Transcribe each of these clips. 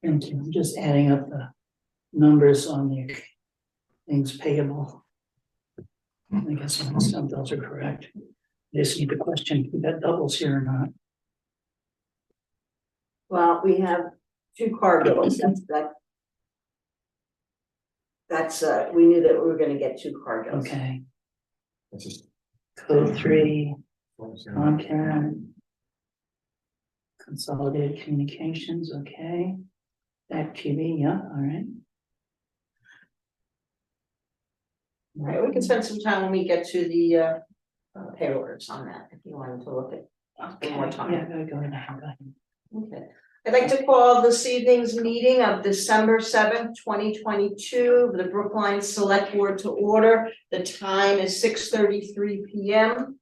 Thank you. I'm just adding up the numbers on the things payable. I guess some of those are correct. I just need to question if we got doubles here or not. Well, we have 2 car bills. That's we knew that we were gonna get 2 car bills. Okay, That's just. code 3, Comcast. Consolidated communications, okay. Back TV, yeah, all right. All right, we can spend some time when we get to the pay orders on that, if you wanted to look at Okay, more time. yeah, go ahead. Okay, I'd like to call this evening's meeting of December 7th, 2022, the Brookline Select Board to order. The time is 6:33 p.m.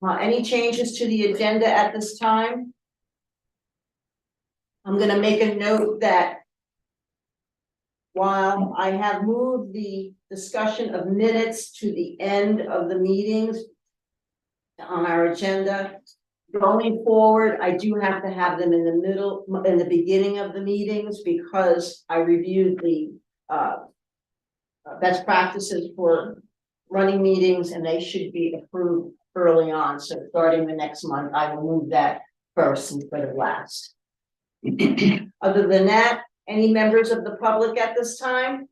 Any changes to the agenda at this time? I'm gonna make a note that while I have moved the discussion of minutes to the end of the meetings on our agenda, going forward, I do have to have them in the beginning of the meetings, because I reviewed the best practices for running meetings, and they should be approved early on. So starting the next month, I will move that first instead of last. Other than that, any members of the public at this time?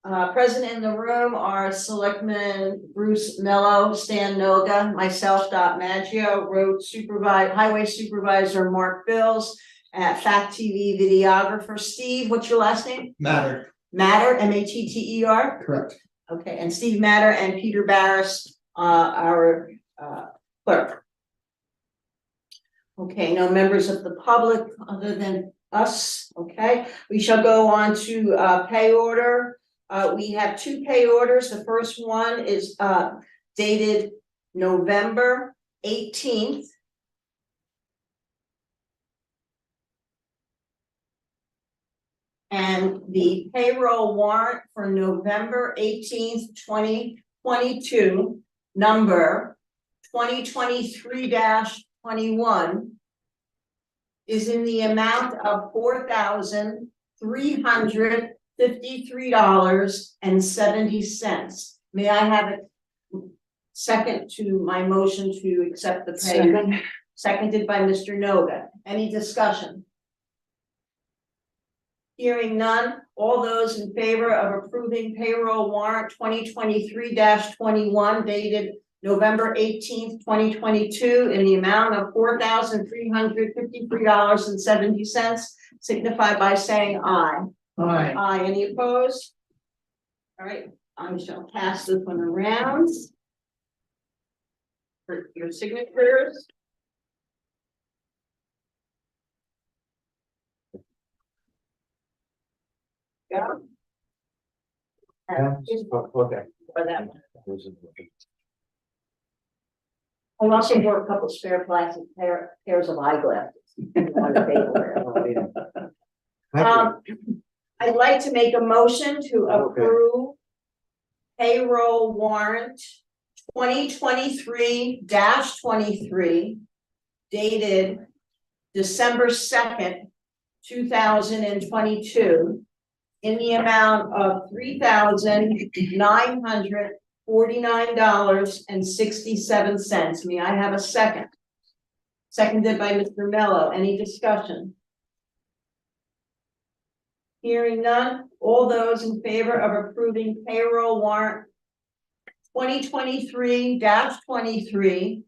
Present in the room are Selectmen Bruce Mello, Stan Noga, myself, Dot Maggio, Highway Supervisor Mark Bills, Fact TV videographer Steve. What's your last name? Matter. Matter, M-A-T-T-E-R. Correct. Okay, and Steve Matter and Peter Barris, our clerk. Okay, no members of the public other than us. Okay, we shall go on to pay order. We have 2 pay orders. The first one is dated November 18th. And the payroll warrant for November 18th, 2022, number 2023-21, is in the amount of $4,353.70. May I have a second to my motion to accept the pay? Second. Seconded by Mr. Noga. Any discussion? Hearing none, all those in favor of approving payroll warrant 2023-21 dated November 18th, 2022 in the amount of $4,353.70 signify by saying aye. Aye. Aye. Any opposed? All right, I shall pass this one around for your signatures. Yeah. Okay. For that one. I also brought a couple spare plastic pairs of eyeglasses. I'd like to make a motion to approve payroll warrant 2023-23 dated December 2nd, 2022 in the amount of $3,949.67. May I have a second? Seconded by Mr. Mello. Any discussion? Hearing none, all those in favor of approving payroll warrant 2023-23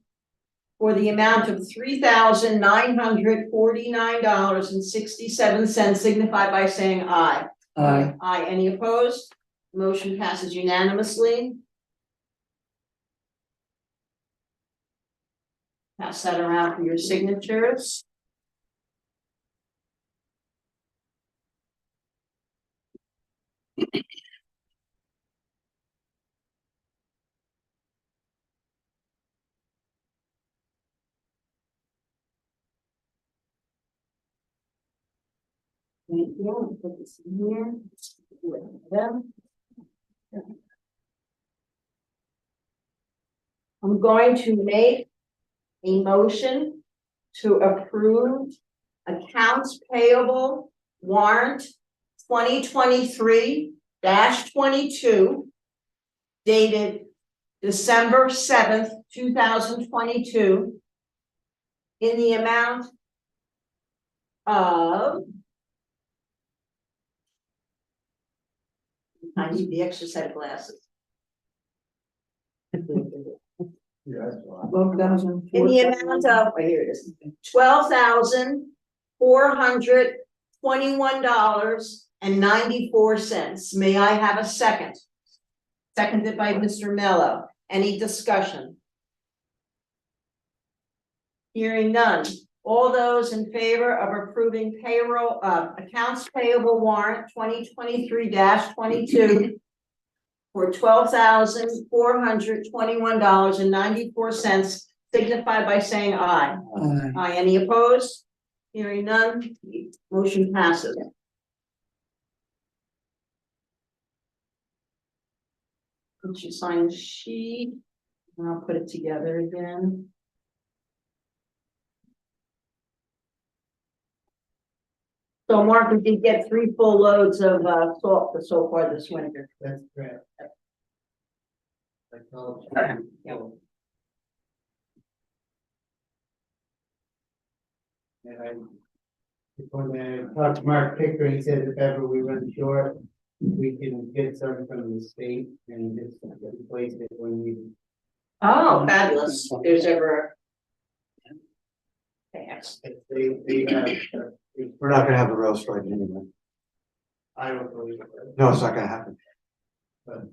for the amount of $3,949.67 signify by saying aye. Aye. Aye. Any opposed? Motion passes unanimously. Pass that around for your signatures. Thank you. I'll put this in here. With them. I'm going to make a motion to approve accounts payable warrant 2023-22 dated December 7th, 2022 in the amount of, I need the extra set of glasses. Yeah, that's fine. 12,000. In the amount of, oh, here it is, $12,421.94. May I have a second? Seconded by Mr. Mello. Any discussion? Hearing none. All those in favor of approving payroll, accounts payable warrant 2023-22 for $12,421.94, signify by saying aye. Aye. Aye, any opposed? Hearing none, motion passes. Once you sign the sheet, and I'll put it together again. So Mark, we did get 3 full loads of salt for so far this winter. That's correct. I told you. And when I talked to Mark Pickering, he said if ever we run short, we can get some from the state and just replace it when we. Oh, fabulous. If there's ever. Thanks. We're not gonna have a rail strike anyway. I don't believe it. No, it's not gonna happen. But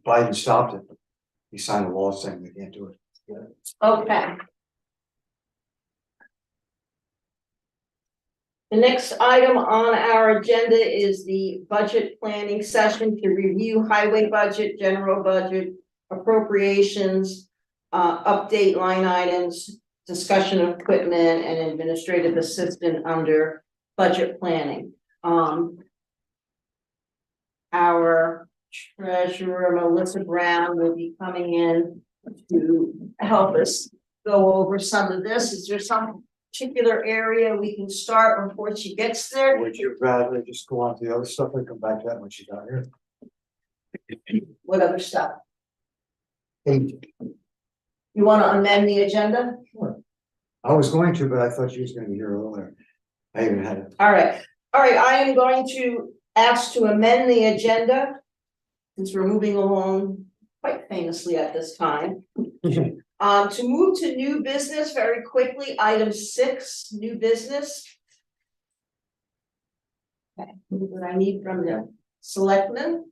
Biden stopped it. He signed a law saying they can't do it. Okay. The next item on our agenda is the budget planning session to review highway budget, general budget, appropriations, update line items, discussion of equipment and administrative assistant under budget planning. Our treasurer, Melissa Brown, will be coming in to help us go over some of this. Is there some particular area we can start before she gets there? Would you rather just go on to the other stuff and come back to that when she got here? What other stuff? Hey, You want to amend the agenda? I was going to, but I thought she was gonna be here earlier. I even had it. All right, I am going to ask to amend the agenda, since we're moving along quite famously at this time. To move to new business very quickly, item 6, new business. Okay, what I need from the selectmen.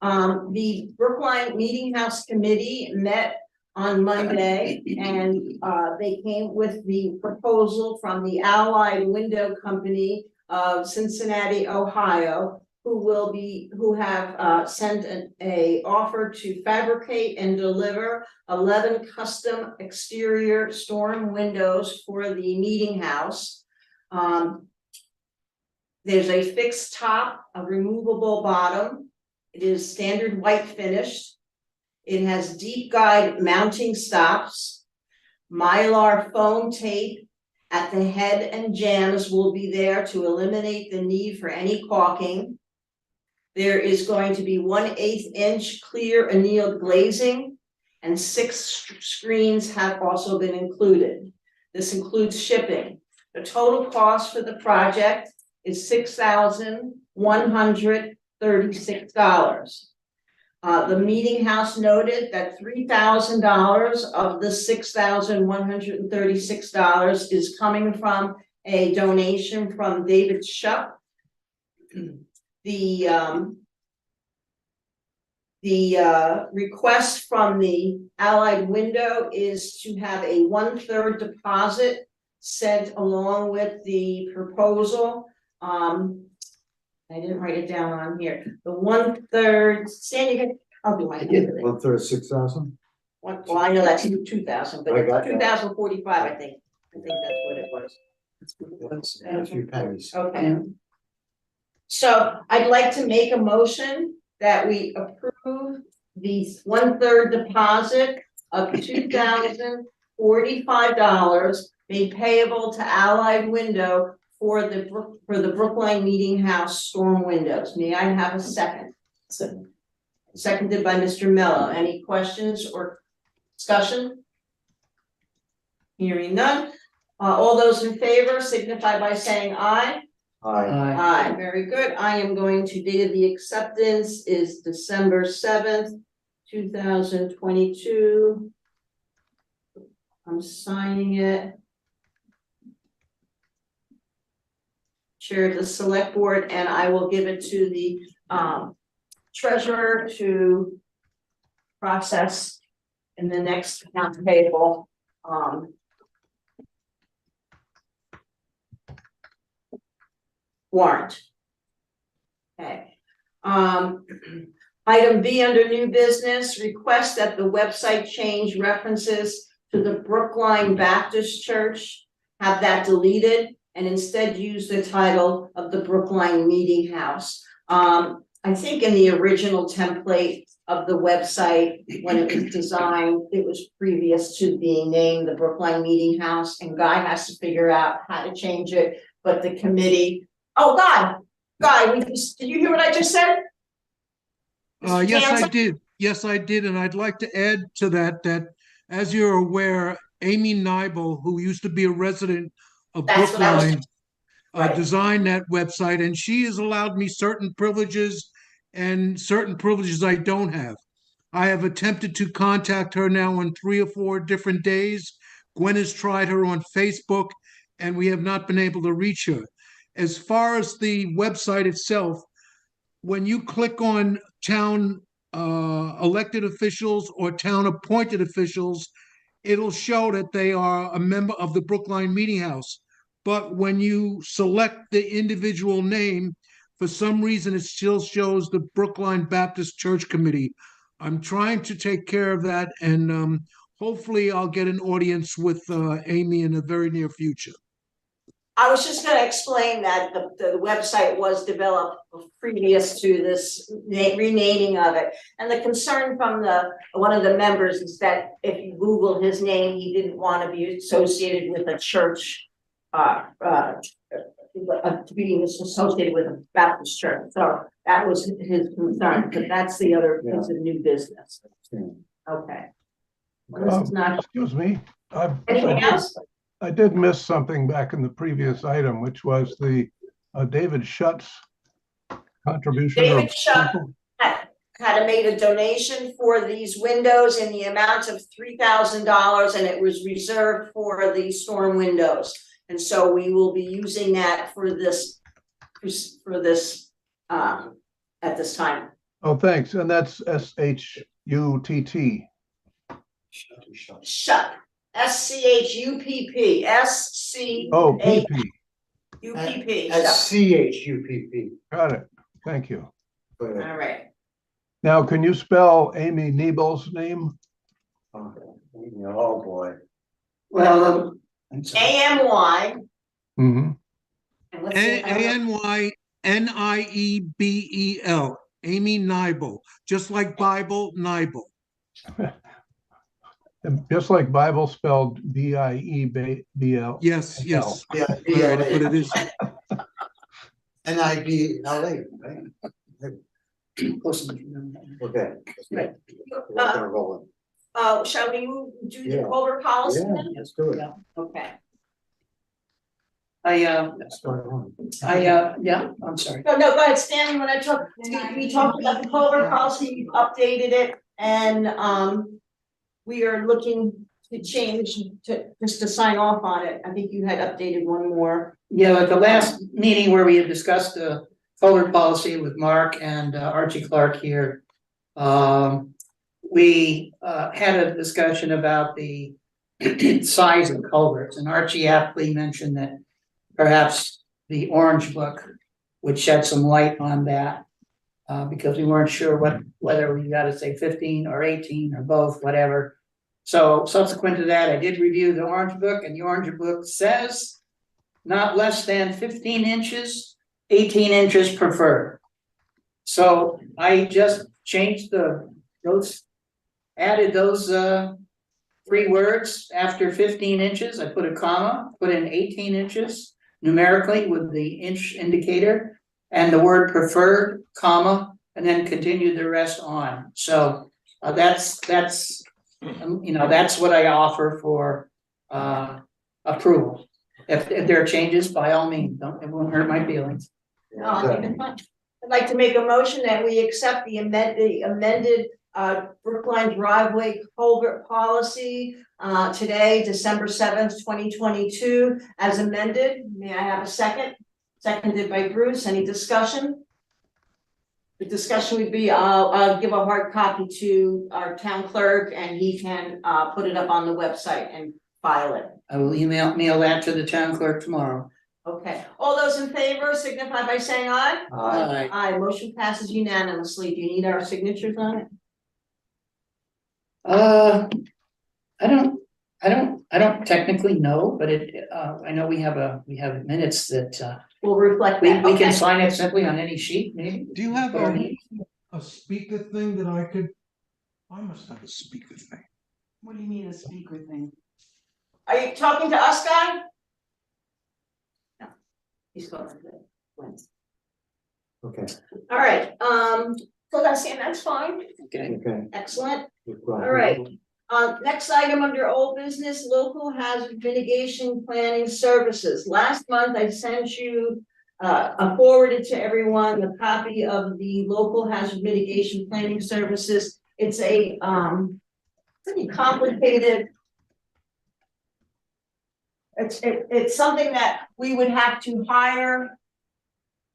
The Brookline Meeting House Committee met on Monday, and they came with the proposal from the Allied Window Company of Cincinnati, Ohio, who have sent an offer to fabricate and deliver 11 custom exterior storm windows for the meeting house. There's a fixed top, a removable bottom. It is standard white finish. It has deep guide mounting stops. Mylar foam tape at the head and jambs will be there to eliminate the need for any caulking. There is going to be 1/8 inch clear annealed glazing, and 6 screens have also been included. This includes shipping. The total cost for the project is $6,136. The meeting house noted that $3,000 of the $6,136 is coming from a donation from David Shupp. The request from the Allied Window is to have a 1/3 deposit sent along with the proposal. I didn't write it down on here. The 1/3, Sandy, I'll do my. 1/3, 6,000? Well, I know that's 2,000, but I got it's that. 2,045, I think. I think that's what it was. A few pennies. Okay. So I'd like to make a motion that we approve the 1/3 deposit of $2,045 made payable to Allied Window for the Brookline Meeting House storm windows. May I have a second? Seconded by Mr. Mello. Any questions or discussion? Hearing none. All those in favor signify by saying aye. Aye. Aye, very good. I am going to date of the acceptance is December 7th, 2022. I'm signing it. Chair of the select board, and I will give it to the treasurer to process in the next account payable. Warrant. Okay. Item B under new business, request that the website change references to the Brookline Baptist Church, have that deleted and instead use the title of the Brookline Meeting House. I think in the original template of the website, when it was designed, it was previous to being named the Brookline Meeting House, and Guy has to figure out how to change it, but the committee. Oh, Guy, did you hear what I just said? Yes, I Hanson? did. Yes, I did. And I'd like to add to that, that as you're aware, Amy Nibel, who used to be a resident of That's what I was- Brookline, Right. designed that website, and she has allowed me certain privileges and certain privileges I don't have. I have attempted to contact her now on 3 or 4 different days. Gwen has tried her on Facebook, and we have not been able to reach her. As far as the website itself, when you click on town elected officials or town appointed officials, it'll show that they are a member of the Brookline Meeting House. But when you select the individual name, for some reason, it still shows the Brookline Baptist Church Committee. I'm trying to take care of that, and hopefully I'll get an audience with Amy in the very near future. I was just gonna explain that the website was developed previous to this renaming of it. And the concern from one of the members is that if you Google his name, he didn't want to be associated with a church, to be associated with a Baptist church. So that was his concern, but that's the other piece of new business. Okay. This is not, Excuse me. anything else? I did miss something back in the previous item, which was the David Schutt's contribution. David Schutt had made a donation for these windows in the amount of $3,000, and it was reserved for the storm windows. And so we will be using that for this at this time. Oh, thanks. And that's SHUTT. Schutt, SCHUPP, Oh, PP. SCHUPP. SCHUPP. Got it. Thank you. All right. Now, can you spell Amy Nebel's name? Oh, boy. Well, I'm sorry. AMY. Mm-hmm. And what's the other- ANYNIEBEL, Amy Nibel, just like Bible, Nibel. And just like Bible spelled BIEBL. Yes, yes. Yeah, But it is. NIBLA, right? Close enough, you know. Okay. Right. We're gonna roll Shall we do the Yeah. culvert policy Yeah. then? Let's do it. Yeah. Okay. Start on. Yeah, I'm sorry. No, go ahead, Stanley, when we talked about the culvert policy, we've updated it, and, we are looking to change just to sign off on it. I think you had updated one more. Yeah, at the last meeting where we had discussed the culvert policy with Mark and Archie Clark here. We had a discussion about the size of culverts, and Archie aptly mentioned that perhaps the Orange Book would shed some light on that. Because we weren't sure whether we gotta say 15 or 18 or both, whatever. So subsequent to that, I did review the Orange Book, and the Orange Book says not less than 15 inches, 18 inches preferred. So I just changed added those 3 words after 15 inches. I put a comma, put in 18 inches. numerically with the inch indicator and the word preferred, comma, and then continue the rest on. So that's that's what I offer for approval. If there are changes, by all means, it won't hurt my feelings. No, I think it's fine. I'd like to make a motion that we accept the amended Brookline driveway culvert policy today, December 7th, 2022, as amended. May I have a second? Seconded by Bruce. Any discussion? The discussion would be, I'll give a hard copy to our town clerk and he can put it up on the website and file it. I will mail that to the town clerk tomorrow. Okay, all those in favor signify by saying aye. Aye. Aye, motion passes unanimously. Do you need our signatures on it? I don't technically know, but I know we have minutes that We'll reflect we that. can Okay. sign it simply on any sheet, maybe. Do you have a speaker thing that I could? I must have a speaker thing. What do you mean a speaker thing? Are you talking to us, Guy? No, he's talking to Gwen. Okay, All right, so that's fine. Okay. okay. Excellent. All right. Next item under old business, local hazard mitigation planning services. Last month I sent you, I forwarded to everyone a copy of the local hazard mitigation planning services. It's a, pretty complicated. It's something that we would have to hire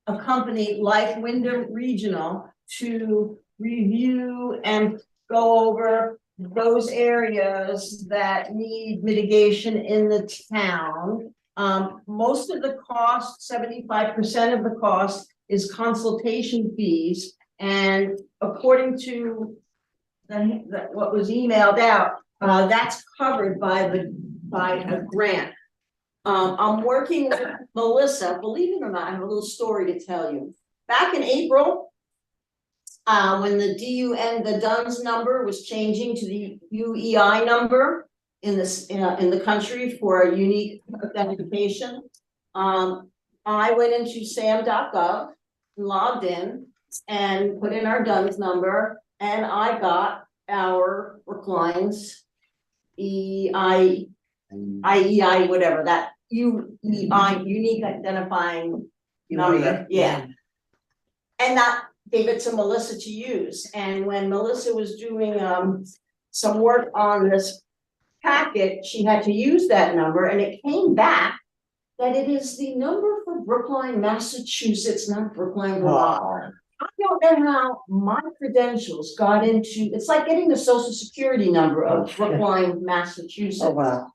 a company like Wyndham Regional to review and go over those areas that need mitigation in the town. Most of the cost, 75% of the cost, is consultation fees. And according to what was emailed out, that's covered by a grant. I'm working with Melissa. Believe it or not, I have a little story to tell you. Back in April, when the DUNS number was changing to the UEI number in the country for a unique identification, I went into sam.gov, logged in, and put in our DUNS number, and I got our Brookline's IEI, whatever, that UEI, unique identifying number, yeah. And that gave it to Melissa to use. And when Melissa was doing some work on this packet, she had to use that number, and it came back that it is the number for Brookline, Massachusetts, not Brookline, Vermont. I don't know how my credentials got into, it's like getting the social security number of Brookline, Massachusetts. Oh, wow.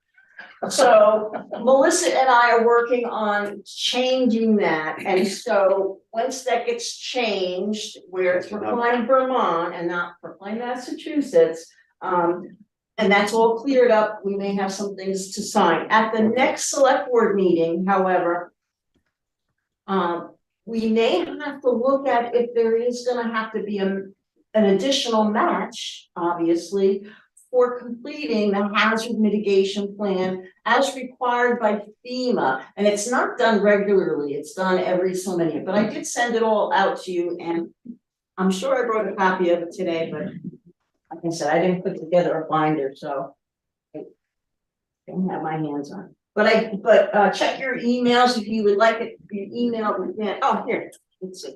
So Melissa and I are working on changing that, and so once that gets changed, where it's Brookline, Vermont and not Brookline, Massachusetts, and that's all cleared up, we may have some things to sign. At the next select board meeting, however, we may have to look at if there is gonna have to be an additional match, obviously, for completing the hazard mitigation plan as required by FEMA. And it's not done regularly, it's done every so many, but I did send it all out to you, and I'm sure I brought a copy of it today, but like I said, I didn't put together a binder, so I don't have my hands on it. But check your emails if you would like it, your email, oh, here, let's see.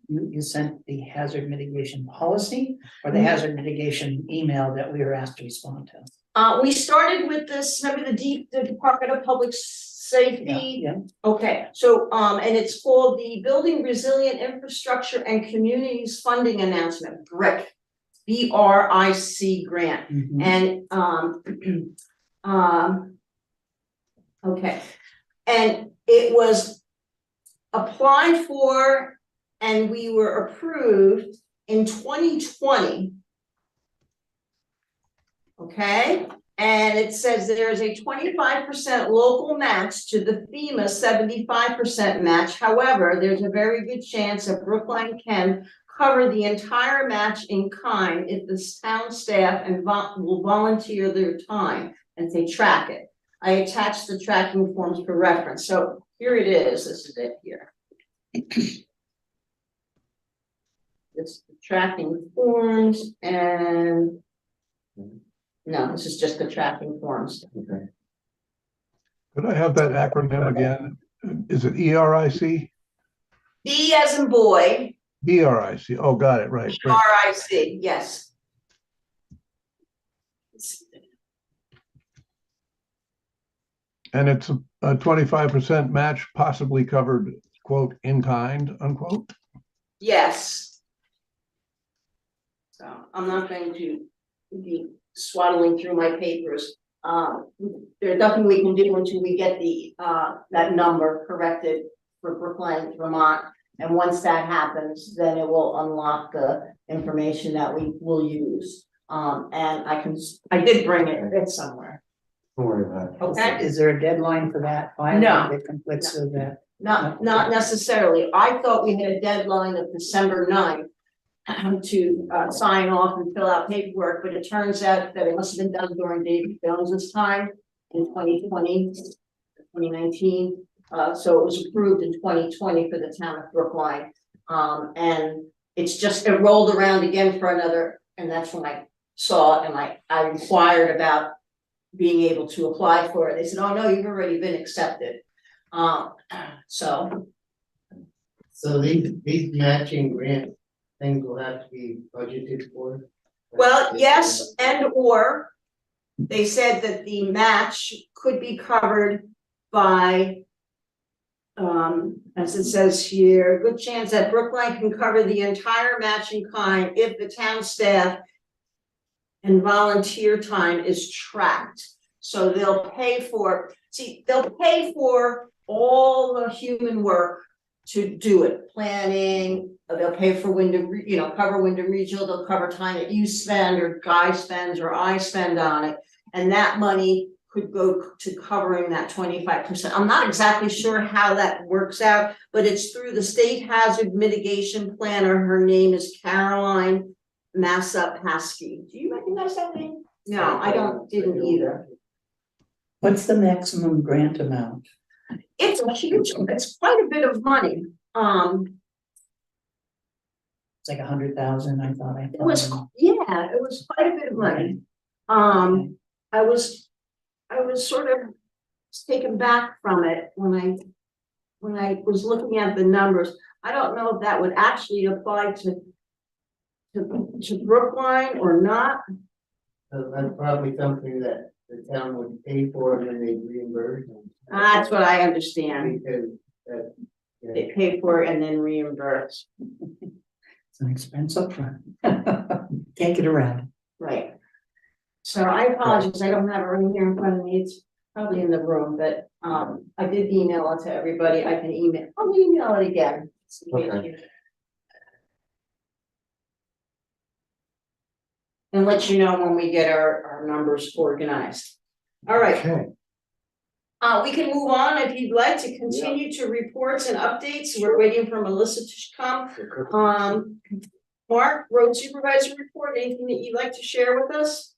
You sent the hazard mitigation policy or the hazard mitigation email that we were asked to respond to? We started with this, remember the Department of Public Safety? Yeah. Okay, so, and it's called the Building Resilient Infrastructure and Communities Funding Announcement, BRIC, BRIC grant. Mhm. And, okay, and it was applied for, and we were approved in 2020. Okay, and it says there is a 25% local match to the FEMA 75% match. However, there's a very good chance that Brookline can cover the entire match in kind if the town staff and will volunteer their time and they track it. I attached the tracking forms for reference. So here it is, this is it here. It's the tracking forms and. No, this is just the tracking forms. Okay. Could I have that acronym again? Is it ERIC? B as in boy, ERIC. Oh, got it, right. Great. RIC, yes. And it's a 25% match, possibly covered, quote, in kind, unquote. Yes. So I'm not going to be swaddling through my papers. There's nothing we can do until we get the, that number corrected for Brookline, Vermont. And once that happens, then it will unlock the information that we will use. And I did bring it, it's somewhere. Don't worry about it. Okay. Is there a deadline for that? Filing No. that conflicts with that? Not necessarily. I thought we had a deadline of December 9th to sign off and fill out paperwork, but it turns out that it must have been done during David Jones's time in 2020, 2019. So it was approved in 2020 for the town of Brookline. And it's just, it rolled around again for another, and that's when I saw it and I inquired about being able to apply for it. They said, oh no, you've already been accepted. So these matching grant things will have to be budgeted for? well, yes, and or they said that the match could be covered by, as it says here, good chance that Brookline can cover the entire matching kind if the town staff and volunteer time is tracked. So they'll pay for, they'll pay for all the human work to do it, planning, they'll pay for Wyndham, cover Wyndham Regional, they'll cover time that you spend or Guy spends or I spend on it. And that money could go to covering that 25%. I'm not exactly sure how that works out, but it's through the State Hazard Mitigation Planner. Her name is Caroline Massa-Paskey. Do you recognize that name? No, I didn't either. What's the maximum grant amount? It's a huge, it's quite a bit of money. It's like 100,000, I thought. It was, yeah, it was quite a bit of money. I was sort of taken back from it when I was looking at the numbers. I don't know if that would actually apply to Brookline or not. So that's probably something that the town would pay for and then they'd reimburse them. That's what I understand. Because that. They pay for it and then reimburse. It's an expense upfront. Can't get around. Right. So I apologize, I don't have it right here in front of me. It's probably in the room, but I did email it to everybody. I'll email it again. Okay. And let you know when we get our numbers organized. All right. Okay. We can move on if you'd like to continue to reports and updates. We're waiting for Melissa to come. Mark, road supervisor report, anything that you'd like to share with us?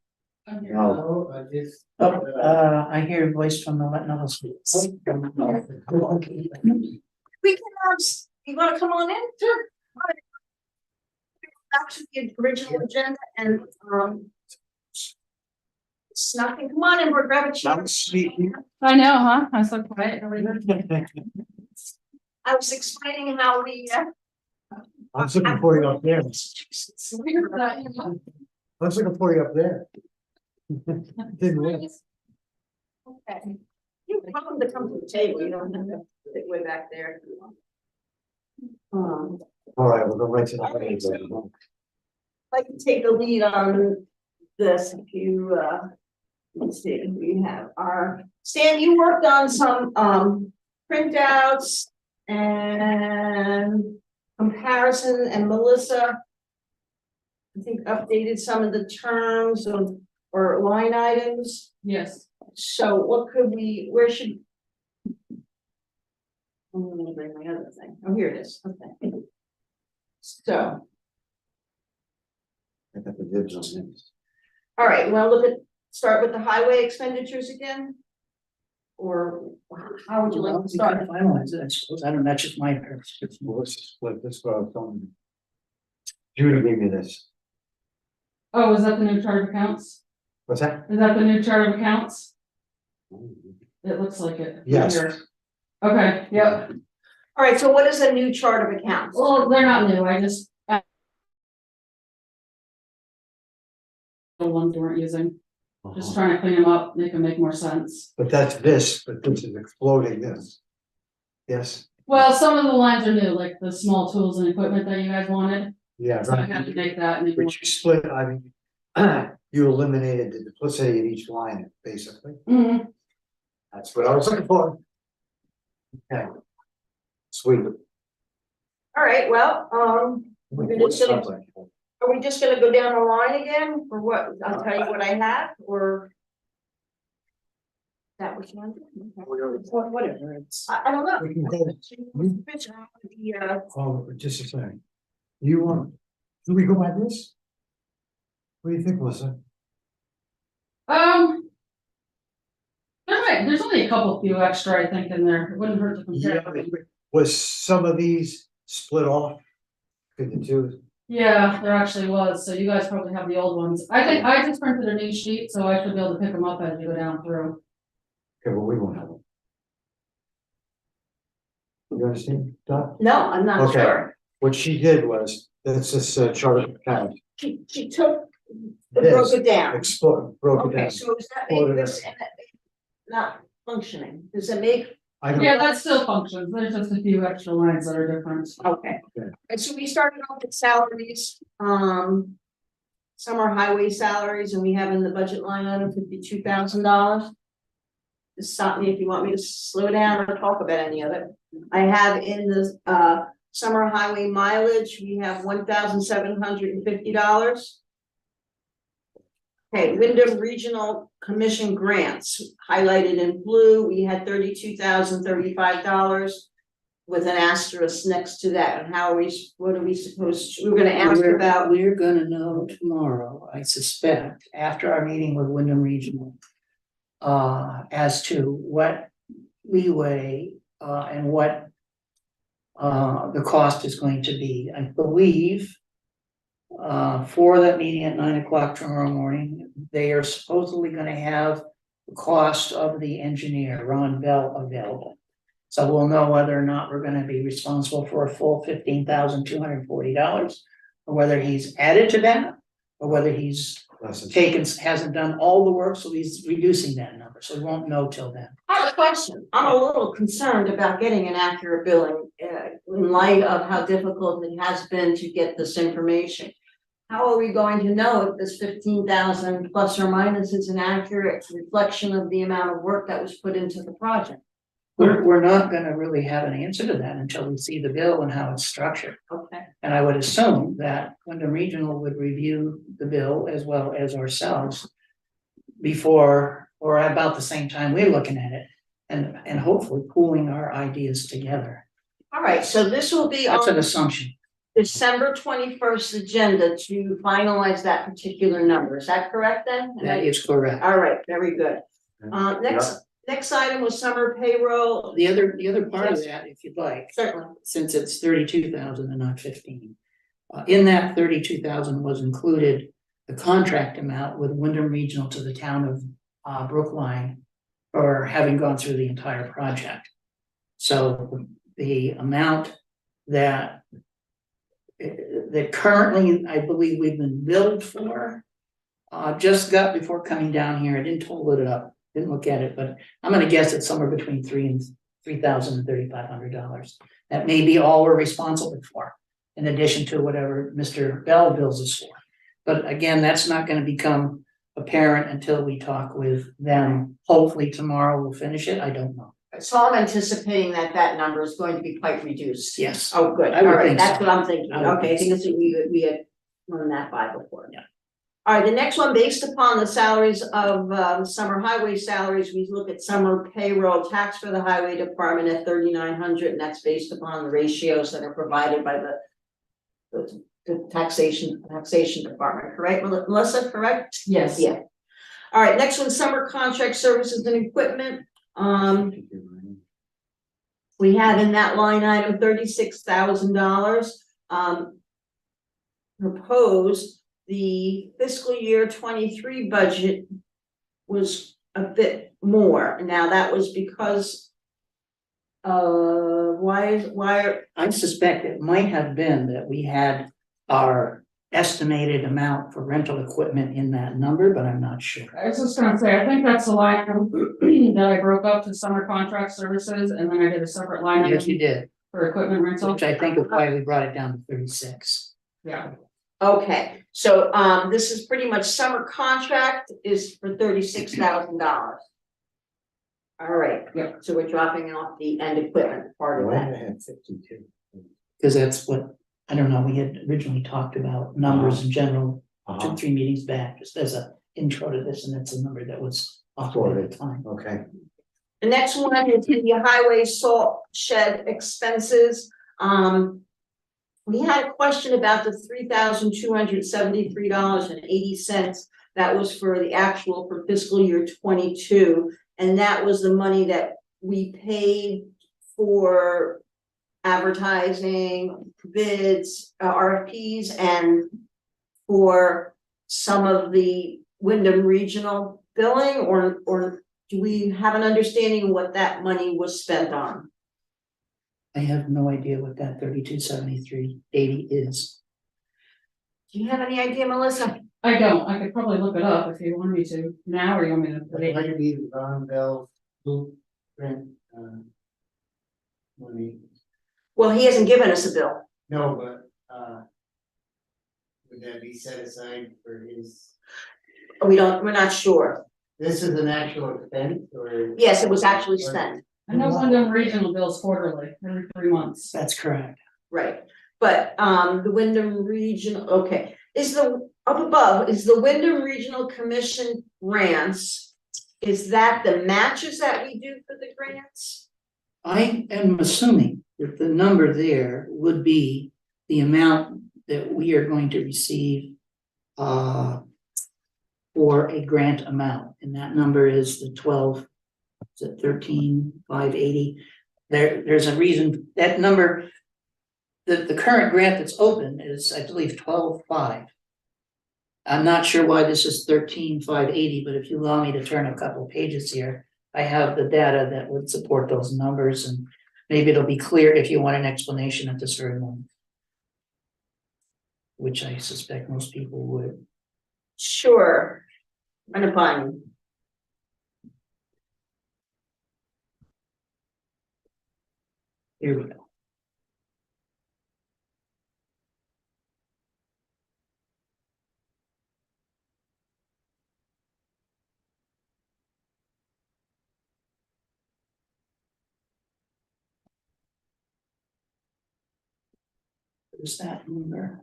No, I just. I hear a voice from another school. We can, you wanna come on in? Sure. Back to the original agenda and, snuffing, come on in, we're grabbing chairs. I know, huh? I was so quiet. I was explaining how we, I was looking for you up there. I was looking for you up there. Didn't work. Okay. You're welcome to come to the table, you don't have to sit way back there. All right, we'll go right to the. I can take the lead on this if you, let's see, we have our, Stan, you worked on some, printouts and comparison, and Melissa, I think updated some of the terms of, or line items. Yes. So what could we, where should? I'm gonna bring my other thing. Oh, here it is. Okay. So, I got the dibs on this. all right, you wanna start with the highway expenditures again? Or how would you like to We start? can finalize it, I suppose, I don't know, that's just my perspective. Well, let's just split this, what I was telling you. Judy gave me this. Oh, is that the new chart of accounts? What's that? Is that the new chart of accounts? It looks like it. Yes. Here. Okay, yep. All right, so what is a new chart of accounts? Well, they're not new, I just. The ones we weren't using, just trying to clean them up, make them make more sense. But that's this, but this is exploding this. Yes, Well, some of the lines are new, like the small tools and equipment that you guys wanted, yeah, so I right. had to make that. And But you split, I mean, you eliminated the duplicity in each line, basically. Mhm. That's what I was looking for. Okay. Sweet. All right, well, We're just gonna- Sounds like it. are we just gonna go down the line again, or what? I'll tell you what I have, or? That was one? Whatever, it's. I don't know. We can go, oh, just a second. You want, do we go by this? What do you think, Melissa? There's only a couple few extra, I think, in there, it wouldn't hurt to compare. Was some of these split off? Could the two? Yeah, there actually was, so you guys probably have the old ones, I think I just printed a new sheet, so I should be able to pick them up as you go down through. Okay, well, we won't have them. You understand, Doc? No, I'm not Okay. sure. What she did was, that's this chart of account, She took, broke it down. broke it Okay, down. so does that make this not functioning? Does it make, I don't, Yeah, that still functions, there's just a few extra lines that are different. okay. Okay. And so we started off with salaries, summer highway salaries, and we have in the budget line item $52,000. Just stop me if you want me to slow down or talk about any of it. I have in the summer highway mileage, we have $1,750. Okay, Wyndham Regional Commission grants highlighted in blue, we had $32,035 with an asterisk next to that. And how are we, what are we supposed to, we're gonna ask about. We're gonna know tomorrow, I suspect, after our meeting with Wyndham Regional. As to what leeway, and what. The cost is going to be, I believe. For that meeting at 9 o'clock tomorrow morning, they are supposedly gonna have the cost of the engineer, Ron Bell, available. So we'll know whether or not we're gonna be responsible for a full $15,240, or whether he's added to that, or whether he's hasn't done all the work, so he's reducing that number, so we won't know till then. I have a question. I'm a little concerned about getting an accurate billing, in light of how difficult it has been to get this information. How are we going to know if this 15,000 plus or minus is an accurate reflection of the amount of work that was put into the project? We're not gonna really have an answer to that until we see the bill and how it's structured. Okay. And I would assume that Wyndham Regional would review the bill as well as ourselves before or about the same time we're looking at it, and hopefully pooling our ideas together. All right, so this will be That's an on assumption. December 21st agenda to finalize that particular number. Is that correct then? That is correct. All right, very good. Next item was summer payroll. The other part of Yes. that, if you'd like, Certainly. since it's 32,000 and not 15. In that 32,000 was included the contract amount with Wyndham Regional to the town of Brookline for having gone through the entire project. So the amount that currently, I believe we've been billed for, just got before coming down here, I didn't total it up, didn't look at it, but I'm gonna guess it's somewhere between $3,000 and $3,500. That may be all we're responsible for, in addition to whatever Mr. Bell bills us for. But again, that's not gonna become apparent until we talk with them. Hopefully tomorrow we'll finish it, I don't know. So I'm anticipating that that number is going to be quite reduced. Yes, Oh, good. I would All right, think that's so. what I'm thinking. I would Okay, I think think it's, we had run that by before. Yeah. All right, the next one, based upon the salaries of summer highway salaries, we look at summer payroll tax for the highway department at 3,900, and that's based upon the ratios that are provided by the taxation department, correct? Melissa, correct? Yes. Yeah. All right, next one, summer contract services and equipment. We had in that line item $36,000, proposed. The fiscal year 23 budget was a bit more. Now that was because why I suspect it might have been that we had our estimated amount for rental equipment in that number, but I'm not sure. I was just gonna say, I think that's the line item that I broke up to summer contract services, and then I did a separate line Yes, you item did, for equipment rental. which I think is why we brought it down to 36. Yeah, Okay, so this is pretty much summer contract is for $36,000. All right, Yep. so we're dropping off the end equipment part of that. had 52. Because that's what, I don't know, we had originally talked about numbers in general, 2-3 meetings back, just as a intro to this, and that's a number that was offered at the time. Okay. The next one is the highway salt shed expenses. We had a question about the $3,273.80. That was for the actual for fiscal year 22. And that was the money that we paid for advertising, bids, RFPs, and for some of the Wyndham Regional billing, or do we have an understanding of what that money was spent on? I have no idea what that 3273.80 is. Do you have any idea, Melissa? I don't, I could probably look it up if you want me to now, or you want me to put it? Might be the Von Bell blueprint, money. Well, he hasn't given us a bill. No, but, would that be set aside for his, We're not sure. this is an actual expense or? Yes, it was actually spent, I know Wyndham Regional bills quarterly, every 3 months. That's correct. right? But the Wyndham Regional, okay, is the, up above, is the Wyndham Regional Commission grants? Is that the matches that we do for the grants? I am assuming that the number there would be the amount that we are going to receive for a grant amount, and that number is the 13,580. There's a reason that number, the current grant that's open is, I believe, 12,500. I'm not sure why this is 13,580, but if you allow me to turn a couple of pages here, I have the data that would support those numbers, and maybe it'll be clear if you want an explanation at this very moment, which I suspect most people would. Sure. I'm gonna find. Here we go. Is that number?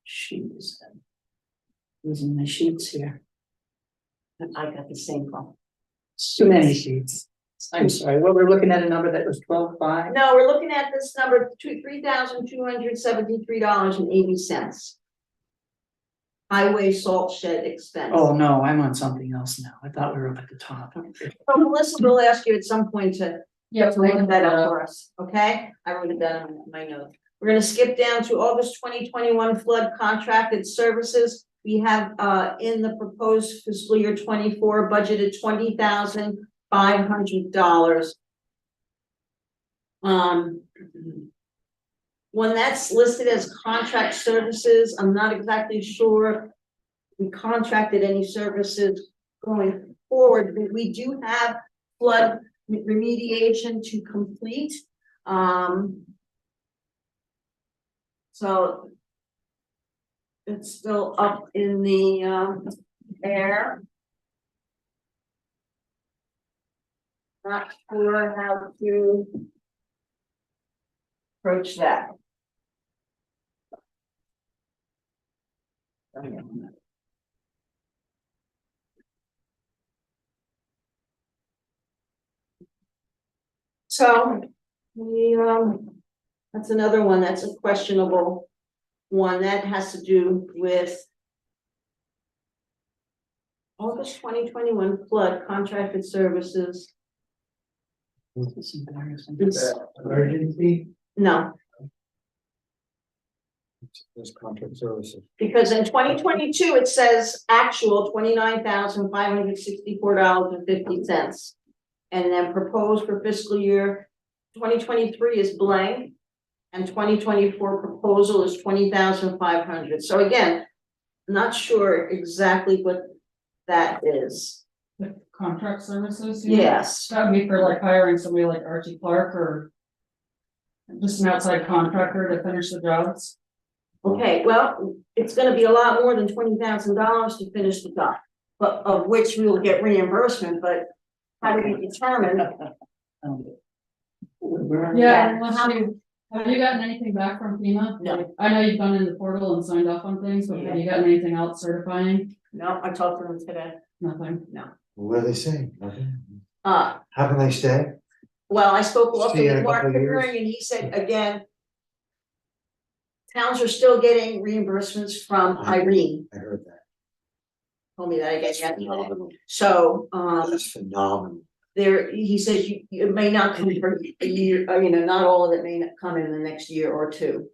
Sheet is that? Losing my sheets here. I got the same call. Too many sheets. I'm sorry, well, we're looking at a number that was 12,500. No, we're looking at this number, $3,273.80. Highway salt shed expense. Oh, no, I'm on something else now. I thought we were up at the top. So Melissa will ask you at some point to Yeah, look that up for us, okay? I wrote it down on my notes. We're gonna skip down to August 2021 flood contracted services. We have in the proposed fiscal year 24 budgeted $20,500. When that's listed as contract services, I'm not exactly sure we contracted any services going forward, but we do have flood remediation to complete. So it's still up in the air. Not sure how to approach that. So we that's another one that's a questionable one that has to do with August 2021 flood contracted services. It's embarrassing. It's, Emergency, no, This contract services. because in 2022, it says actual $29,564.50. And then proposed for fiscal year 2023 is blank. And 2024 proposal is 20,500. So again, not sure exactly what that is. The contract services? you mean? Yes, That would be for like hiring somebody like Archie Clark or just an outside contractor to finish the jobs. okay, well, it's gonna be a lot more than $20,000 to finish the job. But of which we will get reimbursement, but how do we determine? Yeah, unless you, have you gotten anything back from FEMA? No. I know you've gone in the portal and signed off on things, but have you gotten anything else certifying? No, I talked to them today. Nothing. What are they saying? Nothing? Uh, How can they stay? well, I spoke also See you in with a Mark couple of years. Pickering and he said, again, towns are still getting reimbursements from Irene, I heard that. told me that again yesterday. Phenomenal. So, That's phenomenal. there, he says it may not come for a year, not all of it may not come in the next year or two.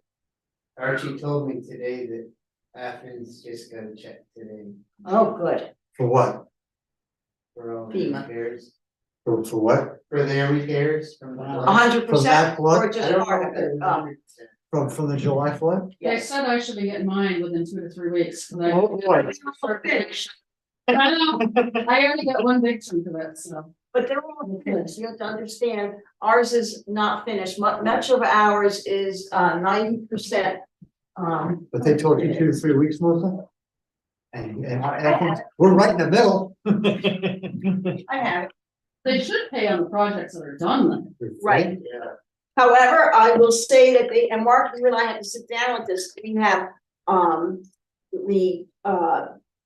Archie told me today that Athens just got a check today Oh, good. For what? for all the FEMA. repairs, For what? for their repairs from the. Wow. 100% flood? or just I don't part of know if it. they're 100%. From the July flood? They Yes. said I should be getting mine within 2 to 3 weeks. 'cause Oh, boy. I know, I already got one big chunk of it, so. But they're all finished, you have to understand, ours is not finished, much of ours is 90%. But they told you 2 to 3 weeks, Melissa? And we're right in the middle. I have it. They should pay on the projects that are done then. Right. Yeah. However, I will say that and Mark, you and I had to sit down with this, we have, the,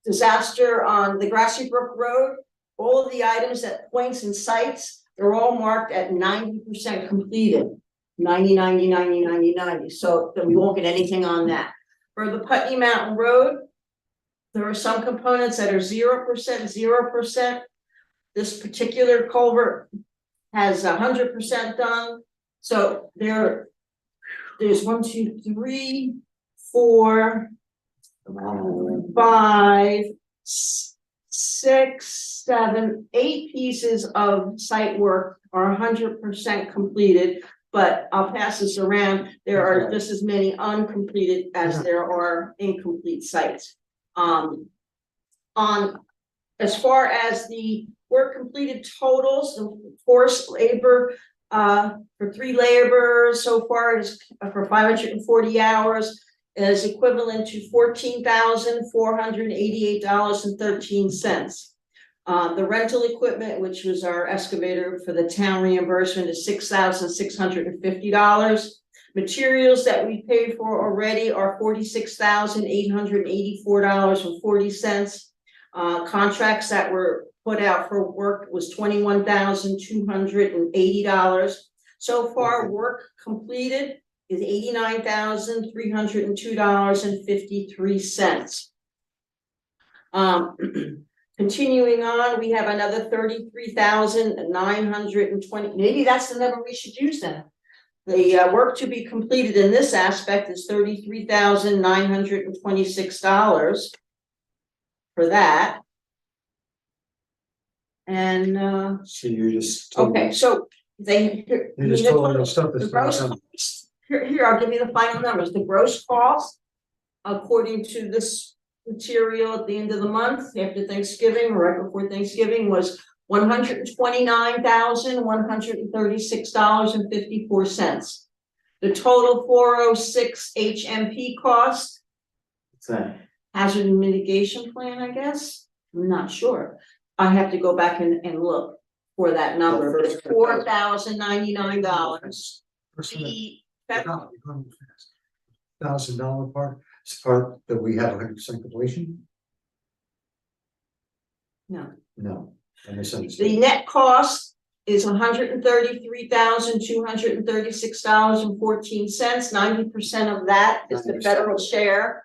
disaster on the Grassy Brook Road. All of the items at points and sites, they're all marked at 90% completed. 90, 90, 90, 90, 90, so that we won't get anything on that. For the Putney Mountain Road, there are some components that are 0%, 0%. This particular culvert has 100% done. So there's 1, 2, 3, 4, 5, 6, 7, 8 pieces of site work are 100% completed. But I'll pass this around. There are just as many uncompleted as there are incomplete sites. As far as the work completed totals, the forced labor for 3 laborers so far is for 540 hours is equivalent to $14,488.13. The rental equipment, which was our excavator for the town reimbursement, is $6,650. Materials that we paid for already are $46,884.40. Contracts that were put out for work was $21,280. So far, work completed is $89,302.53. Continuing on, we have another 33,920. Maybe that's the number we should use then. The work to be completed in this aspect is $33,926 for that. And So you're just. okay, so You're just told us stuff that's not done. Here, I'll give you the final numbers. The gross cost, according to this material at the end of the month, after Thanksgiving, or right before Thanksgiving, was $129,136.54. The total 406 HMP cost, What's that? hazard mitigation plan, I guess, I'm not sure. I have to go back and look for that number, but it's $4,099. The federal, $1,000 part, it's part that we have 100% completion? no. No, I misunderstood. The net cost is $133,236.14. 90% of that is the 90%. federal share.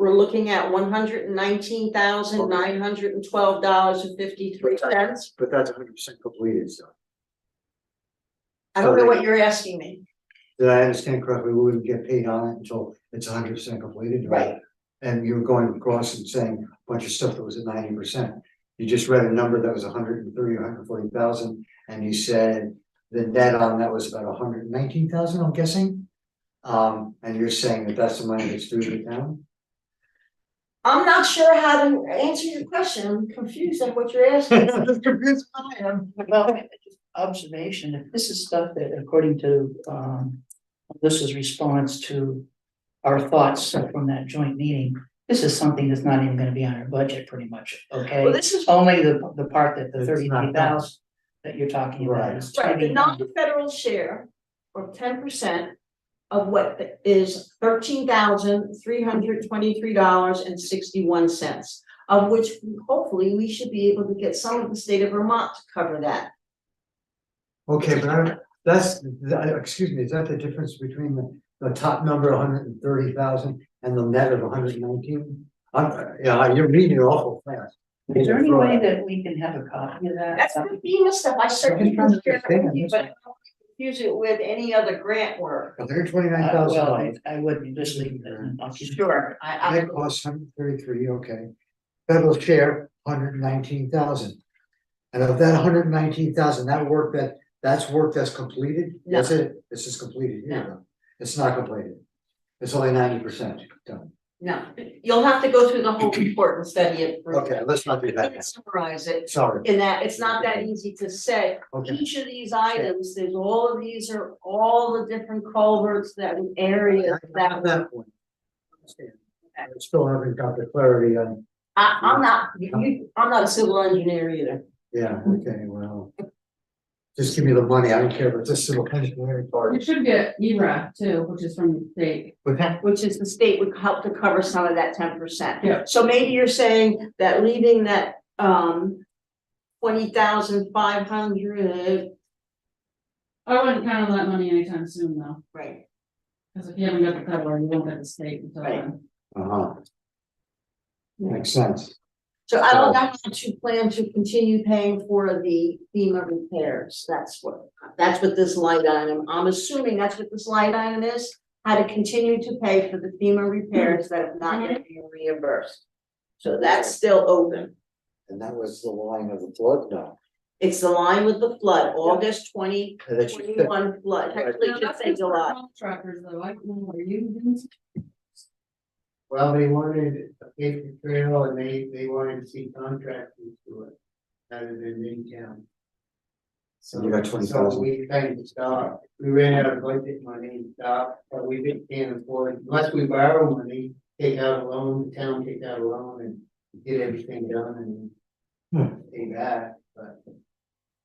we're looking at $119,912.53. But that's 100% completed, so. I don't know what you're asking me. Did I understand correctly? We wouldn't get paid on it until it's 100% completed, right? And you were going across and saying a bunch of stuff that was at 90%. You just read a number that was 130 or 140,000, and you said the net on that was about 119,000, I'm guessing. And you're saying that that's the money that's due to the town? I'm not sure how to answer your question. I'm confused at what you're asking. As confused as I am. Well, just observation, if this is stuff that according to, Melissa's response to our thoughts from that joint meeting, this is something that's not even gonna be on our budget pretty much, okay? Well, this is Only the part that the It's not 33,000 that you're talking about Right. is. right, the 20. non-federal share of 10% of what is $13,323.61, of which hopefully we should be able to get some of the state of Vermont to cover that. Okay, but excuse me, is that the difference between the top number, 130,000, and the net of 119? Yeah, you're reading it awful fast. Is there any way that we can have a copy of that? That's the FEMA stuff. I certainly I'm just can trying to share it with you, but understand. I don't confuse it with any other grant work. Well, 129,000. I wouldn't just leave it. I'll keep- Sure, Net cost 133, okay. Federal share, 119,000. And of that 119,000, that's work that's completed? No. That's it, this is completed, yeah, No. it's not completed. It's only 90% done. No, you'll have to go through the whole report and study it. Okay, let's not do I that. can summarize it Sorry, in that it's not that easy to say. okay. Each of these items, there's all of these are all the different culverts that areas that. At that point. I still haven't got the clarity on, I'm not a civil engineer either. yeah, okay, well. Just give me the money, I don't care about this little engineering You part. should get ERAF too, which is from the state. But that, Which is the state would help to cover some of that 10%. Yeah. So maybe you're saying that leaving that 20,500, I wouldn't count on that money anytime soon though, right? because if you haven't got the federal, you won't get the state until Right. then. makes sense. So I don't know how to plan to continue paying for the FEMA repairs. That's what this line item, I'm assuming that's what this line item is. How to continue to pay for the FEMA repairs that have not yet been reimbursed. So that's still open. And that was the line of the flood, no. It's the line with the flood, August 2021 flood. Actually, No, it should that's say just for July. contractors though, I don't know, are you doing? Well, they wanted a paper trail and they wanted to see contractors do it rather than in town. So You got 20,000. So we kind of stopped. We ran out of budget money and stopped, but we can't afford, unless we borrow money, take out a loan, the town take out a loan and get everything done and pay back, but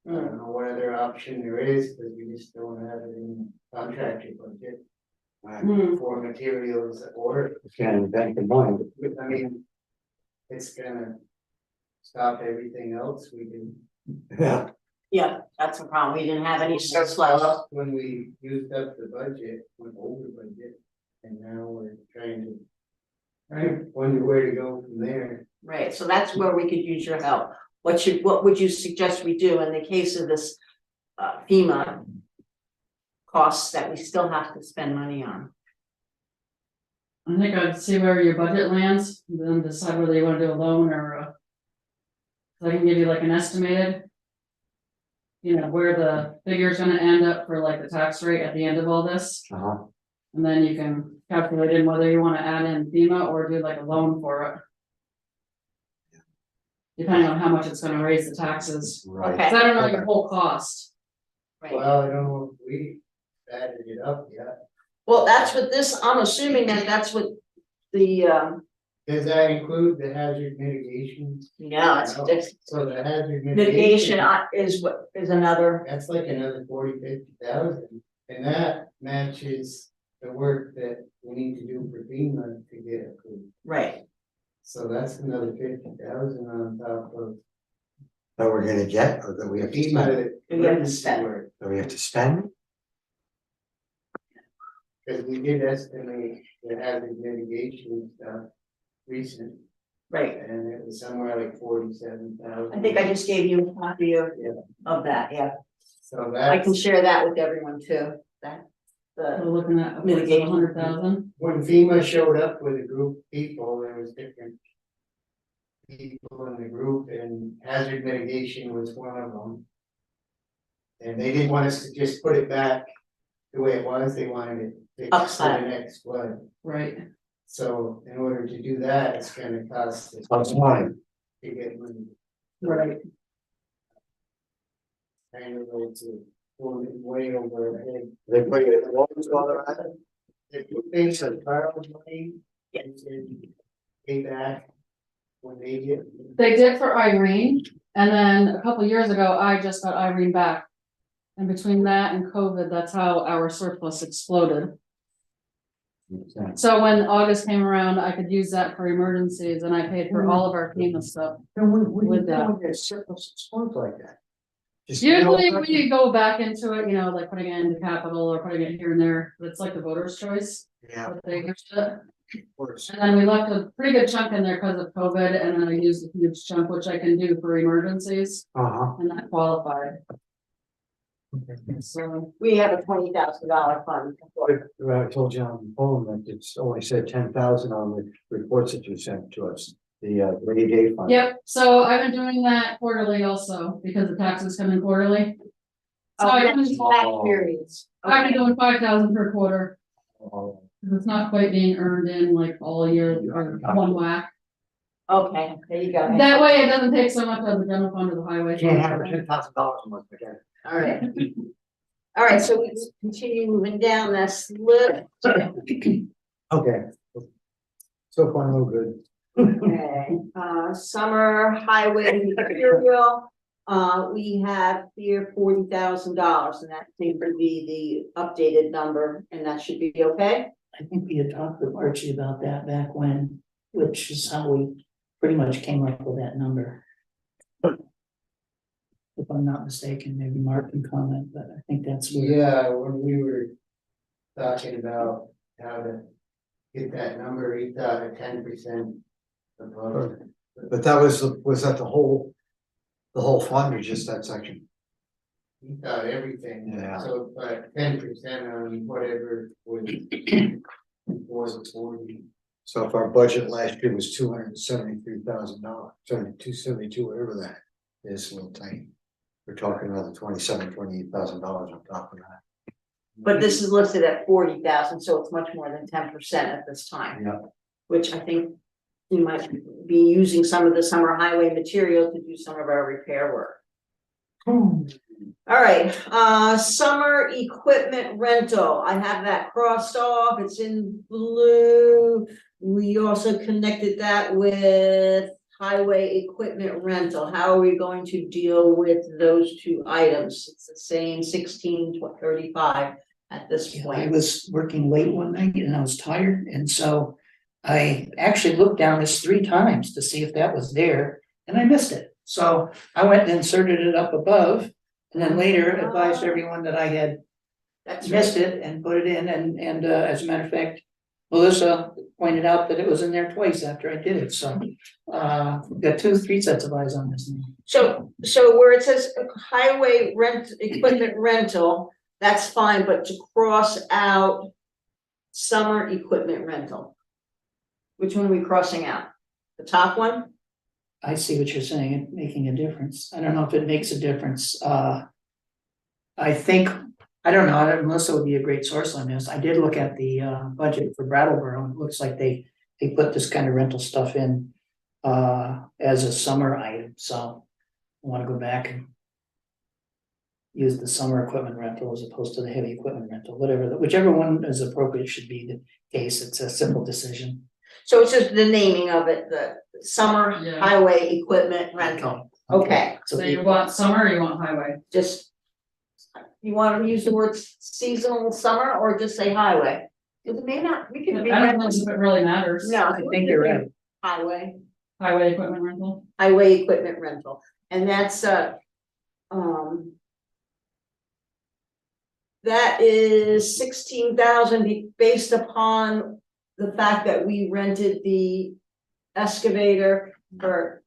I don't know what other option there is, because we just don't have it in the contractor budget. For materials or, Can't bank the money. I mean, it's gonna stop everything else we can. Yeah. Yeah, that's the problem. We didn't have any surplus. When we used up the budget, went over budget, and now we're trying to. Wonder where to go from there. Right, so that's where we could use your help. What would you suggest we do in the case of this FEMA costs that we still have to spend money on? I think I'd see where your budget lands, and then decide whether you wanna do a loan or so I can give you like an estimated. You know, where the figure's gonna end up for like the tax rate at the end of all this, and then you can calculate in whether you wanna add in FEMA or do like a loan for it. Depending on how much it's gonna raise the taxes, Right. Okay. 'cause I don't know your whole cost. Right, Well, I don't know if we added it up yet. well, that's what this, I'm assuming that that's what the, Does that include the hazard mitigation? no, it's So the hazard mitigation is what, is another, That's like another 40,000-50,000, and that matches the work that we need to do for FEMA to get approved. right, So that's another 50,000 on top of That we're gonna get, or that we have to spend, FEMA. We have to spend. work. that we have to spend? Cause we did estimate the hazard mitigation stuff recent, Right, and it was somewhere like 47,000. I think I just gave you a copy of that, yeah. So I can that's, share that with everyone too, that, We're the, looking at Mitigation. 100,000. when FEMA showed up with a group of people, there was different people in the group, and hazard mitigation was one of them. And they didn't want us to just put it back the way it was, they wanted it fixed for the Upside. next flood. Right, So in order to do that, it's gonna cost us That's money. to get money. right. Kind of like to pull it way over our head. They put it in the loans while they're at it. If you think that borrow money, and then pay back when they get. They did for Irene, and then a couple years ago, I just got Irene back. And between that and COVID, that's how our surplus exploded. So when August came around, I could use that for emergencies, and I paid for all of our FEMA stuff. And we With that. don't get surplus exposed like that. Just, you know, Usually we go back into it, like putting it into capital or putting it here and there, but it's like the voter's choice. Yeah, But they used it. of course. And then we left a pretty good chunk in there because of COVID, and then I used a huge chunk, which I can do for emergencies, Uh-huh. and that qualified. So, we have a $20,000 fund. I told you on the phone that it's only said 10,000 on the reports that you sent to us, the rainy day fund. yep, so I've been doing that quarterly also, because the taxes come in quarterly. So I've been Back periods. doing 5,000 per quarter, Oh, 'cause it's not quite being earned in like all year or one whack. Okay, there you go. That way it doesn't take so much of the general fund or the highway. Can't have $10,000 a month again. All right. All right, so we just continue moving down this list. Okay. So far, no good. Okay, summer highway material, we have here $40,000, and that seems to be the updated number, and that should be okay. I think we had talked with Archie about that back when, which is how we pretty much came up with that number. If I'm not mistaken, maybe Mark can comment, but I think that's where. Yeah, when we were talking about how to get that number, he thought a 10% above. But that was that the whole fund or just that section? He thought everything, Yeah. so, but 10% on whatever was 40. So if our budget last year was $273,000, 272, whatever that is, a little tiny. We're talking another $28,000 on top of that. But this is listed at 40,000, so it's much more than 10% at this time. Yeah. Which I think we might be using some of the summer highway material to do some of our repair work. All right, summer equipment rental, I have that crossed off, it's in blue. We also connected that with highway equipment rental. How are we going to deal with those two items? It's the same 1635 at this I point. was working late one night and I was tired, and so I actually looked down this 3 times to see if that was there, and I missed it. So I went and inserted it up above, and then later advised everyone that I had That's missed right. it and put it in, and as a matter of fact, Melissa pointed out that it was in there twice after I did it, so got 3 sets of eyes on this now. So where it says highway equipment rental, that's fine, but to cross out summer equipment rental. Which one are we crossing out? The top one? I see what you're saying, it making a difference. I don't know if it makes a difference. I think, I don't know, Melissa would be a great source on this. I did look at the budget for Brattleboro, and it looks like they put this kind of rental stuff in as a summer item, so I want to go back and use the summer equipment rental as opposed to the heavy equipment rental, whichever one is appropriate should be the case. It's a simple decision. So it's just the naming of it, the summer Yeah. highway equipment rental. Okay, So you want summer or you want highway? just. You wanna use the word seasonal summer or just say highway? Cause it may not, we I can don't be. know if it really matters. No, I think you're right. Highway, Highway equipment rental. highway equipment rental, and that's that is 16,000 based upon the fact that we rented the excavator for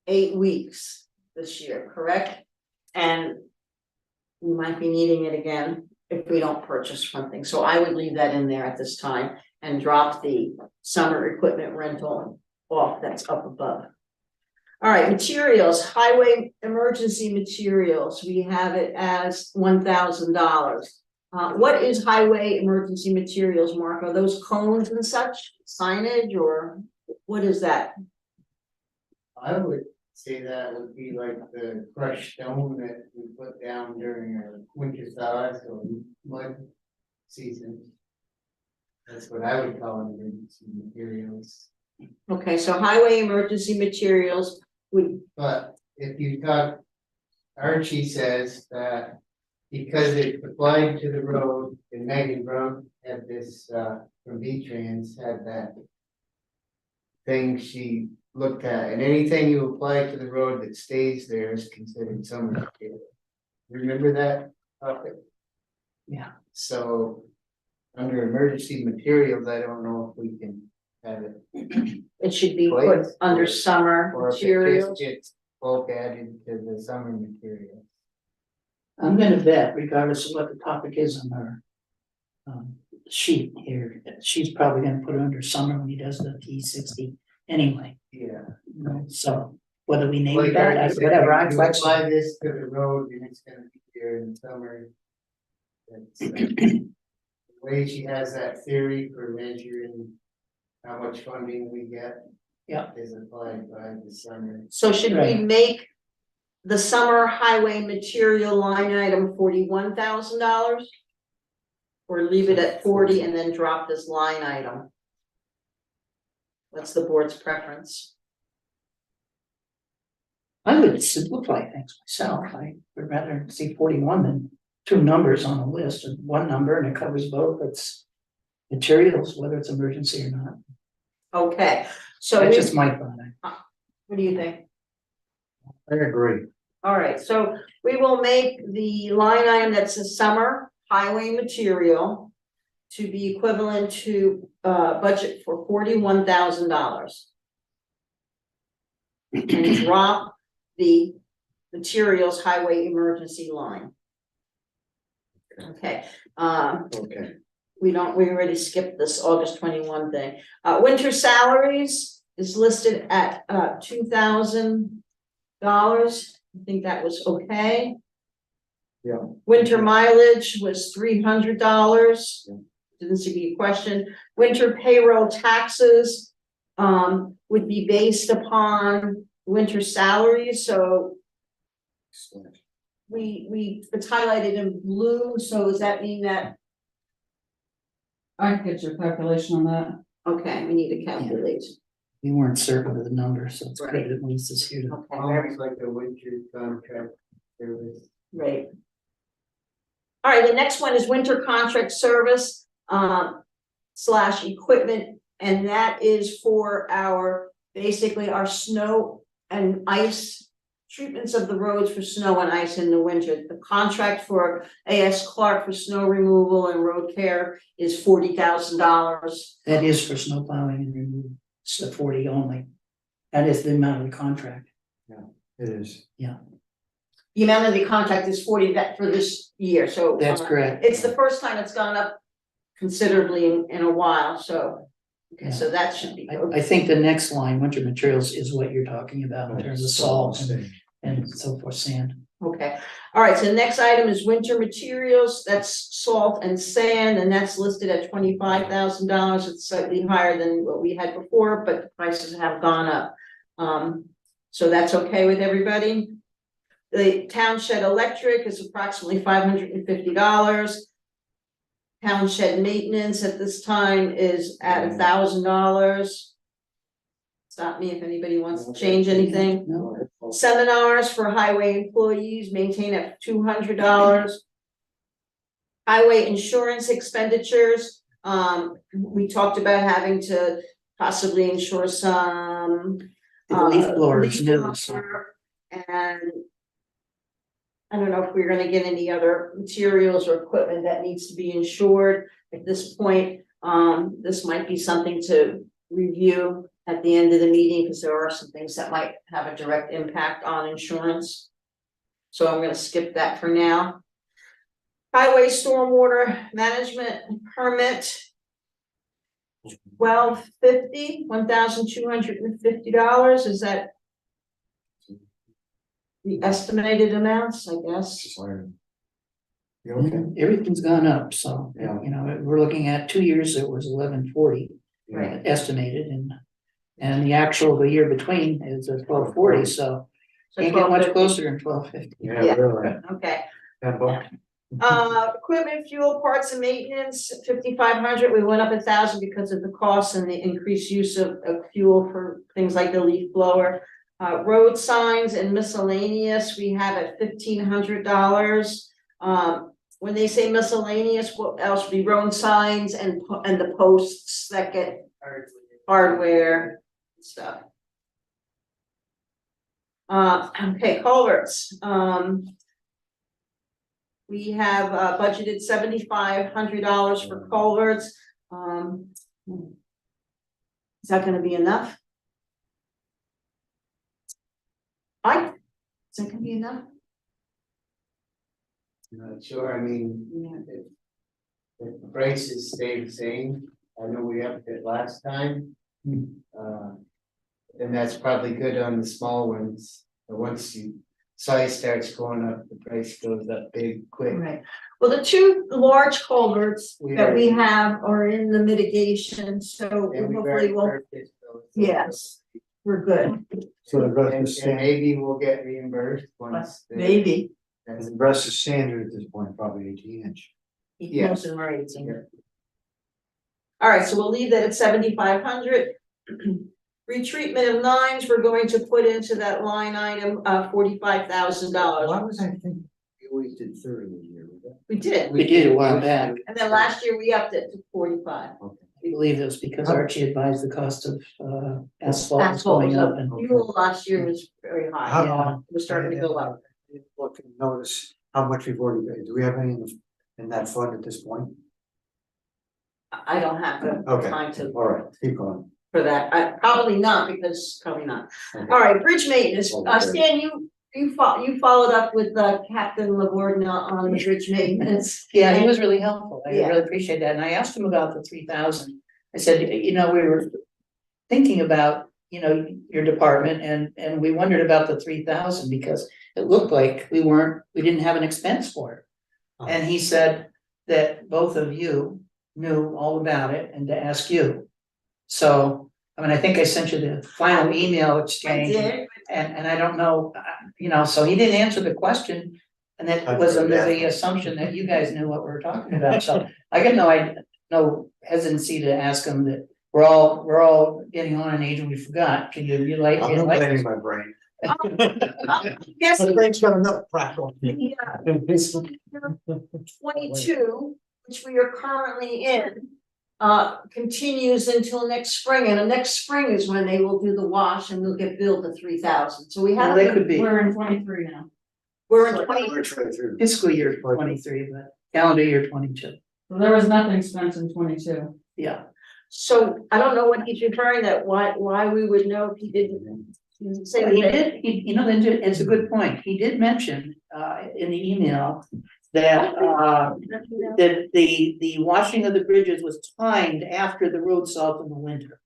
8 weeks this year, correct? And we might be needing it again if we don't purchase something, so I would leave that in there at this time and drop the summer equipment rental off that's up above. All right, materials, highway emergency materials, we have it as $1,000. What is highway emergency materials, Mark? Are those cones and such, signage, or what is that? I would say that would be like the crushed stone that we put down during our winter thaws or mud season. That's what I would call emergency materials. Okay, so highway emergency materials would, But if you talk, Archie says that because it's applied to the road, and Megan Brown had this, from V-Trans, had that thing she looked at, and anything you apply to the road that stays there is considered summer material. Remember that topic? Yeah. So, under emergency materials, I don't know if we can have it. it should be put Place, under or- summer Or if it materials. just gets bulk added to the summer material. I'm gonna bet, regardless of what the topic is on our sheet here, she's probably gonna put it under summer when he does the T60 anyway, Yeah. you know, so whether we name Like it that, Archie said, whatever, I'm you flexible. apply this to the road and it's gonna be here in the summer. That's, the way she has that theory for measuring how much funding we get. Yeah. Is applied by the summer. So should we Right. make the summer highway material line item $41,000? Or leave it at 40 and then drop this line item? What's the board's preference? I would simplify things myself, I would rather see 41 than two numbers on a list, and one number and it covers both, it's materials, whether it's emergency or not, Okay, so that's we- just my thought. what do you think? I agree. All right, so we will make the line item that's a summer highway material to be equivalent to budget for $41,000. And drop the materials highway emergency line. Okay, Okay. we already skipped this August 21 thing. Winter salaries is listed at $2,000. I think that was okay. Yeah. Winter mileage was $300. Yeah. Didn't see the question. Winter payroll taxes would be based upon winter salaries, so it's highlighted in blue, so does that mean that, I can get your calculation on that. okay, we need to calculate. We weren't certain of the number, so it's Right. good at least it's here to. Okay, very Almost like a winter contract service. great. All right, the next one is winter contract service slash equipment, and that is for basically our snow and ice treatments of the roads for snow and ice in the winter. The contract for A.S. Clark for snow removal and road care is $40,000. That is for snow plowing and removal, it's the 40 only. That is the amount of the contract. It is. The amount of the contract is 40 that for this year, so. That's correct. It's the first time it's gone up considerably in a while, so. Okay, so that should be good. I think the next line, winter materials, is what you're talking about in terms of salt and so forth, sand. Okay, all right, so the next item is winter materials, that's salt and sand, and that's listed at $25,000. It's slightly higher than what we had before, but the prices have gone up. So that's okay with everybody? The town shed electric is approximately $550. Town shed maintenance at this time is at $1,000. Stop me if anybody wants to change anything. No, Seminars for highway employees maintain at $200. Highway insurance expenditures, we talked about having to possibly insure some. the leaf blowers, leaf new, so. blower, and I don't know if we're gonna get any other materials or equipment that needs to be insured at this point. This might be something to review at the end of the meeting, because there are some things that might have a direct impact on insurance. So I'm gonna skip that for now. Highway stormwater management permit. $1,250, is that the estimated amounts, I guess? Just learn. You okay? Everything's gone up, so, Yeah. you know, we're looking at 2 years, it was 1140 Right. estimated, and the actual, the year between is 1240, so So can't get much 1250. closer than 1250. Yeah, Yeah. really. Okay, $10. equipment, fuel, parts and maintenance, 5,500, we went up 1,000 because of the cost and the increased use of fuel for things like the leaf blower. Road signs and miscellaneous, we have at $1,500. When they say miscellaneous, what else would be road signs and the posts that get hardware stuff. Okay, culverts, we have budgeted $7,500 for culverts. Is that gonna be enough? Is that gonna be enough? Not sure, I mean, if the prices stay the same, I know we upped it last time. And that's probably good on the small ones, but once you size starts going up, the price goes up big quick. Right, well, the two large culverts We that we already- have are in the mitigation, so And we've hopefully already we'll, purchased those. Yes. we're good. So the rest And is and standard, maybe we'll get reimbursed once. Maybe. That's- the rest is standard at this point, probably 18 inch. Yeah. Most of them are 18. Yeah. All right, so we'll leave that at 7,500. Retreatment of lines, we're going to put into that line item, $45,000. Why was I thinking we always did 30 a year? Was that- We did, We did a while back. and then last year we upped it to 45. I believe it was because Archie advised the cost of asphalt was Asphalt going was up up. and. Fuel last year was very high, How- yeah, it was starting to go up. Look and notice how much we've already paid. Do we have any in that fund at this point? I don't have the Okay. time to, All right, keep going. for that, probably not, because, probably not. Okay. All right, bridge maintenance, Okay. Stan, you followed up with Captain Labordna on the bridge maintenance. Yeah, he was really helpful. I Yeah. really appreciate that. And I asked him about the 3,000. I said, you know, we were thinking about, you know, your department and we wondered about the 3,000 because it looked like we didn't have an expense for it. And he said that both of you knew all about it and to ask you. So, I mean, I think I sent you the final email I exchange. did, And I don't know, you know, so he didn't answer the question. And that I've was heard under that. the assumption that you guys knew what we were talking about, so I got no hesitancy to ask him that we're all getting on an age and we forgot, can you like? I'm not blaming my brain. yes, My brain's got enough crap on it. yeah, 22, which we are currently in, continues until next spring, and the next spring is when they will do the wash and we'll get billed to 3,000, so we Well, have, they could be We're in 23 now, we're in 20. We're trying through. fiscal year 23, but calendar year 22, so there was nothing spent in 22. yeah. So I don't know what he's referring that, why we would know if he didn't say So he that. did, you know, it's a good point, he did mention in the email that that the washing of the bridges was timed after the road salt in the winter.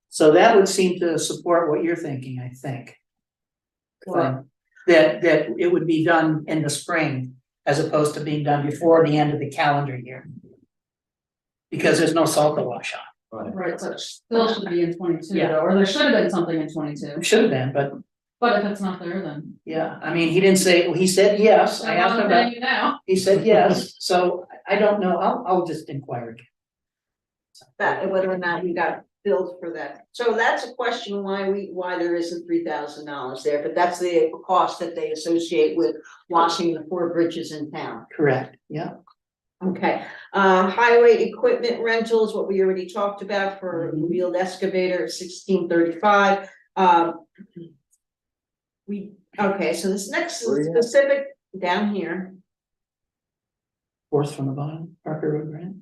So that would seem to support what you're thinking, I think. That it would be done in the spring as opposed to being done before the end of the calendar year. Because there's no salt to wash on. Right, so it still should be in 22, Yeah. though, or there should have been something in 22, It should have been, but but if it's not there, then. yeah, I mean, he didn't say, well, he said yes, I asked him about, paying you now. he said yes, so I don't know, I'll just inquire again. That, whether or not we got billed for that. So that's a question why there isn't $3,000 there, but that's the cost that they associate with washing the 4 bridges in town. Correct, yeah. Okay, highway equipment rentals, what we already talked about for Mhm. wheeled excavator, 1635. Okay, so this next Where is you at? specific down here. Fourth from the bottom, Parker Road Grant.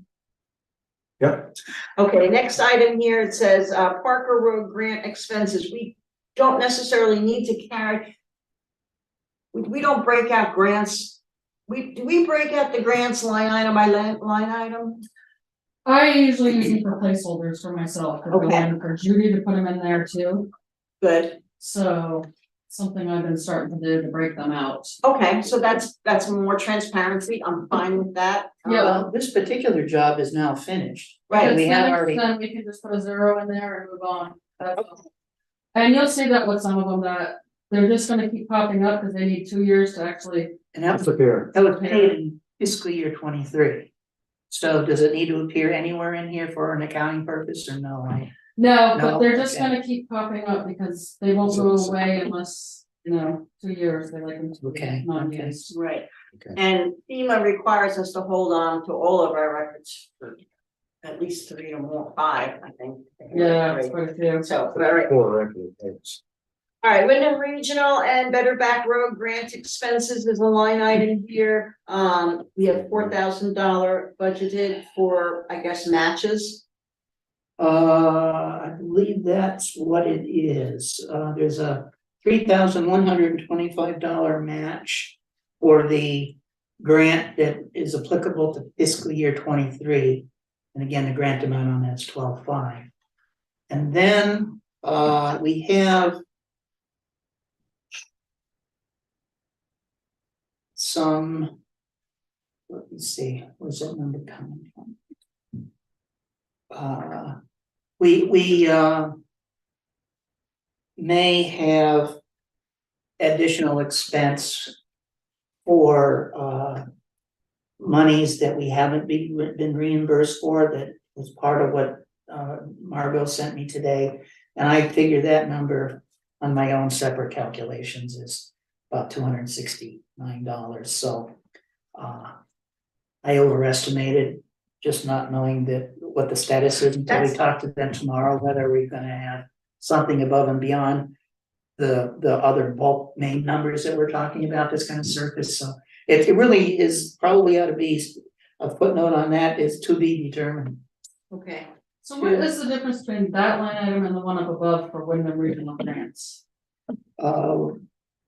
Yep, Okay, next item here, it says, Parker Road grant expenses, we don't necessarily need to carry. We don't break out grants, do we break out the grants line item by line item? I usually use them for placeholders for myself, to go Okay. in for Judy to put them in there too, Good, so. Something I've been starting to do to break them out. okay, so that's more transparency, I'm fine with that. Yeah. Well, this particular job is now finished. Right, we have Finished, already- Then we can just put a 0 in there and move on. That's all. And you'll see that with some of them that they're just gonna keep popping up because they need 2 years to actually. And that it's was, appear. that was paid in fiscal year 23. So does it need to appear anywhere in here for an accounting purpose or no? No, No? but they're just Okay. gonna keep popping up because they won't go away unless, 2 years, they like them to Okay, be non-used. right. Okay. And FEMA requires us to hold on to all of our records for at least 3 or more, 5, I think. Yeah, it's quite a few. So, all right. Four record dates. All right, Wyndham Regional and Better Back Road grant expenses is a line item here. We have $4,000 budgeted for, I guess, matches. I believe that's what it is. There's a $3,125 match for the grant that is applicable to fiscal year 23. And again, the grant amount on that's 12,500. And then, we have some, let me see, where's that number coming from? We may have additional expense for monies that we haven't been reimbursed for, that was part of what Margot sent me today. And I figure that number on my own separate calculations is about $269. So I overestimated, just not knowing that what the status is until we That's- talk to them tomorrow, whether we're gonna have something above and beyond the other bulk main numbers that we're talking about that's gonna surface. So it really is probably ought to be a footnote on that is to be determined. Okay. So what is the difference between that line item and the one up above for Wyndham Regional grants? Uh,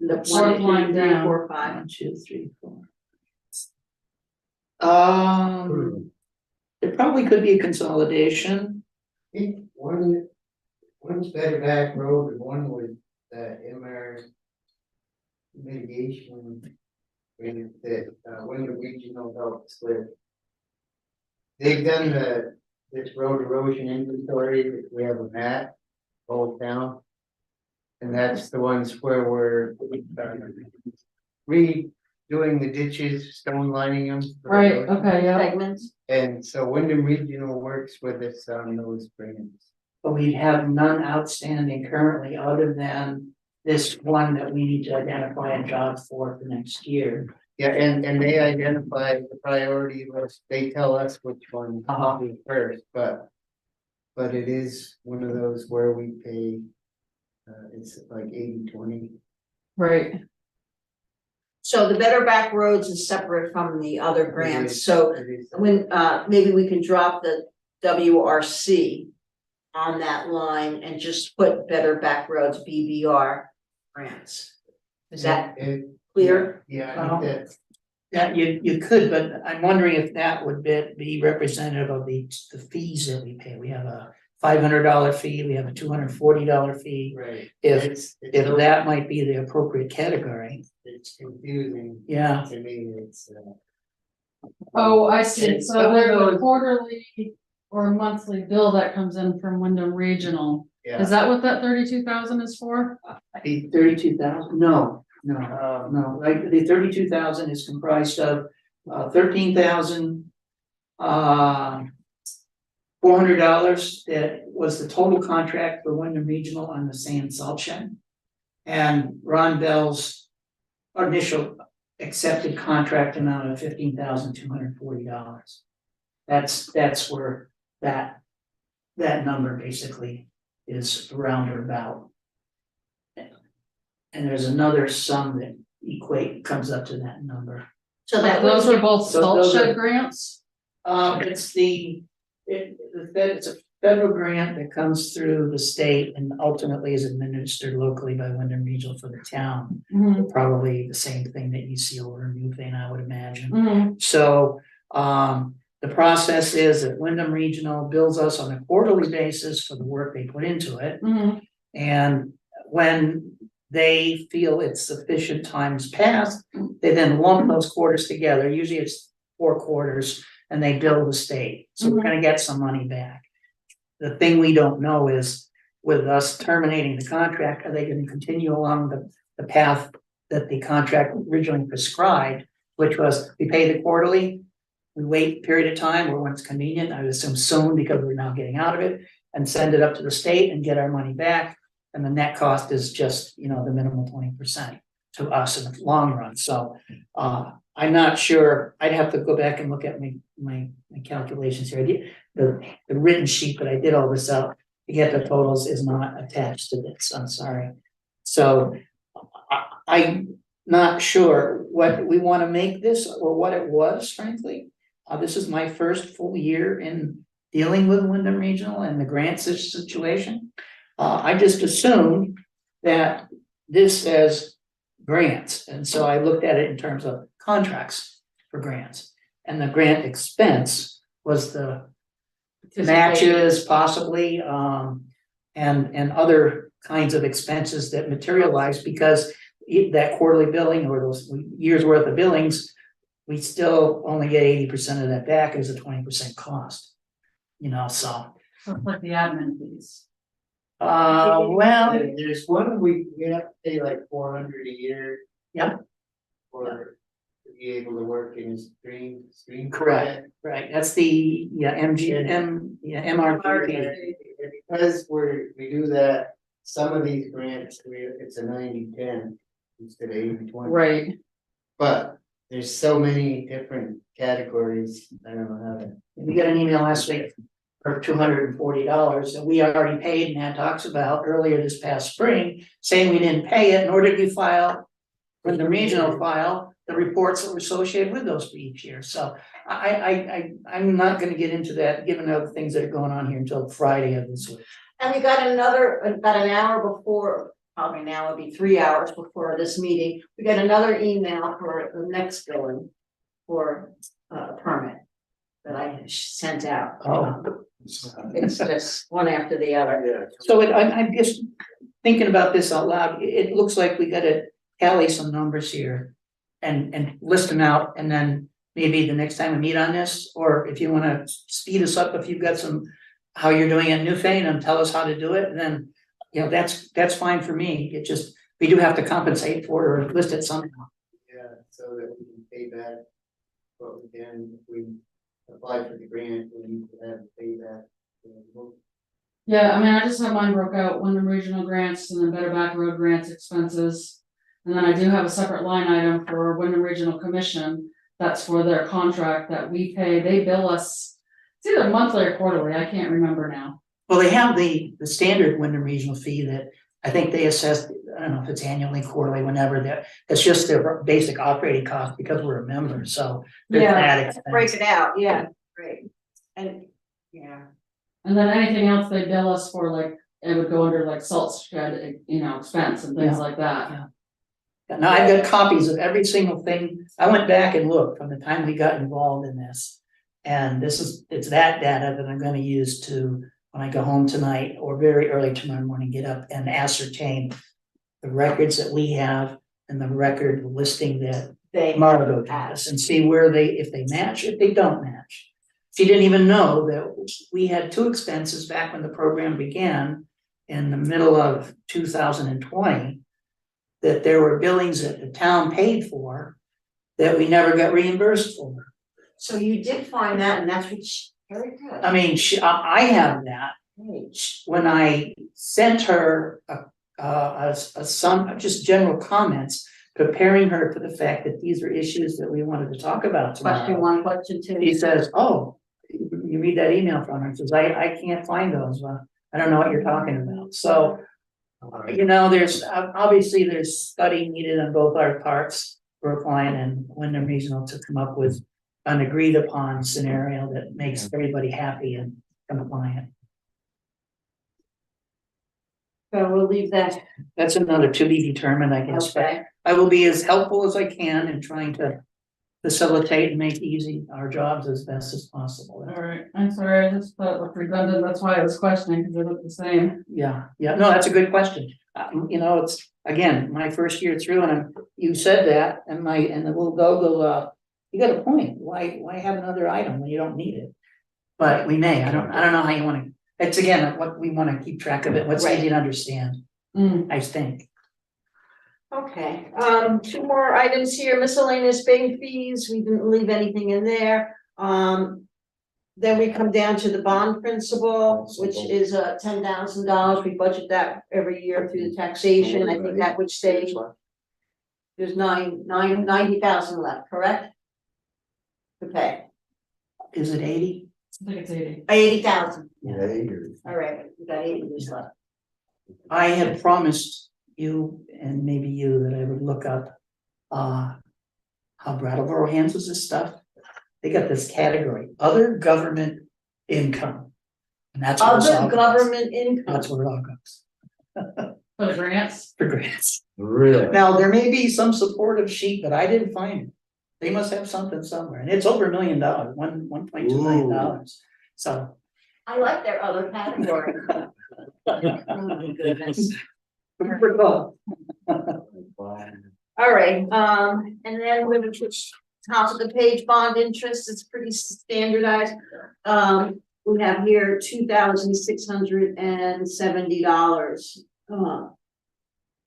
The Fourth 1, 2, line 3, down. 4, 5. 1, 2, 3, 4. There probably could be a consolidation. I think one's Better Back Road and one was MR mitigation. That Wyndham Regional helps with. They've done this road erosion inventory, that we have a map, whole town. And that's the ones where we're redoing the ditches, stone lining them. for Right, erosion. okay, yeah. Segments. And so Wyndham Regional works with us on those grants. But we have none outstanding currently other than this one that we need to identify a job for next year. Yeah, and they identify the priority list, they tell us which one to do first, but. But it is one of those where we pay, it's like 80-20. Right, So the Better Back Roads is separate from the other grants, is. so It is. when, maybe we can drop the WRC on that line and just put Better Back Roads BBR grants. Is that It- clear? Yeah, I think that's. That you could, but I'm wondering if that would be representative of the fees that we pay. We have a $500 fee, we have a $240 fee. Right. If It's that might be the appropriate category, it's confusing yeah. to me, it's. oh, I see, And so some of there's a those- quarterly or monthly bill that comes in from Wyndham Regional. Yeah. Is that what that 32,000 is for? The 32,000, no, like the 32,000 is comprised of 13,000 $400 that was the total contract for Wyndham Regional on the sand salt shed. And Ron Bell's initial accepted contract amount of $15,240. That's where that number basically is around or about. And there's another sum that comes up to that number. So that Those are both So salt those shed are- grants? It's the, it's a federal grant that comes through the state and ultimately is administered locally by Wyndham Regional for the town. Mhm, Probably the same thing that you see over in Newfane, I would imagine. mhm, So, the process is that Wyndham Regional bills us on a quarterly basis for the work they put into it. mhm, And when they feel it's sufficient times passed, they then lump those quarters together. Usually it's 4 quarters and they bill the state. So we're gonna get some money back. The thing we don't know is with us terminating the contract, are they gonna continue along the path that the contract originally prescribed, which was we pay the quarterly, we wait a period of time or when it's convenient, I would assume soon because we're now getting out of it, and send it up to the state and get our money back. And the net cost is just, the minimum 20% to us in the long run. So I'm not sure. I'd have to go back and look at my calculations here. The written sheet, but I did all this out to get the totals is not attached to this. I'm sorry. So I'm not sure what we want to make this or what it was, frankly. This is my first full year in dealing with Wyndham Regional and the grants situation. I just assumed that this says grants, and so I looked at it in terms of contracts for grants. And the grant expense was the matches possibly, and other kinds of expenses that materialize because that quarterly billing or those years worth of billings, we still only get 80% of that back as a 20% cost. So. so it's like the admin fees. Well, There's one we have to pay like 400 a year. Yep. For to be able to work in a stream. correct, right, that's the, MRP. Because we do that, some of these grants, it's a 90-10 instead of 80-20. Right, But there's so many different categories, I don't know how to. We got an email last week for $240 that we already paid, and that talks about earlier this past spring, saying we didn't pay it, nor did we file, when the regional file, the reports that were associated with those for each year. So I'm not gonna get into that, given other things that are going on here until Friday of this week. And we got about an hour before, probably now it'll be 3 hours before this meeting, we got another email for the next billing for a permit that I sent out. Oh. It's just one after the other. So I'm just thinking about this out loud. It looks like we gotta tally some numbers here and list them out, and then maybe the next time we meet on this, or if you wanna speed us up, if you've got how you're doing it in Newfane and tell us how to do it, and then, that's fine for me. It just, we do have to compensate for it or list it somehow. Yeah, so that we can pay back what we can, if we apply for the grant, we need to have payback. yeah, I just have mine broke out, Wyndham Regional grants and then Better Back Road grants expenses. And then I do have a separate line item for Wyndham Regional Commission, that's for their contract that we pay, they bill us. It's either monthly or quarterly, I can't remember now. Well, they have the standard Wyndham Regional fee that I think they assess, I don't know if it's annually, quarterly, whenever, that's just their basic operating cost because we're a member, so. there's Yeah, that expense. break it out, yeah, great. And, yeah. And then anything else they bill us for, like, it would go under like salt shed, expense and things Yeah. like that. Yeah. Now, I've got copies of every single thing. I went back and looked from the time we got involved in this. And it's that data that I'm gonna use to, when I go home tonight or very early tomorrow morning, get up and ascertain the records that we have and the record listing that They Margot gave us, and see if they match, if they don't match. She didn't even know that we had 2 expenses back when the program began in the middle of 2020. That there were billings that the town paid for that we never got reimbursed for. So you did find that, and that's what very good. I mean, I have that. When I sent her some just general comments, preparing her for the fact that these are issues that we wanted to talk about Question tomorrow. 1, question 2. He says, oh, you read that email from her, says, I can't find those, well, I don't know what you're talking about, so. There's obviously there's study needed on both our parts, Brookline and Wyndham Regional, to come up with an agreed upon scenario that makes everybody happy and compliant. So we'll leave that, That's another to be determined, I guess, but okay, I will be as helpful as I can in trying to facilitate and make easy our jobs as best as possible. All right, I'm sorry, I just thought it looked redundant, that's why I was questioning, because they look the same. Yeah, no, that's a good question. You know, it's, again, my first year through and you said that and the little go, you got a point. Why have another item when you don't need it? But we may, I don't know how you wanna, it's again, what we wanna keep track of it, what's Right. easy to understand, I think. okay. Two more items here, miscellaneous bank fees, we didn't leave anything in there. Then we come down to the bond principal, which is $10,000, we budget that every year through the taxation, I think that would stay. There's 90,000 left, correct? To pay, Is it 80? I think it's 80. 80,000, Yeah, you're- all right, we got 80 years left. I had promised you and maybe you that I would look up how Brattleboro handles this stuff. They got this category, other government income. And that's where it's all Other goes. government income, That's where it all goes, For the grants, for grants. Really? Now, there may be some supportive sheet, but I didn't find it. They must have something somewhere, and it's over $1 million, $1.2 million. So, I like their other category. Oh my goodness. all All right, and then we're gonna switch top of the page bond interest, it's pretty standardized. We have here $2,670.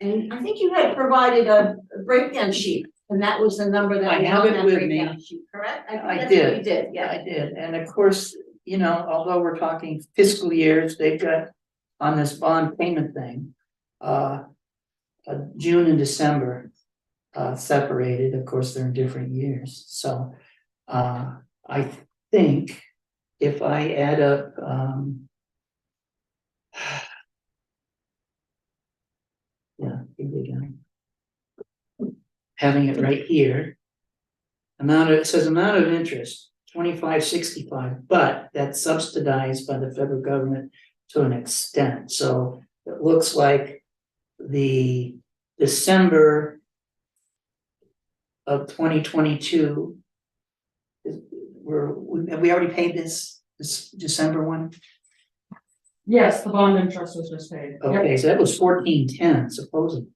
And I think you had provided a breakdown sheet, and that was the number that I was have on it that with breakdown me. sheet, correct? I think that's what did. you did, yeah. I did, and of course, you know, although we're talking fiscal years, they've got on this bond payment thing. June and December separated, of course, they're in different years, so. I think if I add up, yeah, here we go. Having it right here. It says amount of interest, 2565, but that's subsidized by the federal government to an extent, so it looks like the December of 2022. Have we already paid this December one? yes, the bond interest was just paid. Yep. Okay, so that was 1410 supposedly.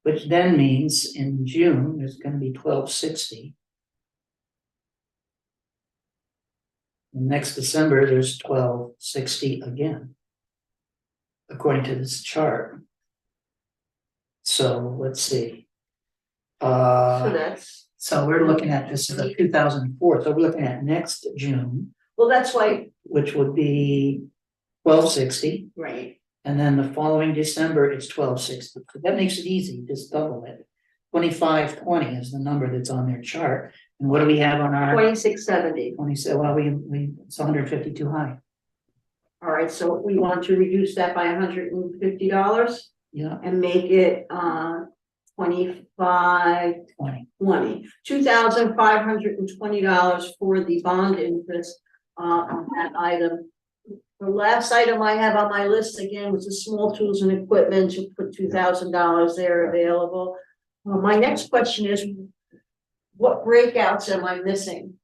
Which then means in June, there's gonna be 1260. Next December, there's 1260 again. According to this chart. So let's see. So that's, So we're looking at this is 2004, so we're looking at next June, well, that's why, which would be 1260. right, And then the following December, it's 1260. That makes it easy, just double it. 2520 is the number that's on their chart. And what do we have on our 2670. 27? Well, it's 150 too high. All right, so we want to reduce that by $150 Yeah, and make it 2520, $2,520 for the bond interest on that item. The last item I have on my list again was the small tools and equipment, to put $2,000 there available. My next question is, what breakouts am I missing?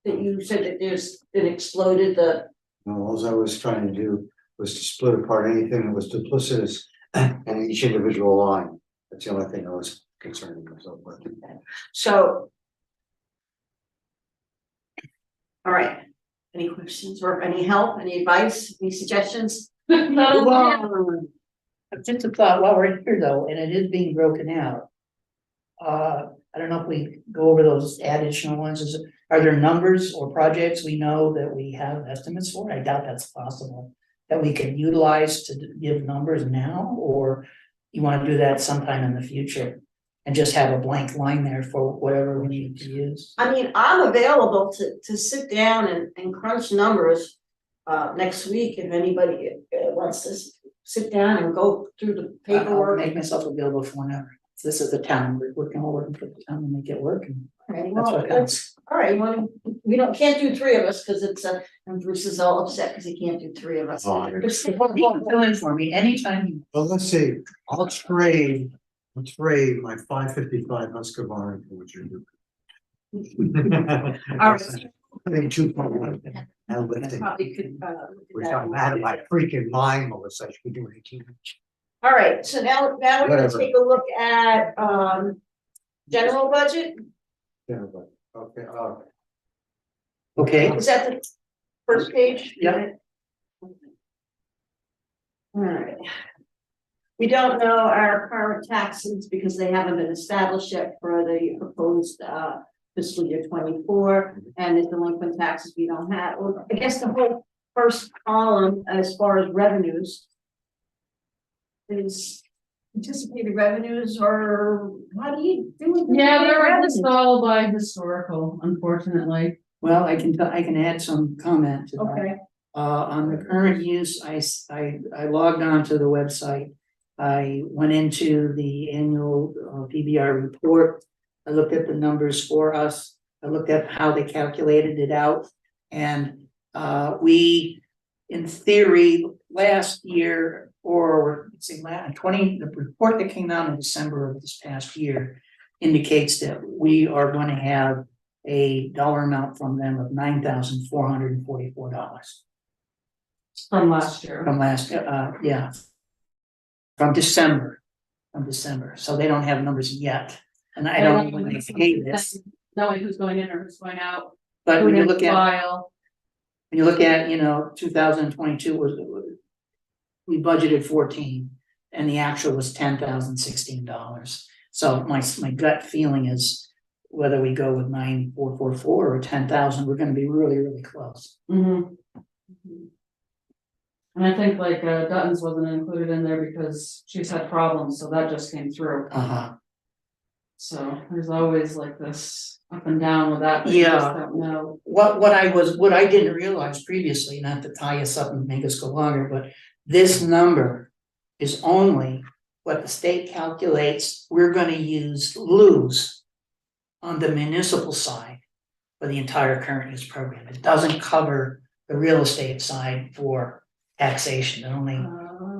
That you said that there's been exploded the, No, all I was trying to do was to split apart anything that was duplicitous in each individual line. That's the only thing I was concerning myself with. so. All right, any questions or any help, any advice, any suggestions? No, just a thought while we're here though, and it is being broken out. I don't know if we go over those additional ones. Are there numbers or projects we know that we have estimates for? I doubt that's possible. That we can utilize to give numbers now, or you want to do that sometime in the future? And just have a blank line there for whatever we need to use. I mean, I'm available to sit down and crunch numbers next week if anybody wants to sit down and go through the I'll paperwork. make myself available for whenever. This is the town, we're working for the town to make it work, and Okay, that's well, what counts. All right, can't do three of us, cause it's and Bruce is all upset because he can't do three of us. Oh, You can fill in for me anytime you. Well, let's see, I'll trade my 555 Husqvarna for what you're doing. All right. I think 2.1 and lifting, Probably could, which I'm out of my freaking mind, Melissa, I should be doing 18. All right, so now we're gonna Whatever. take a look at, general budget. Yeah, but, okay, Okay, Is that the first page? Yep. All right. We don't know our current taxes because they haven't been established yet for the proposed fiscal year 24, and the delinquent taxes we don't have. Well, I guess the whole first column as far as revenues is anticipated revenues, or how do you do it? Yeah, they're just all by historical, unfortunately. well, I can add some comment to that. Okay, On the current use, I logged on to the website. I went into the annual PBR report. I looked at the numbers for us. I looked at how they calculated it out. And we, in theory, last year, or let's see, the report that came out in December of this past year indicates that we are going to have a dollar amount from them of $9,444 From last year. from last, from December, so they don't have numbers yet, and I don't know when they pay this, Knowing who's going in or who's going out. but when you look at, File. you know, 2022 was, we budgeted 14, and the actual was $10,016, so my gut feeling is whether we go with 9,444 or 10,000, we're gonna be really, really close. Mhm. And I think like Dutton's wasn't included in there because she's had problems, so that just came through. Uh-huh. So there's always like this up and down with that. But you Yeah. just don't know. What I didn't realize previously, not to tie us up and make us go longer, but this number is only what the state calculates we're gonna lose on the municipal side for the entire current use program. It doesn't cover the real estate side for taxation. It only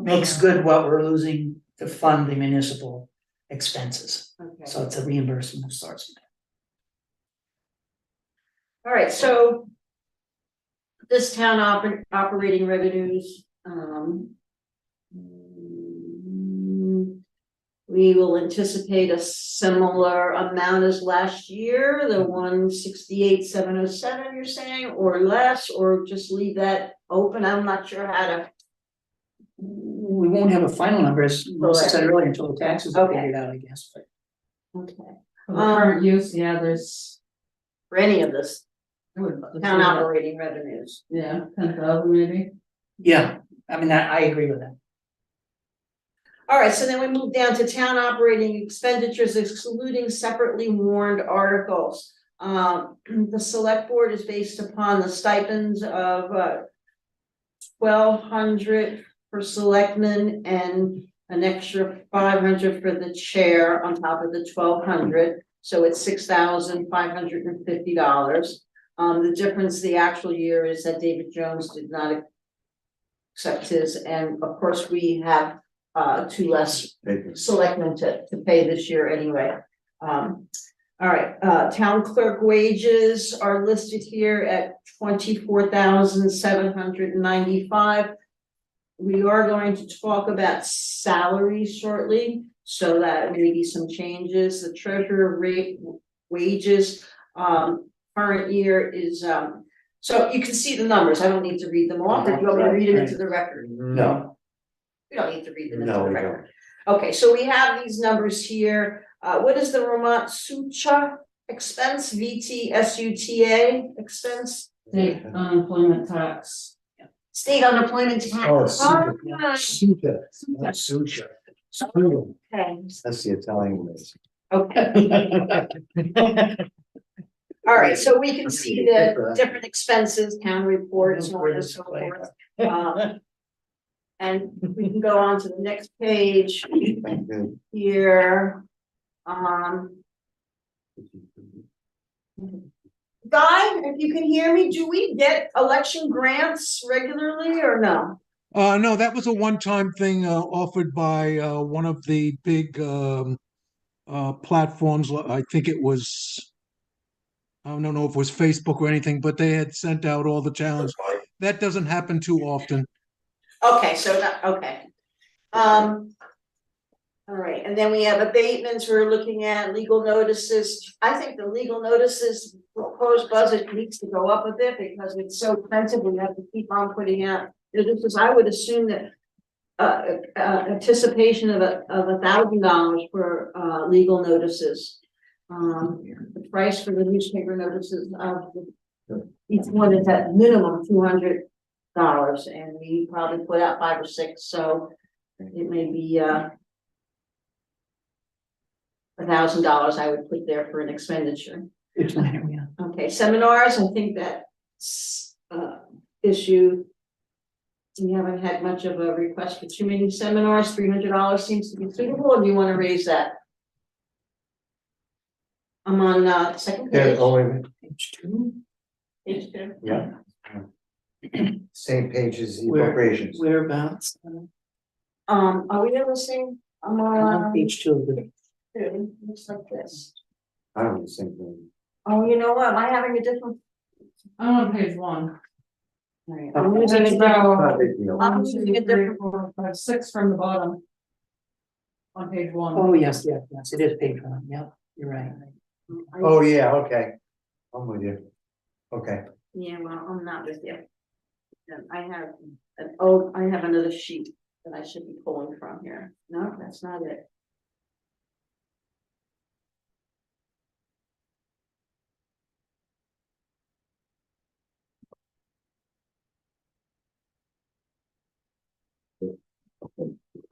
makes good what we're losing to fund the municipal expenses. okay. So it's a reimbursement of sorts. All right, so this town operating revenues, we will anticipate a similar amount as last year, the 168,707 you're saying, or less, or just leave that open. I'm not sure how to. We won't have a final number, as Melissa said earlier, until the taxes are Okay. figured out, I guess, but. Okay. For the current use, yeah, there's. For any of this I would just town leave it. operating revenues. Yeah, 10,000 maybe. Yeah, I mean, I agree with that. All right, so then we move down to town operating expenditures excluding separately warned articles. The select board is based upon the stipends of 1,200 for selectmen and an extra 500 for the chair on top of the 1,200. So it's $6,550. The difference the actual year is that David Jones did not accept his, and of course we have two less selectmen to pay this year anyway. All right, town clerk wages are listed here at 24,795. We are going to talk about salaries shortly, so that may be some changes. The treasurer rate wages, current year is, so you can see the numbers. I don't need to read them off, or do you want me to read them into the record? No, We don't need to read them into no, the we record. don't. Okay, so we have these numbers here. What is the Vermont Sucha expense, VTSUTA expense? State unemployment tax. State unemployment tax. Oh, Sucha, Ah, Sucha, not Sucha. Sucha. Okay, That's the Italian way. okay. All right, so we can see the different expenses, town reports, so on and so forth. And we can go on to the next page Thank you. here. Guy, if you can hear me, do we get election grants regularly or no? No, that was a one-time thing offered by one of the big platforms. I think it was, I don't know if it was Facebook or anything, but they had sent out all the towns. That doesn't happen too often. Okay, so that, okay. All right, and then we have abatements, we're looking at legal notices. I think the legal notices proposed budget needs to go up a bit because it's so expensive, we have to keep on putting out. This is, I would assume that anticipation of $1,000 for legal notices. The price for the newspaper notices of each one is at minimum $200, and we probably put out 5 or 6, so it may be $1,000 I would put there for an expenditure. It's not, yeah. Okay, seminars, I think that issue. We haven't had much of a request for too many seminars. $300 seems to be suitable, or do you want to raise that? I'm on second Yeah, page. oh, wait a minute. Page 2. Page 2. Yeah. Same page as the Where- appropriations. Whereabouts? Are we on the same? I'm On on page 2 of the. looks like this. I don't know, same thing. Oh, you know what? Am I having a different? I'm on page 1. Right, I'm using a There's different. about Not a big deal. I'm 1, using 2, a 3, different- 4, 5, 6 from the bottom. On page 1. Oh, yes, yes, it is page 1, yep, you're right. Oh, yeah, okay. I'm with you. Okay. Yeah, well, I'm not with you. And I have another sheet that I should be pulling from here. No, that's not it.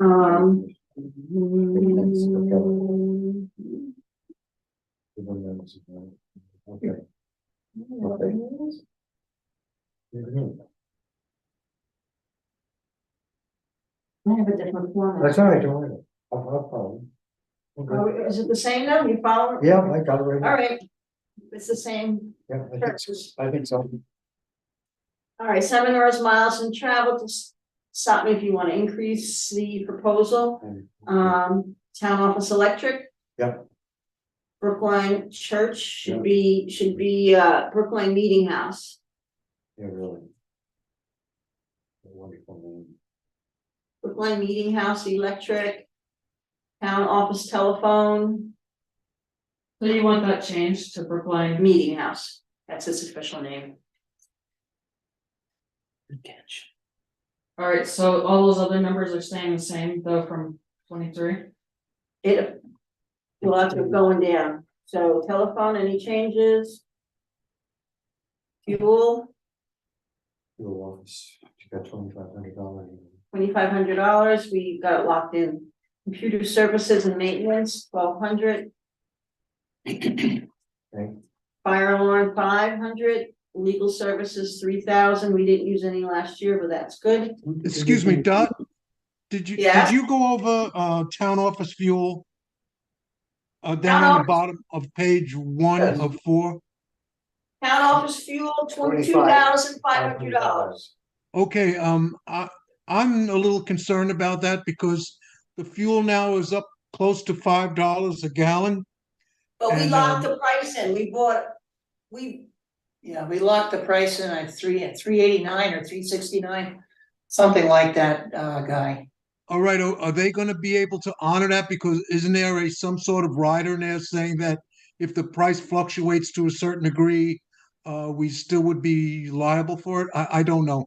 Um. Okay. Mhm. I have a different format. That's all right, don't worry. I'll follow. Okay. Oh, is it the same though? You follow? Yeah, I got it right. All now. right. It's the same. Yeah, I think so. All right, seminars, miles and travel, just stop me if you want to increase the proposal. Town office electric. Yep. Brookline Church should be Brookline Meeting House. Yeah, really. Wonderful name. Brookline Meeting House Electric. Town office telephone, So you want that changed to Brookline? Meeting House, that's its official name. Good catch. Alright, so all those other numbers are staying the same though from 23? It will have to go going down, so telephone, any changes? Fuel, Your office, you got $2,500. $2,500, we got it locked in. Computer services and maintenance, $1,200. Okay. Fire alarm, $500. Legal services, $3,000. We didn't use any last year, but that's good. Excuse me, Dot, did Yeah? you go over town office fuel? Down Town on the office- bottom of page 1 Yes. of 4? Town office fuel, $22,500. Okay, I'm a little concerned about that because the fuel now is up close to $5 a gallon. But we And, locked the price in, Yeah, we locked the price in at 389 or 369, something like that, Guy. All right, are they gonna be able to honor that? Because isn't there some sort of rider in there saying that if the price fluctuates to a certain degree, we still would be liable for it? I don't know.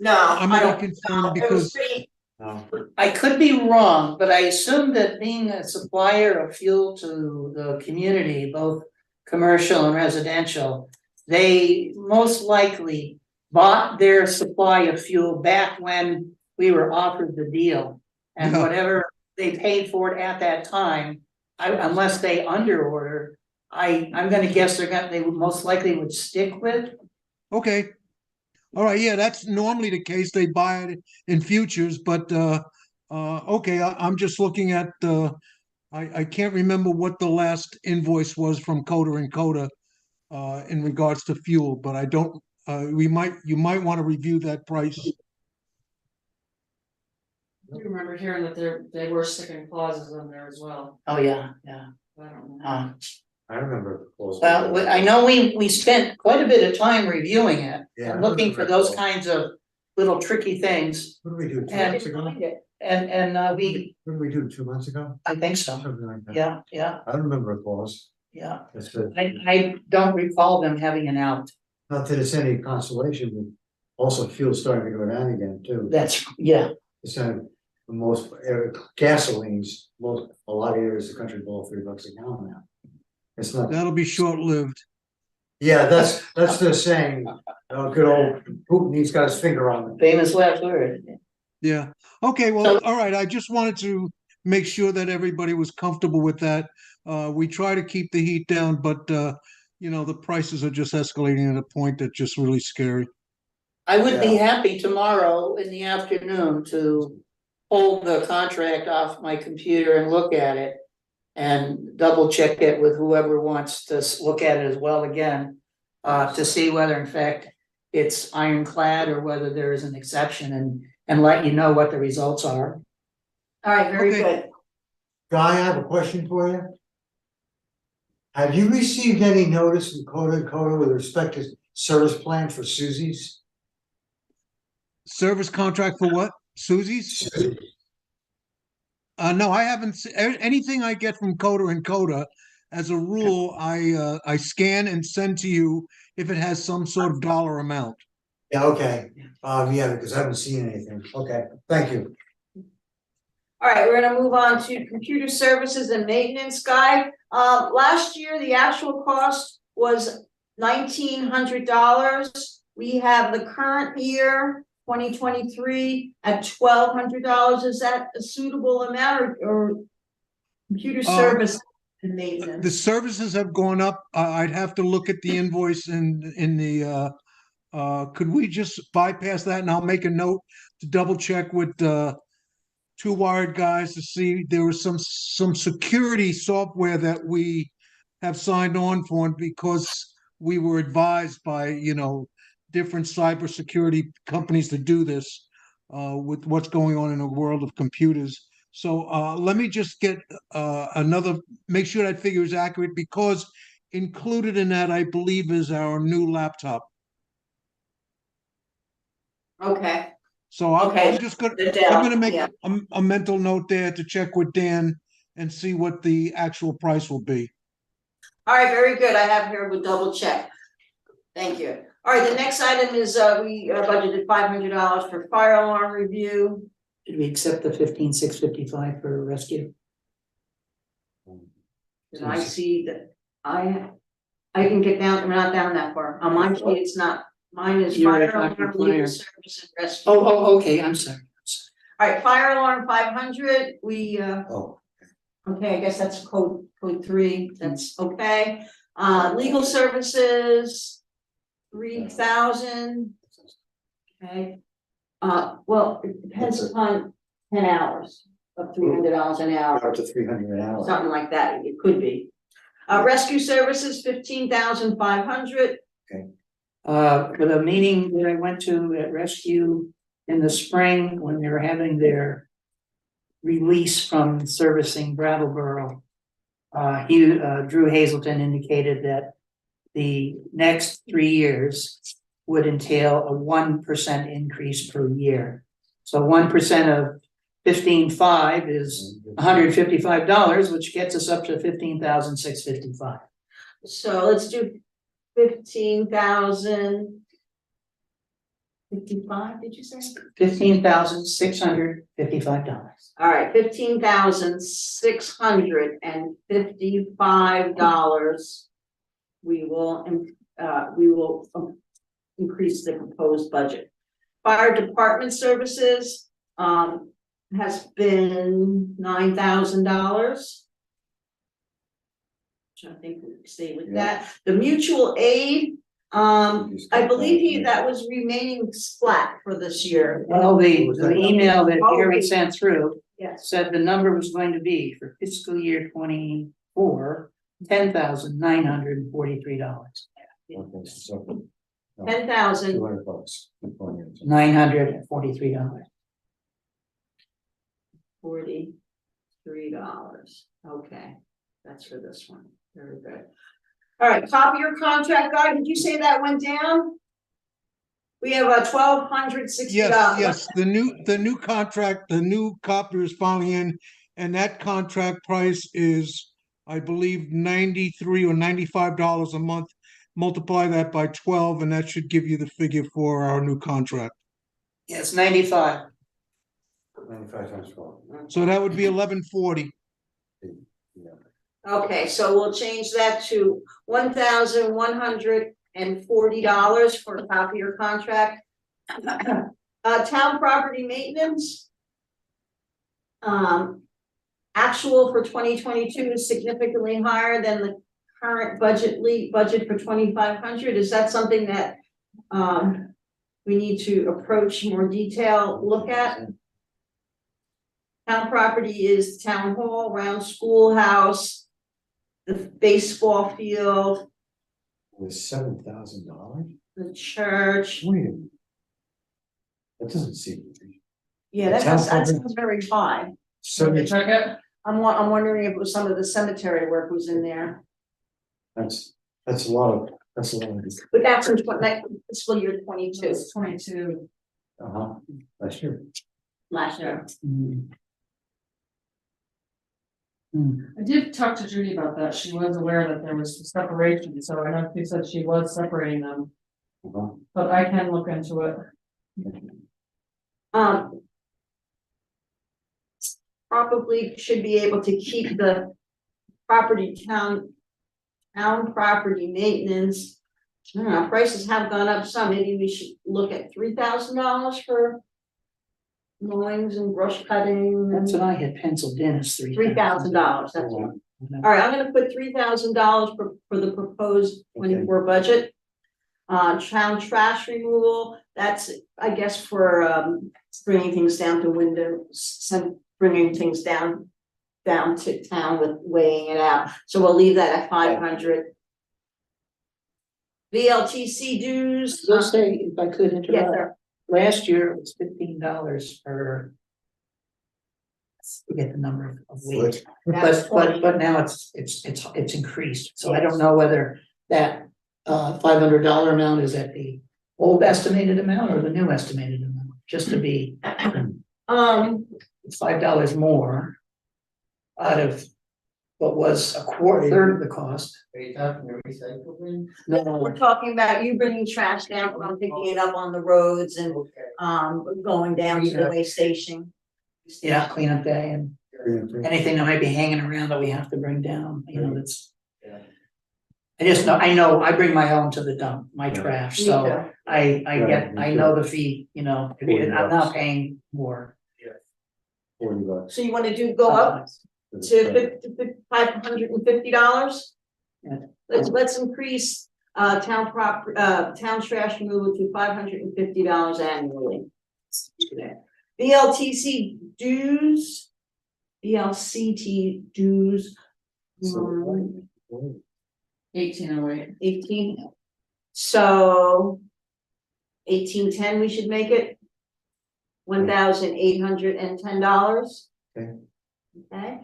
No, I'm I only don't, concerned no, it was because, pretty, No. I could be wrong, but I assume that being a supplier of fuel to the community, both commercial and residential, they most likely bought their supply of fuel back when we were offered the deal. And Yeah. whatever they paid for it at that time, unless they under order, I'm gonna guess they would most likely would stick with. okay. All right, yeah, that's normally the case. They buy it in futures, but okay, I'm just looking at I can't remember what the last invoice was from Coda and Coda. in regards to fuel, but I don't, you might want to review that price. I remember hearing that they were sticking clauses in there as well. Oh, yeah, yeah. I don't know. I remember. Well, I know we spent quite a bit of time reviewing it Yeah, and I looking for remember those that. kinds of little tricky things. What did we do, 2 And- months ago? Find it. And What did we do, 2 months ago? I think so. Something like that. Yeah, yeah, I remember a clause. yeah. That's good. I don't recall them having an out. Not that it's any consolation, but also fuel's starting to go down again too. That's, yeah, It's most gasolines, a lot of areas of the country below $3 a gallon now. It's not, That'll be short-lived. yeah, that's the saying, good old Putin, he's got his finger on it. famous last word. Yeah, okay, well, So- all right, I just wanted to make sure that everybody was comfortable with that. We try to keep the heat down, but the prices are just escalating at a point that's just really scary. I would be happy tomorrow in the afternoon to pull the contract off my computer and look at it. And double check it with whoever wants to look at it as well again. To see whether in fact it's ironclad or whether there is an exception and let you know what the results are. All right, very Okay. good. Guy, I have a question for you. Have you received any notice from Coda with respect to service plan for Susie's? Service contract for what? Susie's? No, I haven't, anything I get from Coda, as a rule, I scan and send to you if it has some sort of dollar amount. Yeah, okay, yeah, because I haven't seen anything, okay, thank you. All right, we're gonna move on to computer services and maintenance. Guy, last year, the actual cost was $1,900. We have the current year, 2023, at $1,200. Is that a suitable amount or computer service and The maintenance? services have gone up. I'd have to look at the invoice in the, could we just bypass that and I'll make a note to double check with, Two Wired guys to see there was some security software that we have signed on for, and because we were advised by, different cybersecurity companies to do this, with what's going on in the world of computers. So, let me just get, make sure that figure is accurate, because included in that, I believe, is our new laptop. Okay, So I'm Okay, just gonna, the I'm Dell, gonna make yeah. a mental note there to check with Dan and see what the actual price will be. all right, very good. I have here, we'll double check. Thank you. All right, the next item is, we budgeted $500 for fire alarm review. Did we accept the 15,655 for rescue? And I see that I can get down, I'm not down that far. On my sheet, it's not, mine is You're fire talking alarm, legal fire. service and rescue. Okay, I'm sorry. All right, fire alarm 500, we, Oh, okay, I guess that's code 3, that's okay. Legal services, 3,000. Okay. Well, it depends upon 10 hours of $300 an hour. up to 300 an hour. Something like that, it could be. Rescue services, 15,500. For the meeting that I went to at Rescue in the spring, when they were having their release from servicing Brattleboro, Drew Hazelton indicated that the next 3 years would entail a 1% increase per year. So 1% of 15.5 is $155, which gets us up to 15,655. So let's do 15,055, did you say? $15,655. All right, $15,655. We will increase the proposed budget. Fire department services, has been $9,000. Which I think we stay with that. The mutual aid, I believe that was remaining flat for this year. Well, the email that Gary Oh, sent through Yes, said the number was going to be for fiscal year 24, $10,943. Okay, so. $10,000. $200. $943. $43. Okay, that's for this one. Very good. All right, copier contract guy, did you say that went down? We have a $1,260. Yes, the new contract, the new copier is finally in, and that contract price is, I believe, $93 or $95 a month. Multiply that by 12, and that should give you the figure for our new contract. Yes, 95. 95 times 12. So that would be $1140. Okay, so we'll change that to $1,140 for a copier contract. Town property maintenance. Actual for 2022 is significantly higher than the current budget for 2,500. Is that something that we need to approach more detail, look at? Town property is town hall, round schoolhouse, the baseball field, With $7,000? the church. Wait a minute. That doesn't seem. Yeah, The town that property- sounds very high. So Check it. I'm wondering if it was some of the cemetery work was in there, that's a lot of, but that's in next fiscal year 22, It's 22 last year. last year. I did talk to Judy about that. She was aware that there was separation, so I know she said she was separating them, but I can look into it. Probably should be able to keep the town property maintenance. I don't know, prices have gone up some, maybe we should look at $3,000 for mowings and brush cutting. That's what I had penciled in as $3,000, that's all. All right, I'm gonna put $3,000 for the proposed 24 budget. Town trash removal, that's, I guess, for bringing things down to bringing things down to town with weighing it out, so we'll leave that at 500. VLTC dues. You'll say, if I could Yes, interrupt, sir. last year it was $15 per. Forget the number of weeks, That's but 20. but now it's increased, so I don't know whether that $500 amount is at the old estimated amount or the new estimated amount, just to be, it's $5 more out of what was a third of the cost. Are you talking the recycle bin? No, We're talking about you bringing trash down, from picking it up on the roads and Okay. going down to the way station. yeah, cleanup day and anything that might be hanging around that we have to bring down, that's. Yeah. I know, I bring my own to the dump, my trash, Me so too. I know the fee, I'm not paying more. $40. So you wanna go up to $550? Yeah. Let's increase town trash removal to $550 annually. VLTC dues. VLCT dues. 1808. 18. So 1810, we should make it. $1,810. Okay. Okay,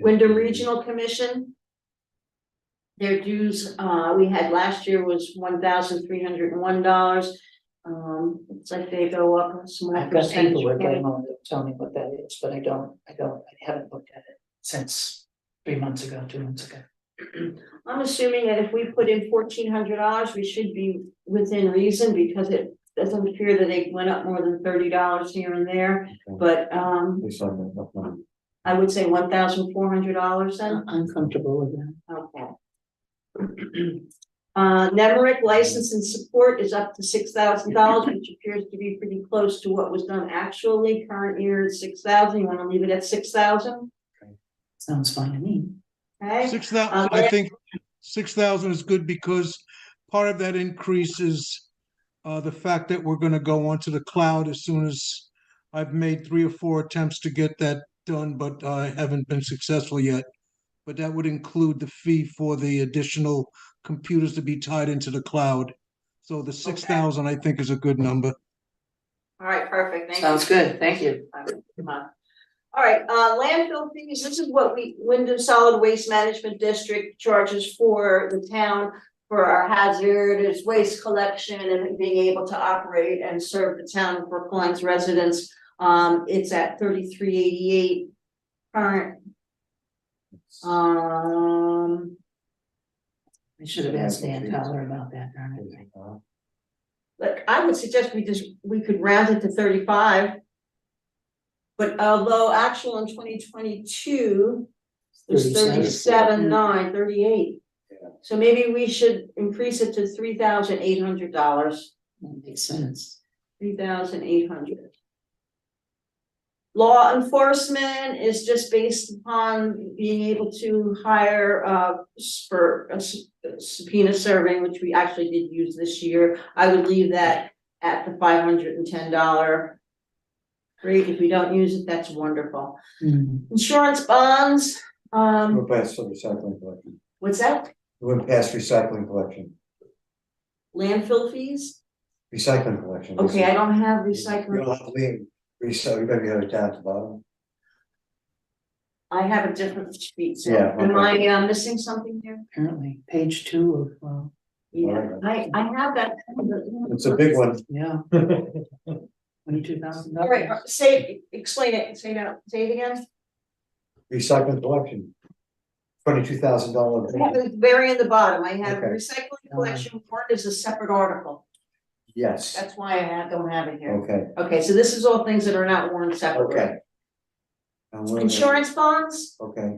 Wyndham Regional Commission. Their dues, we had last year was $1,301. It's like they go up a small I've got percentage. people that tell me what that is, but I haven't looked at it since 3 months ago, 2 months ago. I'm assuming that if we put in $1,400, we should be within reason because it doesn't appear that they went up more than $30 here and there, but We saw enough money. I would say $1,400 then. I'm comfortable with that. Okay. Nemrick license and support is up to $6,000, which appears to be pretty close to what was done actually. Current year is 6,000. You want to leave it at 6,000? Sounds fine to me. Okay. 6,000, I think 6,000 is good because part of that increase is the fact that we're gonna go onto the cloud as soon as I've made 3 or 4 attempts to get that done, but I haven't been successful yet. But that would include the fee for the additional computers to be tied into the cloud. So the 6,000, I think, is a good number. All right, perfect, thank you. Sounds good, thank you. Come on. All right, landfill fees, this is what Wyndham Solid Waste Management District charges for the town for our hazardous waste collection and being able to operate and serve the town of Brookline's residents. It's at 3388 current. I should have asked Dan Tyler about that, darn it. But I would suggest we could round it to 35. But although actual in 2022 was 37,938. 38. Yeah. So maybe we should increase it to $3,800, That makes sense. 3,800. Law enforcement is just based upon being able to hire for a subpoena serving, which we actually did use this year. I would leave that at the $510 rate. If we don't use it, that's wonderful. Insurance bonds, We're past the recycling collection. what's that? We're past recycling collection. Landfill fees? Recycling collection. Okay, I don't have You recycling. don't have to leave, recycle, you gotta have it down at the bottom. I have a different sheet, so Yeah, am okay. I missing something here? Apparently, page 2 of, Yeah, I have that. It's a big one. yeah, $22,000. All right, explain it, say it again. Recycling collection. $22,000. I have it very in the bottom, I have Okay. recycling collection warrant is a separate article, Yes, that's why don't have it here. okay, Okay, so this is all things that are not warned separately. okay. And we're- Insurance bonds, Okay,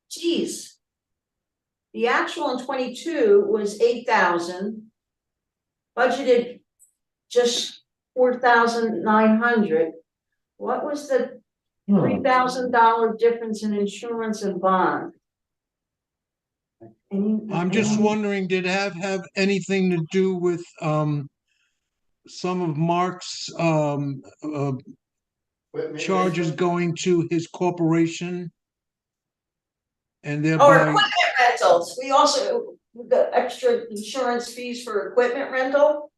geez. The actual in 22 was 8,000. Budgeted just 4,900. What was the $3,000 difference in insurance and bond? I'm just wondering, did it have anything to do with some of Mark's charges going to his corporation? And Or thereby, equipment rentals, we also, the extra insurance fees for equipment rental.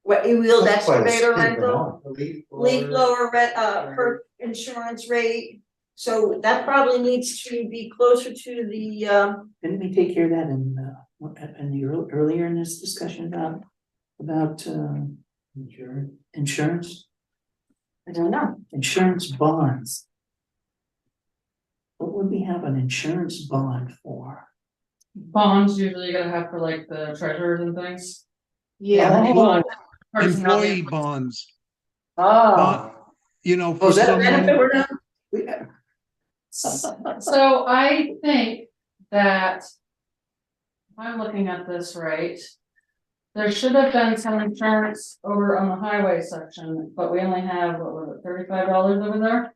Wheeled That's quite a excavator steep rental, amount. leaf blower rent, per insurance rate. So that probably needs to be closer to the, Didn't we take care of that in earlier in this discussion about insurance? I don't know. Insurance bonds. What would we have an insurance bond for? Bonds usually you gotta have for like the treasurers and things. Oh. employee bonds, Oh. you know, for Was that a benefit someone, we're done? We- So I think that, if I'm looking at this right, there should have been some insurance over on the highway section, but we only have, what was it, $35 over there?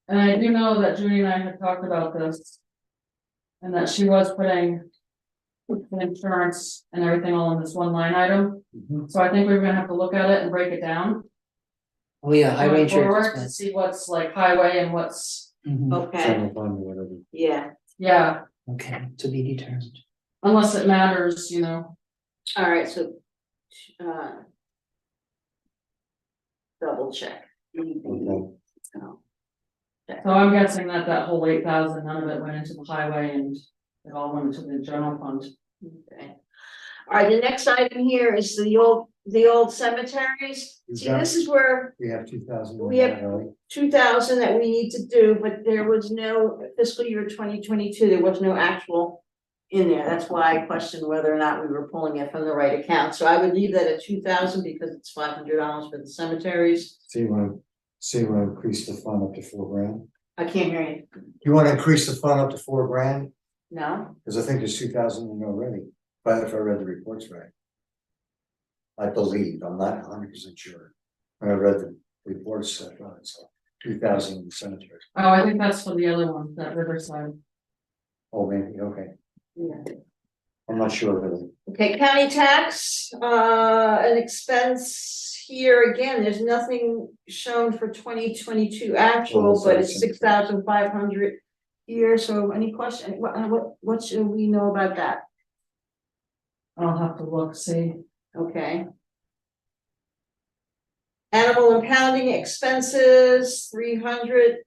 And I do know that Judy and I had talked about this. And that she was putting the insurance and everything all in this one line item. Mhm. So I think we're gonna have to look at it and break it down. Oh, yeah, highway going insurance forward, to expense. see what's like highway and what's, Mhm. Okay, General fund or whatever. yeah, yeah, Okay, to be determined. unless it matters, you know. all right, so. Double check. Okay. Oh, So I'm guessing that that whole 8,000, none of it went into the highway and it all went into the general fund. okay. All right, the next item here is the old cemeteries. You've See, got- this is where We have 2,000. We have- 2,000 that we need to do, but there was no fiscal year 2022, there was no actual in there. That's why I questioned whether or not we were pulling it from the right account. So I would leave that at 2,000 because it's $500 for the cemeteries. So you wanna increase the fund up to $4,000? I can't hear you. You wanna increase the fund up to $4,000? No? Cause I think there's 2,000 in already, but if I read the reports right. I believe, I'm not 100% sure. When I read the reports, I thought it's 2,000 in the cemetery. Oh, I think that's for the other one, that Riverside. Oh, maybe, okay. Yeah. I'm not sure really. Okay, county tax, an expense here, again, there's nothing shown for 2022 actual, that's but it's awesome. 6,500 here, so any question, what should we know about that? I'll have to look, see. Okay. Animal impounding expenses, 300.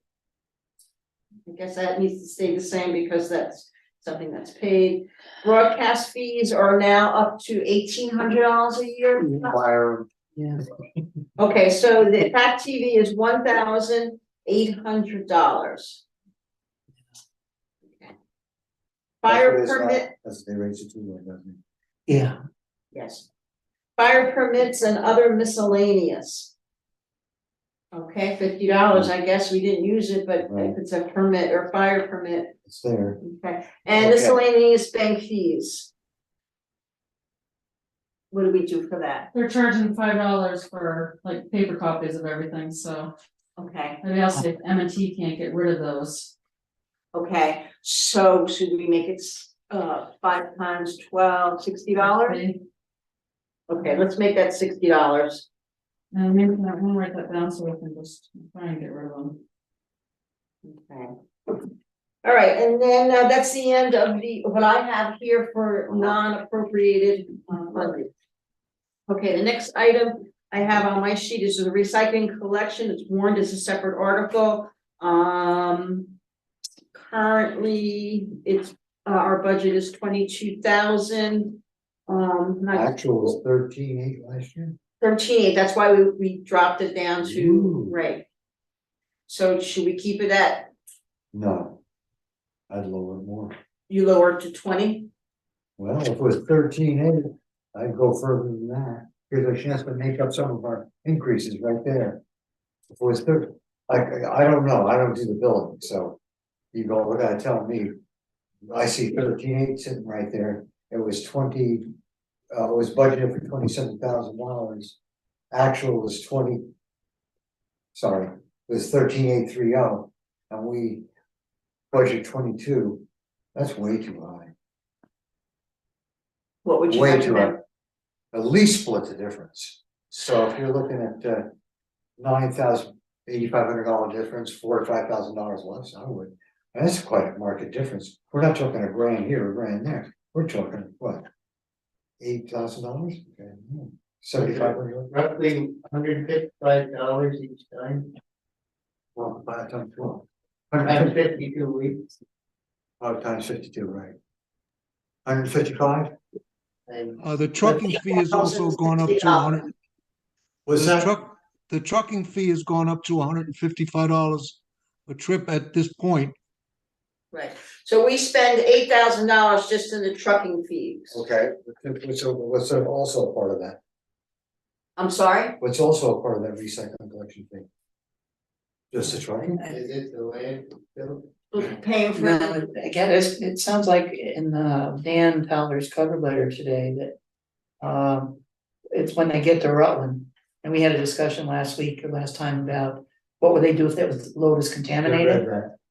I guess that needs to stay the same because that's something that's paid. Broadcast fees are now up to $1,800 a year. Fire, Yeah. Okay, so the fact TV is $1,800. Fire permit, That's they raised it too, doesn't it? Yeah, yes. Fire permits and other miscellaneous. Okay, $50, I guess we didn't use it, but if it's a permit or fire permit, It's there. okay, and Okay. miscellaneous bank fees. What do we do for that? They're charging $5 for like paper copies of everything, so Okay, maybe I'll see if M&T can't get rid of those. okay, so should we make it 5 times 12, $60? Okay, let's make that $60. And maybe I'm gonna write that down so we can just try and get rid of them. Okay. All right, and then that's the end of what I have here for non-appropriated funding. Okay, the next item I have on my sheet is the recycling collection. It's warned as a separate article. Currently, it's our budget is 22,000. Actual was 13,800 last year. 13,800, that's why we dropped it down to, Ooh. right. So should we keep it at, No. I'd lower it more. you lower it to 20? Well, if it was 13,800, I'd go further than that. Here's a chance to make up some of our increases right there. If it was 30, I don't know, I don't do the billing, so. You go, tell me, I see 13,800 sitting right there, it was 20. It was budgeted for $27,000. Actual was 20. Sorry, it was 13,830, and we budget 22. That's way too high. What would you Way too high. recommend? At least split the difference. So if you're looking at $8,500 difference, $4,000 to $5,000 less, I would. And that's quite a market difference. We're not talking a grand here, a grand there. We're talking what? $8,000? Okay. 7,500. Roughly $155 each time, Well, 5 times 12. times 52 weeks. Oh, times 52, right. 155? And The trucking fee has also gone up to $100. Was that? The trucking fee has gone up to $155 a trip at this point. Right, so we spend $8,000 just in the trucking fees. Okay, what's also a part of that? I'm sorry? What's also a part of that recycling collection fee? Just the trucking? is it the landfill? Paying for, no, again, it sounds like in Dan Fowler's cover letter today that. It's when they get to Rutland, and we had a discussion last week or last time about what would they do if that load is contaminated?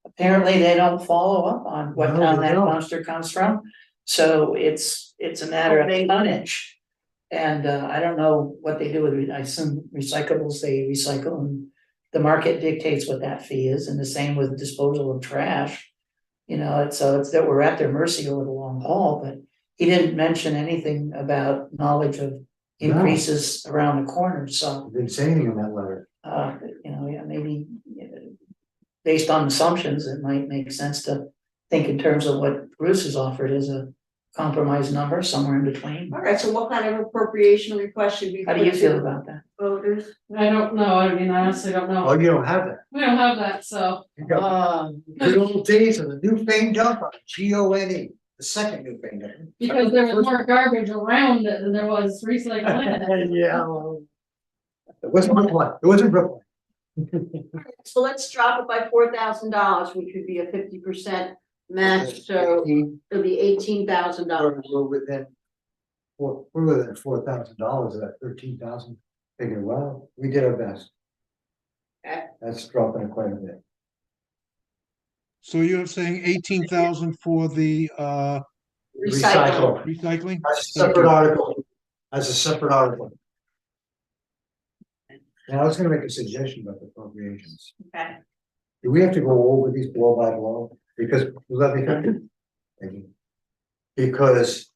Apparently, they don't follow up on what No, town they that don't. monster comes from, so it's a matter Okay. of tonnage. And I don't know what they do with it, I assume recyclables, they recycle and the market dictates what that fee is, and the same with disposal of trash. You know, it's that we're at their mercy over the long haul, but he didn't mention anything about knowledge of increases around the corner, so. Didn't say anything in that letter. You know, yeah, maybe based on assumptions, it might make sense to think in terms of what Bruce has offered as a compromise number, somewhere in between. all right, so what kind of appropriation request should we? How do you put feel to about that? Voters? I don't know, I mean, I honestly don't Oh, know. you don't have that. We don't have that, so. You got good old days of the new fame dumper, GONE, the second new fame dumper. Because there was more garbage around it than there was recycling. Yeah. It wasn't Brookline, it wasn't Brookline. So let's drop it by $4,000, which would be a 50% match, so it'll be $18,000. We're within. We're within $4,000 of that 13,000. Figure, well, we did our best. Okay. That's dropping it quite a bit. So you're saying 18,000 for the Recycle. Recycling? That's a separate article, that's a separate article. Now, I was gonna make a suggestion about the appropriations. Okay. Do we have to go over these blow by blow? Because, let me finish. Thank you. Because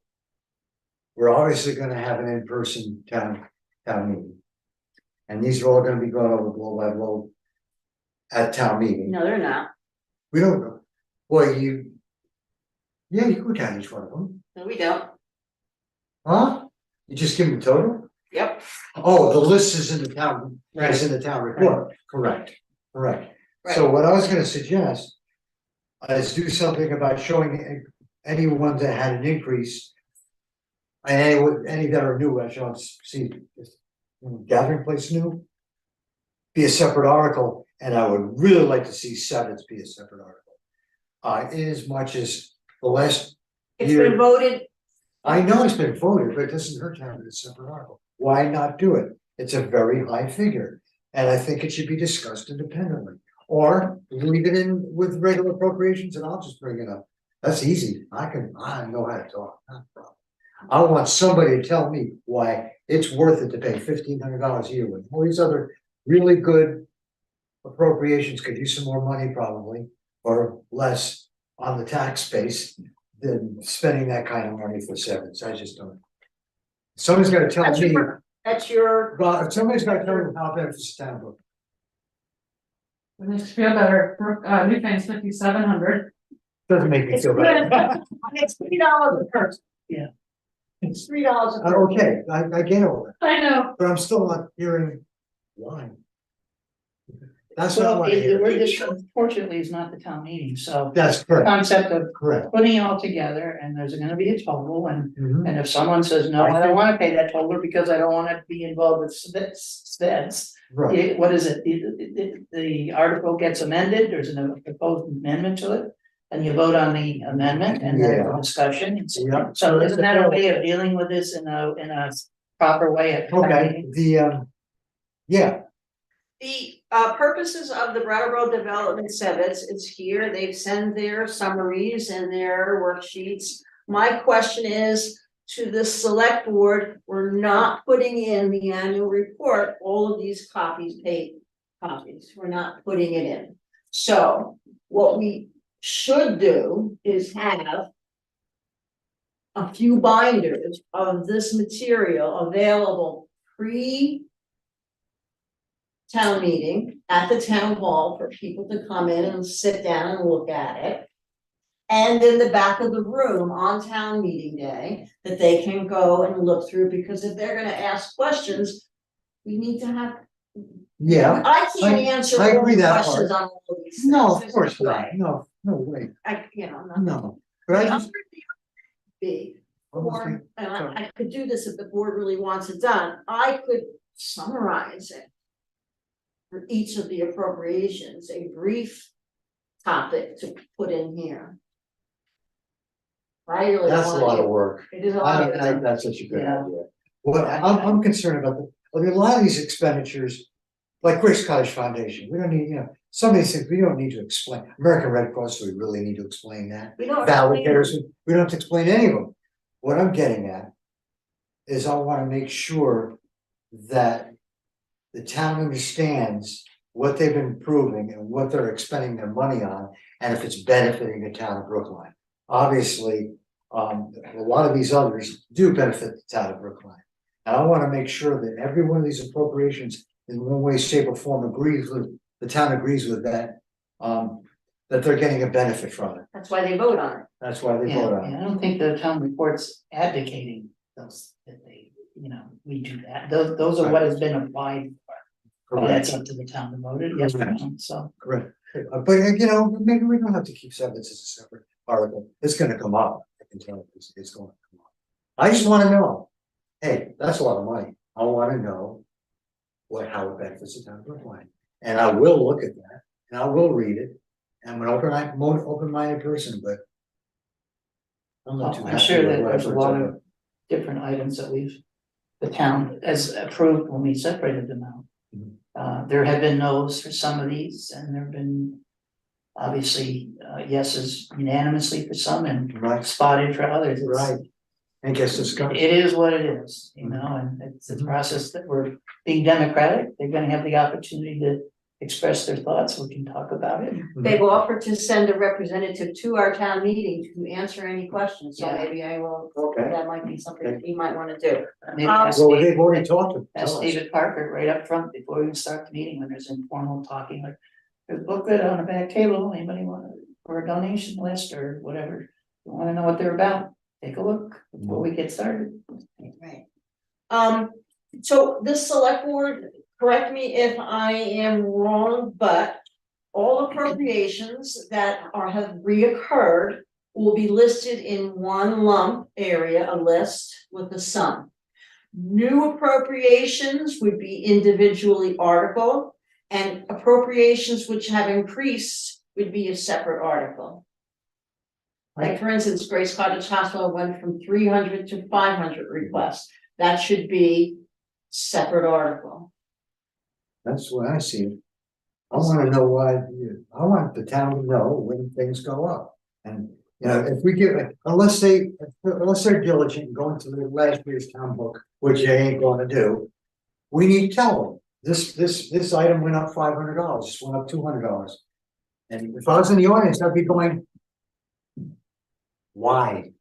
we're obviously gonna have an in-person town meeting. And these are all gonna be going over blow by blow at town meeting. No, they're not. We don't know. Well, yeah, you could count each one of them, No, we don't. huh? You just give them the total? Yep. Oh, the list is in the town, Right. is in the town report, correct, So what I was gonna suggest. Is do something about showing anyone that had an increase. And any that are new, I shall see, gathering place new. Be a separate article, and I would really like to see sevens be a separate article. In as much as the last It's year. been voted, I know it's been voted, but it doesn't hurt to have it as a separate article. Why not do it? It's a very high figure, and I think it should be discussed independently. Or leave it in with regular appropriations and I'll just bring it up. That's easy. I know how to talk, not a problem. I want somebody to tell me why it's worth it to pay $1,500 a year when all these other really good appropriations could use some more money probably, or less on the tax base than spending that kind of money for sevens. I just don't. Somebody's gotta tell me, that's your, well, somebody's gotta tell me how bad it's a town book. It makes you feel better. New Thing's 5,700. Doesn't make me it's feel better. it's $3 a person. Yeah. It's $3 a person. Okay, I get all that, I know. but I'm still not hearing why. That's not Well, what I hear. this unfortunately is not the town meeting, so That's the correct, concept of correct. putting it all together and there's gonna be a total and. Mhm. And if someone says, no, I don't wanna pay that total because I don't wanna be involved with SVEDs. Right, What is it? The article gets amended, there's a proposed amendment to it. And you vote on the amendment and then the Yeah. discussion. Yeah. So isn't that a way of dealing with this in a proper way? At town okay, meeting? yeah, The purposes of the Brattleboro Development Sevets is here, they've sent their summaries and their worksheets. My question is, to the select board, we're not putting in the annual report, all of these paid copies, we're not putting it in. So what we should do is have a few binders of this material available town meeting at the town hall for people to come in and sit down and look at it. And in the back of the room on town meeting day, that they can go and look through, because if they're gonna ask questions, we need to have. yeah. I can't answer I all agree the that questions part. on all of these things. No, of There's course no not, way. no way, No. but I The just. other be, or, and I could do this if the board really wants it done, I could summarize it. For each of the appropriations, a brief topic to put in here. I really That's a lot of want work. it, it is a I lot don't of. think that's such a good Yeah. idea. What I'm concerned about, I mean, a lot of these expenditures, like Grace Cottage Foundation, we don't need, some of these things, we don't need to explain. American Red Cross, do we really need to explain that? We don't. Validators, we don't have to explain any of them. What I'm getting at is I wanna make sure that the town understands what they've been improving and what they're expending their money on, and if it's benefiting the town of Brookline. Obviously, a lot of these others do benefit the town of Brookline. And I wanna make sure that every one of these appropriations in one way, shape, or form agrees with, the town agrees with that. That they're getting a benefit from it, That's why they vote on it. that's why they Yeah, vote on it. yeah, I don't think the town report's advocating those, that they, we do that. Those are what has been applied. Correct. That's up to the town to vote it, yes, or no, so. Correct, but maybe we don't have to keep sevens as a separate article, it's gonna come up, I can tell you, it's going to come up. I just wanna know, hey, that's a lot of money, I wanna know. How it benefits the town of Brookline, and I will look at that, and I will read it, I'm an open-minded person, but. I'm not too I'm happy sure with that what there's a I've lot heard. of different items that the town has approved when we separated them out. Mhm. There have been no's for some of these, and there have been obviously, yes is unanimously for some and Right, spotted for others. It's- right. And gets discussed. It is what it is, you know, and it's a process that we're being democratic. They're gonna have the opportunity to express their thoughts. We can talk about it. They've offered to send a representative to our town meeting to answer any questions, so Yeah. maybe I will, Okay. that might be something that you might wanna do. Maybe ask Well, David- they've already talked to. ask tell us. David Parker right up front before we even start the meeting, when there's informal talking, like, there's a booklet on the back table, anybody want, for a donation list or whatever. You wanna know what they're about, take a look before we get started. Right. So this select board, correct me if I am wrong, but all appropriations that have reoccurred will be listed in one lump area, a list with the sum. New appropriations would be individually article, and appropriations which have increased would be a separate article. Like, for instance, Grace Cottage Hospital went from 300 to 500 requests. That should be separate article. That's what I see. I wanna know why, I want the town to know when things go up. And, you know, if we give, unless they're diligent and going to the last year's town book, which they ain't gonna do. We need to tell them, this item went up $500, this went up $200. And if I was in the audience, I'd be going. Why?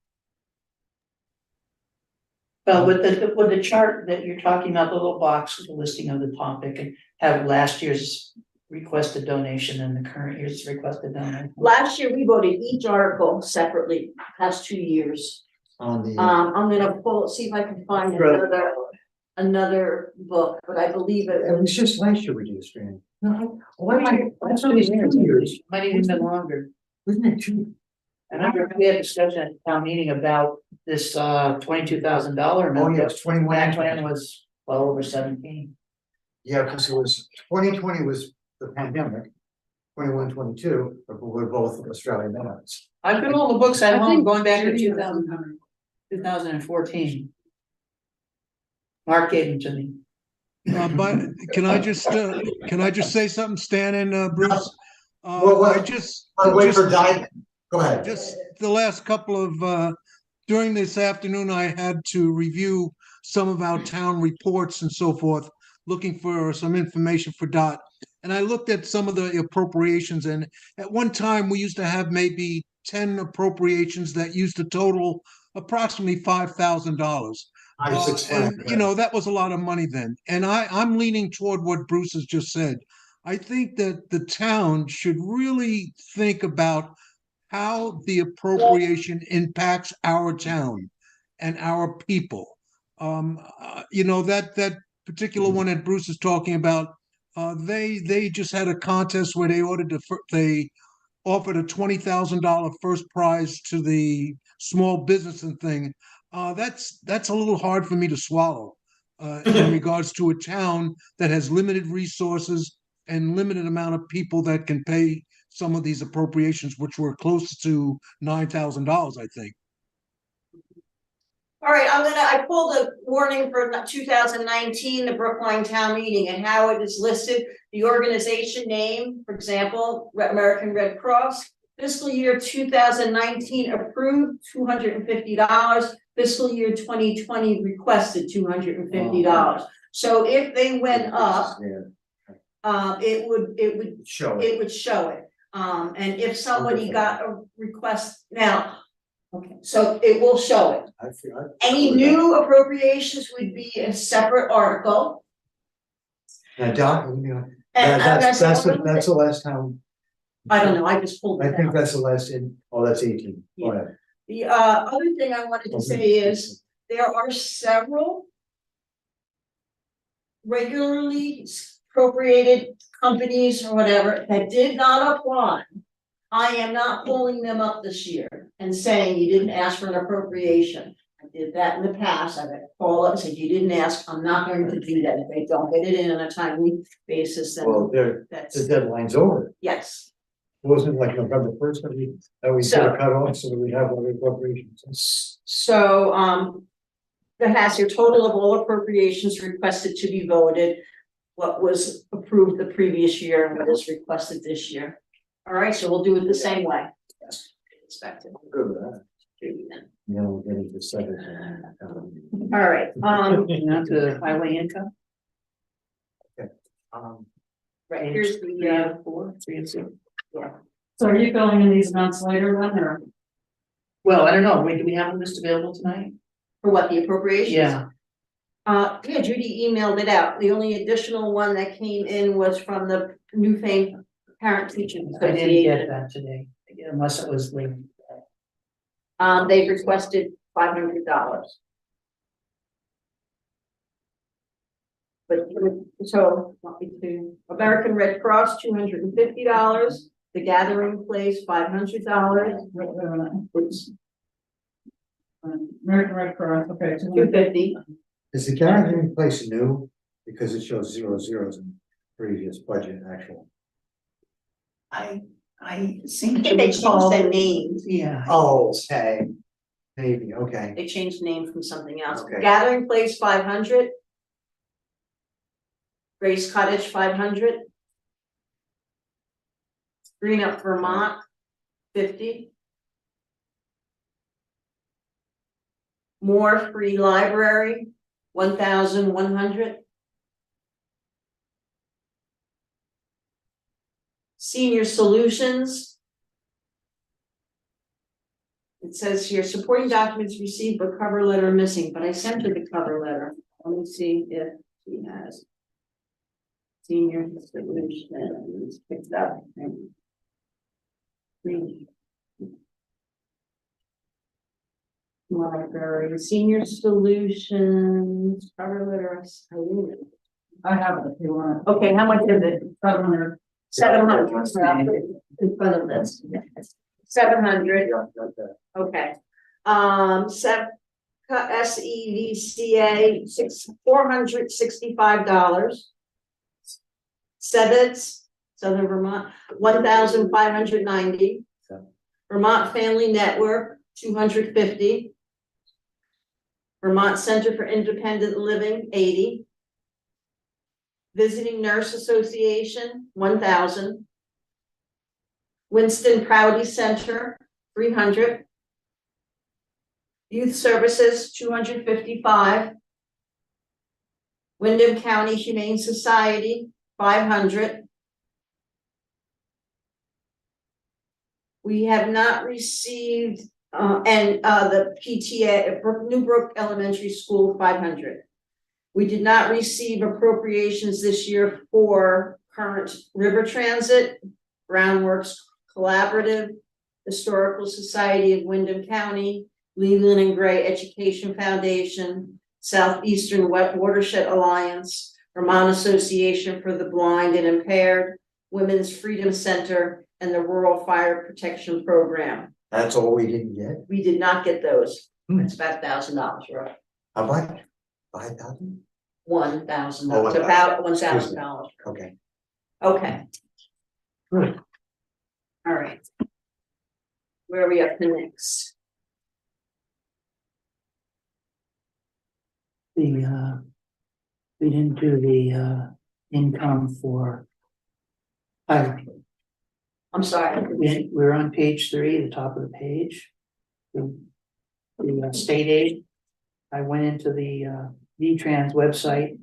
Well, with the chart that you're talking about, the little box with the listing of the topic and have last year's requested donation and the current year's requested donation. Last year, we voted each article separately, past 2 years. On the. I'm gonna see if I can find another book, but I believe it. It was just last year we did a stream. No, That's what it is. Might even been longer. Wasn't it two? And I remember we had discussion at the town meeting about this $22,000 Oh, amount. yeah, it was 21. That plan was well over 17. Yeah, because it was, 2020 was the pandemic. 21, 22, were both Australian ballots. I've got all the books at I home think going back to Judy has 2000 2014. Mark gave them to me. But can I just say something, Stan and Bruce? Well, I what- just. I'll wait for just- Diamond. Go ahead. Just the last couple of, during this afternoon, I had to review some of our town reports and so forth, looking for some information for Dot. And I looked at some of the appropriations, and at one time, we used to have maybe 10 appropriations that used to total approximately $5,000. I just explained. And, you know, that was a lot of money then. And I'm leaning toward what Bruce has just said. I think that the town should really think about how the appropriation impacts our town and our people. You know, that particular one that Bruce is talking about, they just had a contest where they offered a $20,000 first prize to the small business and thing. That's a little hard for me to swallow in regards to a town that has limited resources and limited amount of people that can pay some of these appropriations, which were close to $9,000, I think. All right, I pulled a warning for 2019, the Brookline Town Meeting, and how it is listed. The organization name, for example, American Red Cross, fiscal year 2019 approved $250, fiscal year 2020 requested $250. So if they went up, it would Show it would show it. And if somebody got a request now, okay, so it will show it. Any new appropriations would be a separate article. Now, Doc, you know, And I'm gonna say that's one other the thing. last time. I don't know, I just pulled I it think out. that's the last that's 18. Go Yeah. ahead. The other thing I wanted to say is, there are several regularly appropriated companies or whatever that did not apply. I am not pulling them up this year and saying you didn't ask for an appropriation. I did that in the past. I would call up and say, you didn't ask, I'm not going to do that. If they don't get it in on a timely basis, Well, then the that's, deadline's over. yes. It wasn't like November 1st that we put So- a cutoff so that we have all the appropriations. So, that has your total of all appropriations requested to be voted, what was approved the previous year and what is requested this year. All right, so we'll do it the same way. Expected. Good with that. Yeah, we'll get into second. All right, Not the highway income, right, here's the, 4, 3 and 6. So are you filling in these amounts later then, or? Well, I don't know, wait, do we have a list available tonight? for what, the appropriations? Yeah, Yeah, Judy emailed it out. The only additional one that came in was from the New Fame Parent Teaching I didn't get Association. that today, unless it was late. They requested $500. But, so, want me to, American Red Cross, $250, The Gathering Place, $500, Wait a minute. American Red Cross, okay. $250. Is the gathering place new? Because it shows 0 zeros in previous budget actual. I I seem to think they changed recall. their names. Yeah. Oh, okay. Maybe, okay. They changed the name from something else. Okay. Gathering Place, 500. Grace Cottage, 500. Green Up Vermont, 50. More Free Library, 1,100. Senior Solutions. It says here, supporting documents received but cover letter missing, but I sent her the cover letter. Let me see if she has. Senior Solutions, picked up. Library, Senior Solutions, cover letter. I have it if you want. Okay, how much is it? 700. 700, in front of this. 700, okay. SEVCA, $465. Sevitz, Southern Vermont, 1,590. Vermont Family Network, 250. Vermont Center for Independent Living, 80. Visiting Nurse Association, 1,000. Winston Prouty Center, 300. Youth Services, 255. Wyndham County Humane Society, 500. We have not received, the PTA at Newbrook Elementary School, 500. We did not receive appropriations this year for current river transit, Groundworks Collaborative, Historical Society of Wyndham County, Leland and Gray Education Foundation, Southeastern Watershed Alliance, Vermont Association for the Blind and Impaired, Women's Freedom Center, and the Rural Fire Protection Program. That's all we didn't get? We did not get those. It's about $1,000, right? How much? 5,000? $1,000, Oh, it's about $1,000. Okay. Okay. Good. All right. Where are we up to next? We didn't do the, income for highway. I'm sorry. We're on page 3, the top of the page. The state aid. I went into the, V-Trans website,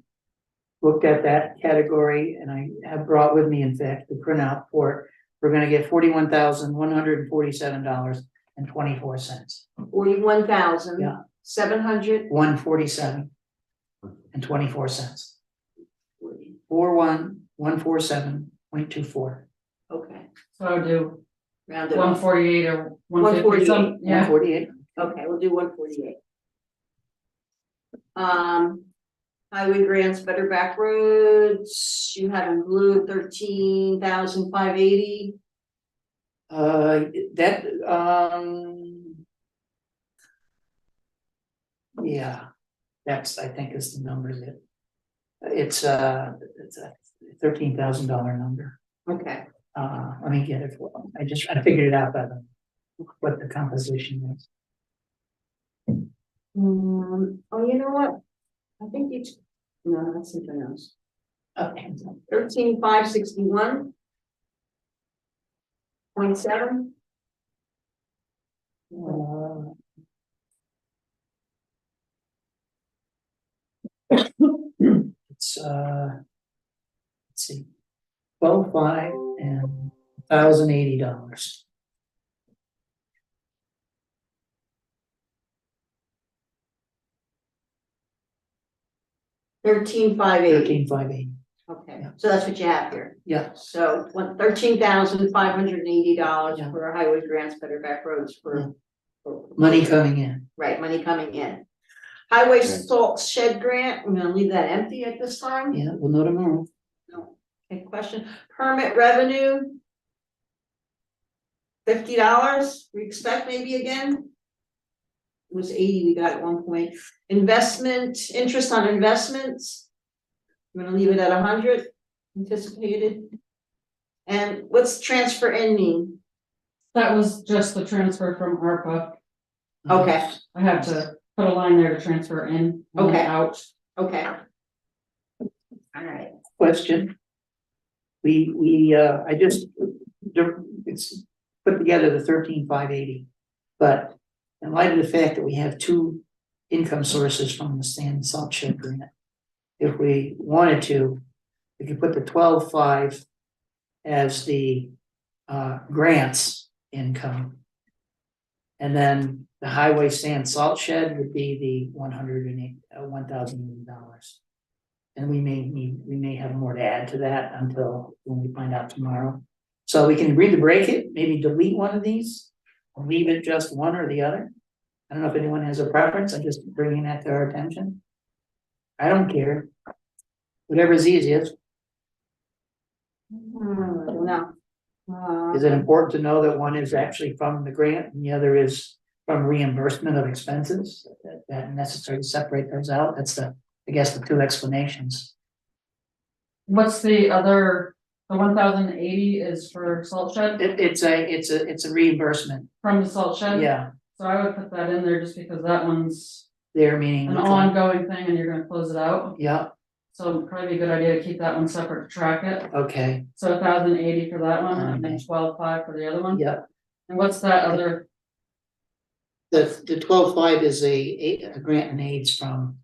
looked at that category, and I have brought with me, in fact, the printout for it. We're gonna get $41,147.24. 41,000. Yeah. 700. 147.24. 41,147.24. Okay. So I would do Round it off. 148 or 150, 148. yeah. 148. Okay, we'll do 148. Highway grants, Better Back Roads, you have in blue 13,580. Yeah, that's, I think is the number that. It's a $13,000 number. Okay. Let me get it. I just trying to figure it out by what the composition is. Oh, you know what? I think you, no, that's something else. Okay. 13,561. 27? It's, let's see, 12,500 and $1,080. 13,580. 13,580. Okay, Yeah. so that's what you have here. Yeah, So $13,580 Yeah. for highway grants, better back roads for. money coming in. Right, money coming in. Highway salt shed grant, I'm gonna leave that empty at this time. Yeah, we'll know tomorrow. No. Okay, question, permit revenue. $50, we expect maybe again. It was 80 we got at one point. Investment, interest on investments. I'm gonna leave it at 100 anticipated. And what's transfer in mean? That was just the transfer from ARPA. Okay. I have to put a line there to transfer in and then Okay. out. Okay. All right. Question. I just, it's put together the 13,580. But in light of the fact that we have two income sources from the sand and salt shed grant, if we wanted to, we could put the 12,500 as the grants income. And then the highway sand salt shed would be the $1,080. And we may have more to add to that until when we find out tomorrow. So we can agree to break it, maybe delete one of these, or leave it just one or the other. I don't know if anyone has a preference, I'm just bringing that to our attention. I don't care. Whatever's easiest. I don't know. Is it important to know that one is actually from the grant and the other is from reimbursement of expenses? That necessary to separate those out? That's I guess the two explanations. What's the other, the 1,080 is for salt shed, It's a reimbursement, from the salt shed? yeah, So I would put that in there just because that one's they're meaning. an ongoing thing and you're gonna close it out. Yeah, So it'd probably be a good idea to keep that one separate to track it. okay, So 1,080 for that one and then 12,500 for the other one. yeah. And what's that other, The 12,500 is a grant and aids from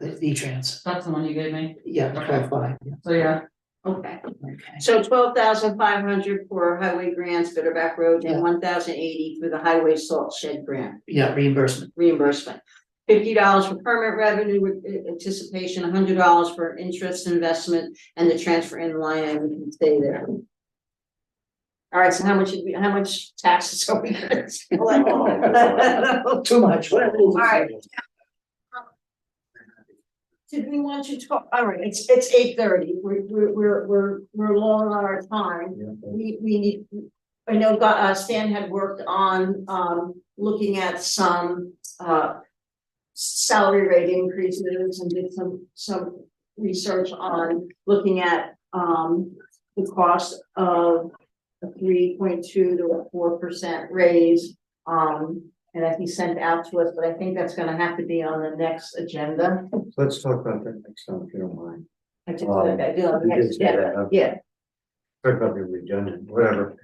the V-Trans. that's the one you gave me. Yeah, the 12,500, yeah. So yeah, Okay, Okay. so 12,500 for highway grants, better back road, Yeah. and 1,080 for the highway salt shed grant Yeah, reimbursement. reimbursement. $50 for permit revenue with anticipation, $100 for interest investment, and the transfer in line item can stay there. All right, so how much taxes are we gonna collect? Too much. All right. Did we want to talk, all right, it's 8:30, we're long on our time. We need, I know, Stan had worked on, looking at some, salary rate increases and did some research on looking at, the cost of a 3.2 to a 4% raise. And that he sent out to us, but I think that's gonna have to be on the next agenda. Let's talk about that next time, if you don't mind. I just, I do on the You did next say that, agenda, huh? yeah. Talk about the redundant, whatever.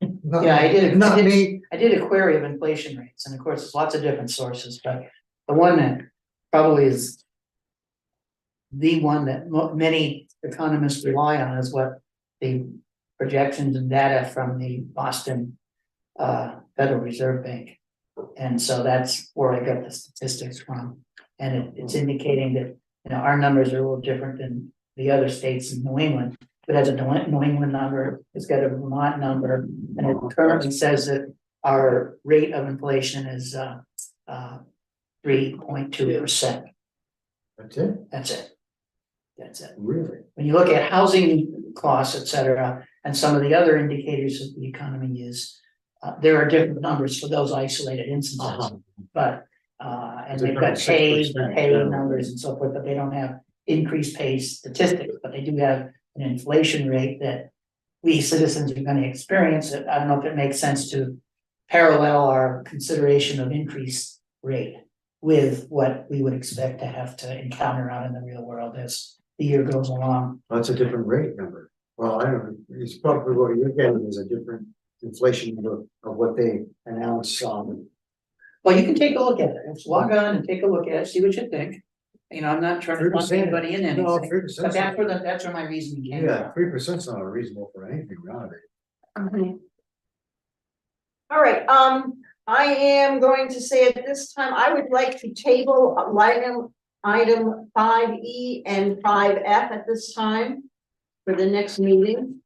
Yeah, I did. Not me. I did a query of inflation rates, and of course, there's lots of different sources, but the one that probably is the one that many economists rely on is what the projections and data from the Boston Federal Reserve Bank. And so that's where I got the statistics from. And it's indicating that, our numbers are a little different than the other states in New England. It has a New England number, it's got a Vermont number, and it currently says that our rate of inflation is 3.2%. That's it, That's it. That's it. really? When you look at housing costs, et cetera, and some of the other indicators that the economy is, there are different numbers for those isolated instances. But, and they've got pay 6% numbers and so forth, but they don't have increased pay statistics, but they do have an inflation rate that we citizens are gonna experience. I don't know if it makes sense to parallel our consideration of increased rate with what we would expect to have to encounter out in the real world as the year goes along. That's a different rate number. Well, I don't know, it's probably what you're getting is a different inflation of what they announced, Well, you can take a look at it, just log on and take a look at it, see what you think. You know, I'm not trying to lump 3%. anybody in No, anything, 3%. but that's where my reasoning came yeah, from. 3%'s not unreasonable for anything around it. All right, I am going to say at this time, I would like to table item 5E and 5F at this time for the next meeting,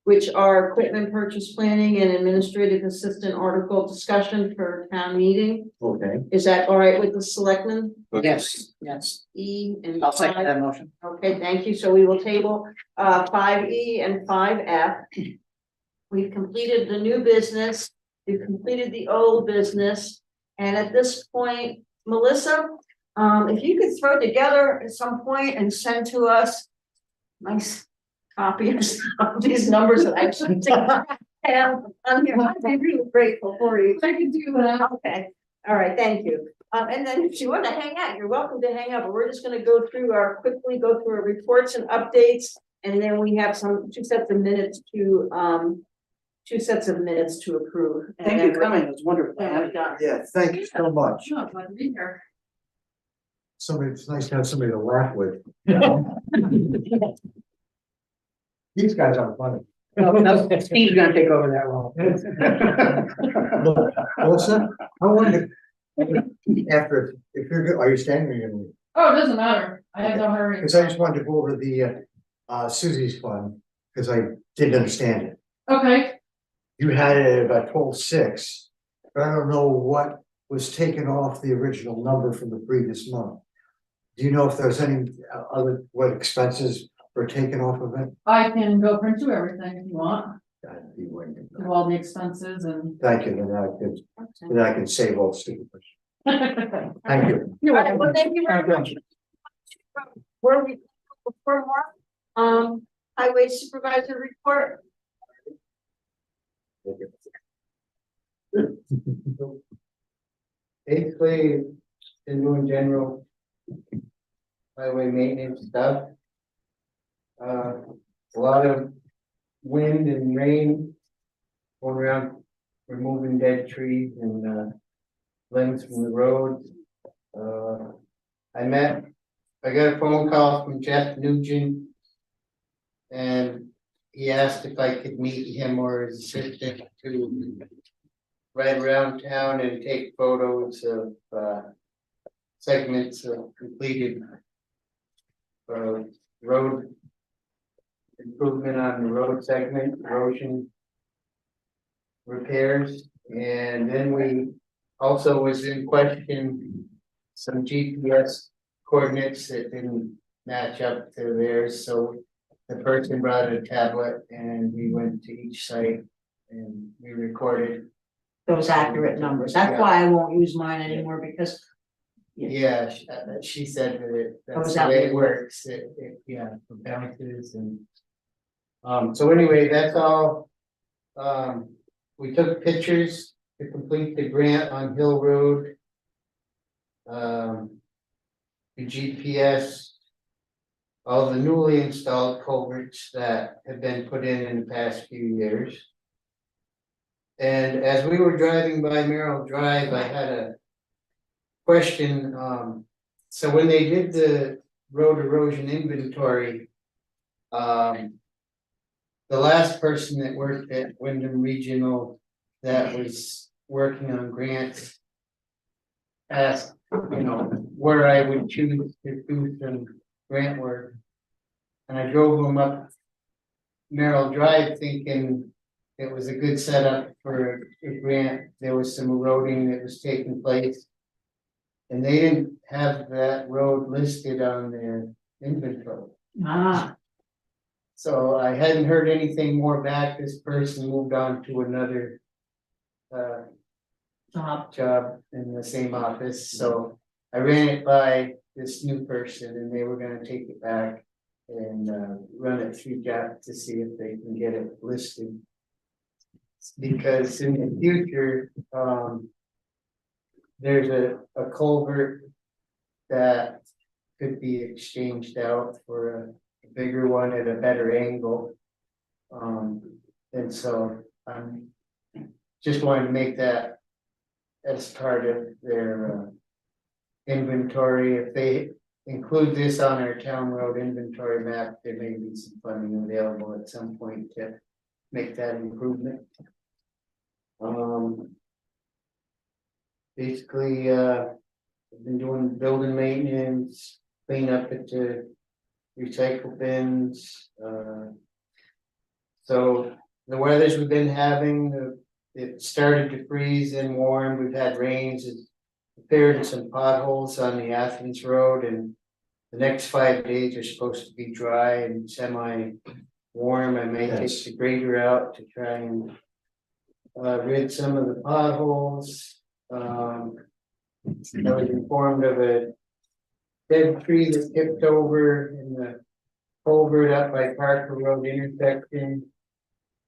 which are equipment purchase planning and administrative assistant article discussion for town meeting. Okay, Is that all right with the selectmen? Yes, yes, E and I'll second 5? that motion. Okay, thank you. So we will table 5E and 5F. We've completed the new business, we've completed the old business, and at this point, Melissa, if you could throw together at some point and send to us nice copies of these numbers that I should have on here, I'd be really grateful for you. I can do that. Okay, all right, thank you. And then if you want to hang out, you're welcome to hang out, but we're just gonna quickly go through our reports and updates. And then we have two sets of minutes to approve. And Thank then you for coming, it was wonderful. then we're done. yeah, thank you so much. No, glad to be here. It's nice to have somebody to laugh with. These guys are funny. No, Steve's gonna take over that role. Look, Melissa, I wanted to, after, if you're good, are you staying or you're gonna leave? Oh, it doesn't matter. I have no hurry. Because I just wanted to go over the Susie's fund, because I didn't understand it. Okay, You had it at about 12.6, but I don't know what was taken off the original number from the previous month. Do you know if there's any what expenses were taken off of it? I can go print you everything if you want, I'd be willing to do know. all the expenses and. Thank you, then I can save all the stupid questions. Thank you. All right, well, thank you very much. Where we, before Mark, highway supervisor report. Basically, been doing general highway maintenance stuff. A lot of wind and rain going around, removing dead trees and limbs from the roads. I got a phone call from Jeff Nugent. And he asked if I could meet him or his assistant to ride around town and take photos of segments of completed road improvement on the road segment, erosion repairs. And then we also was in question some GPS coordinates that didn't match up to theirs, so the person brought a tablet and we went to each site and we recorded. Those accurate numbers. That's why I won't use mine anymore because Yeah, she said that that's was the that way way? it works, yeah, for balances and. So anyway, that's all. We took pictures to complete the grant on Hill Road. The GPS. All the newly installed culverts that have been put in the past few years. And as we were driving by Merrill Drive, I had a question. So when they did the road erosion inventory, the last person that worked at Wyndham Regional that was working on grants asked, where I would choose to do some grant work. And I drove them up Merrill Drive thinking it was a good setup for a grant. There was some eroding that was taking place. And they didn't have that road listed on their inventory. So I hadn't heard anything more back. This person moved on to another job in the same office. So I ran it by this new person and they were gonna take it back and run it through Jeff to see if they can get it listed. Because in the future, there's a culvert that could be exchanged out for a bigger one at a better angle. And so I'm just wanting to make that as part of their inventory. If they include this on our town road inventory map, there may be some funding available at some point to make that improvement. Basically, I've been doing building maintenance, clean up at the recycle bins, so the weathers we've been having, it started to freeze and warm, we've had rains, it's appeared some potholes on the Athens Road, and the next 5 days are supposed to be dry and semi-warm. I may take Yes. the grader out to try and rid some of the potholes. I was informed of a dead tree that tipped over in the culvert up by Parker Road intersection.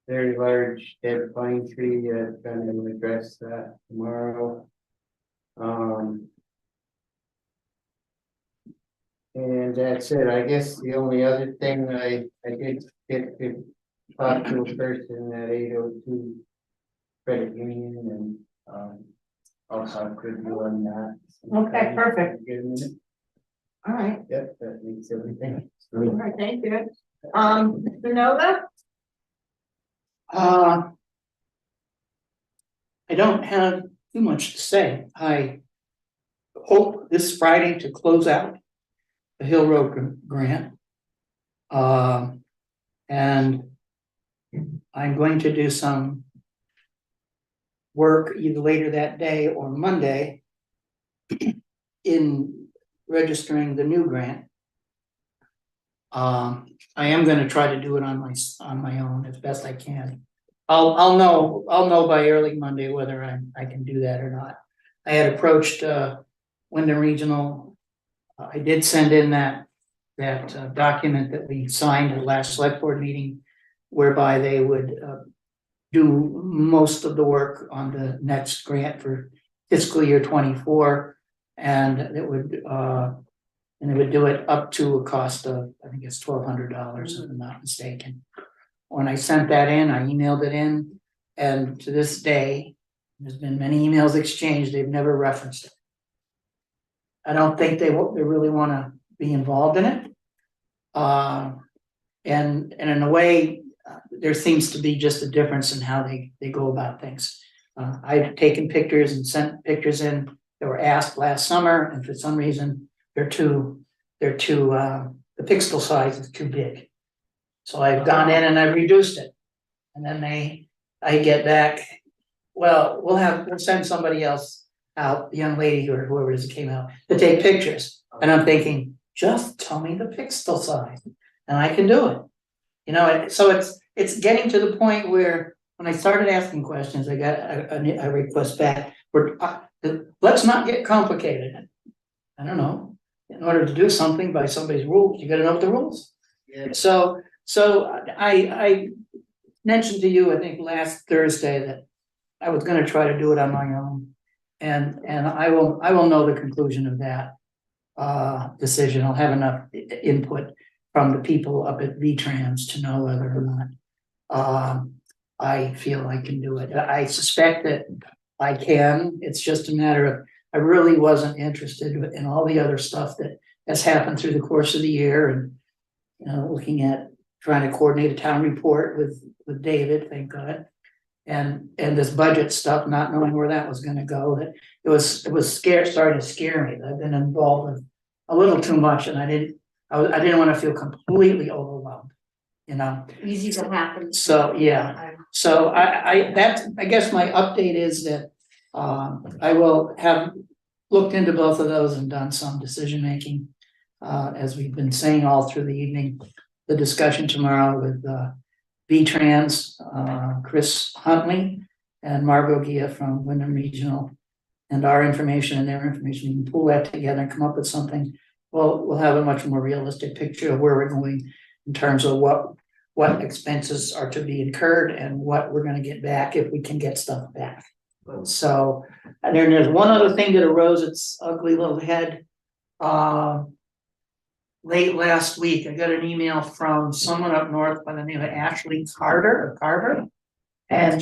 Very large dead pine tree, trying to address that tomorrow. And that's it. I guess the only other thing I did get to talk to a person at 802 credit union, and I'll talk with you on that. Okay, perfect. Give a minute. All right, Yep, that makes everything. all right, thank you. Mr. Nova? I don't have too much to say. I hope this Friday to close out the Hill Road grant. And I'm going to do some work either later that day or Monday in registering the new grant. I am gonna try to do it on my own as best I can. I'll know by early Monday whether I can do that or not. I had approached Wyndham Regional. I did send in that document that we signed at the last select board meeting, whereby they would do most of the work on the next grant for fiscal year 24, and it would they would do it up to a cost of, I think it's $1,200 if I'm not mistaken. When I sent that in, I emailed it in, and to this day, there's been many emails exchanged, they've never referenced it. I don't think they really want to be involved in it. And in a way, there seems to be just a difference in how they go about things. I've taken pictures and sent pictures in that were asked last summer, and for some reason, the pixel size is too big. So I've gone in and I've reduced it. And then I get back, well, we'll send somebody else out, the young lady or whoever it is that came out, to take pictures. And I'm thinking, just tell me the pixel size and I can do it. You know, so it's getting to the point where when I started asking questions, I got a request back. Let's not get complicated. I don't know. In order to do something by somebody's rules, you gotta know the rules. Yeah. So I mentioned to you, I think last Thursday, that I was gonna try to do it on my own. And I will know the conclusion of that decision. I'll have enough input from the people up at V-Trans to know whether or not I feel I can do it. I suspect that I can. It's just a matter of, I really wasn't interested in all the other stuff that has happened through the course of the year, and looking at trying to coordinate a town report with David, thank God, and this budget stuff, not knowing where that was going to go. That it was starting to scare me. I've been involved with a little too much, and I didn't want to feel completely overwhelmed. Easy to happen. So yeah. So I guess my update is that I will have looked into both of those and done some decision making. As we've been saying all through the evening, the discussion tomorrow with V-Trans, Chris Huntley and Margot Gia from Wyndham Regional, and our information and their information, we can pull that together and come up with something. We'll have a much more realistic picture of where we're going in terms of what expenses are to be incurred and what we're going to get back if we can get stuff back. So, and then there's one other thing that arose its ugly little head. late last week, I got an email from someone up north by the name of Ashley Carver. And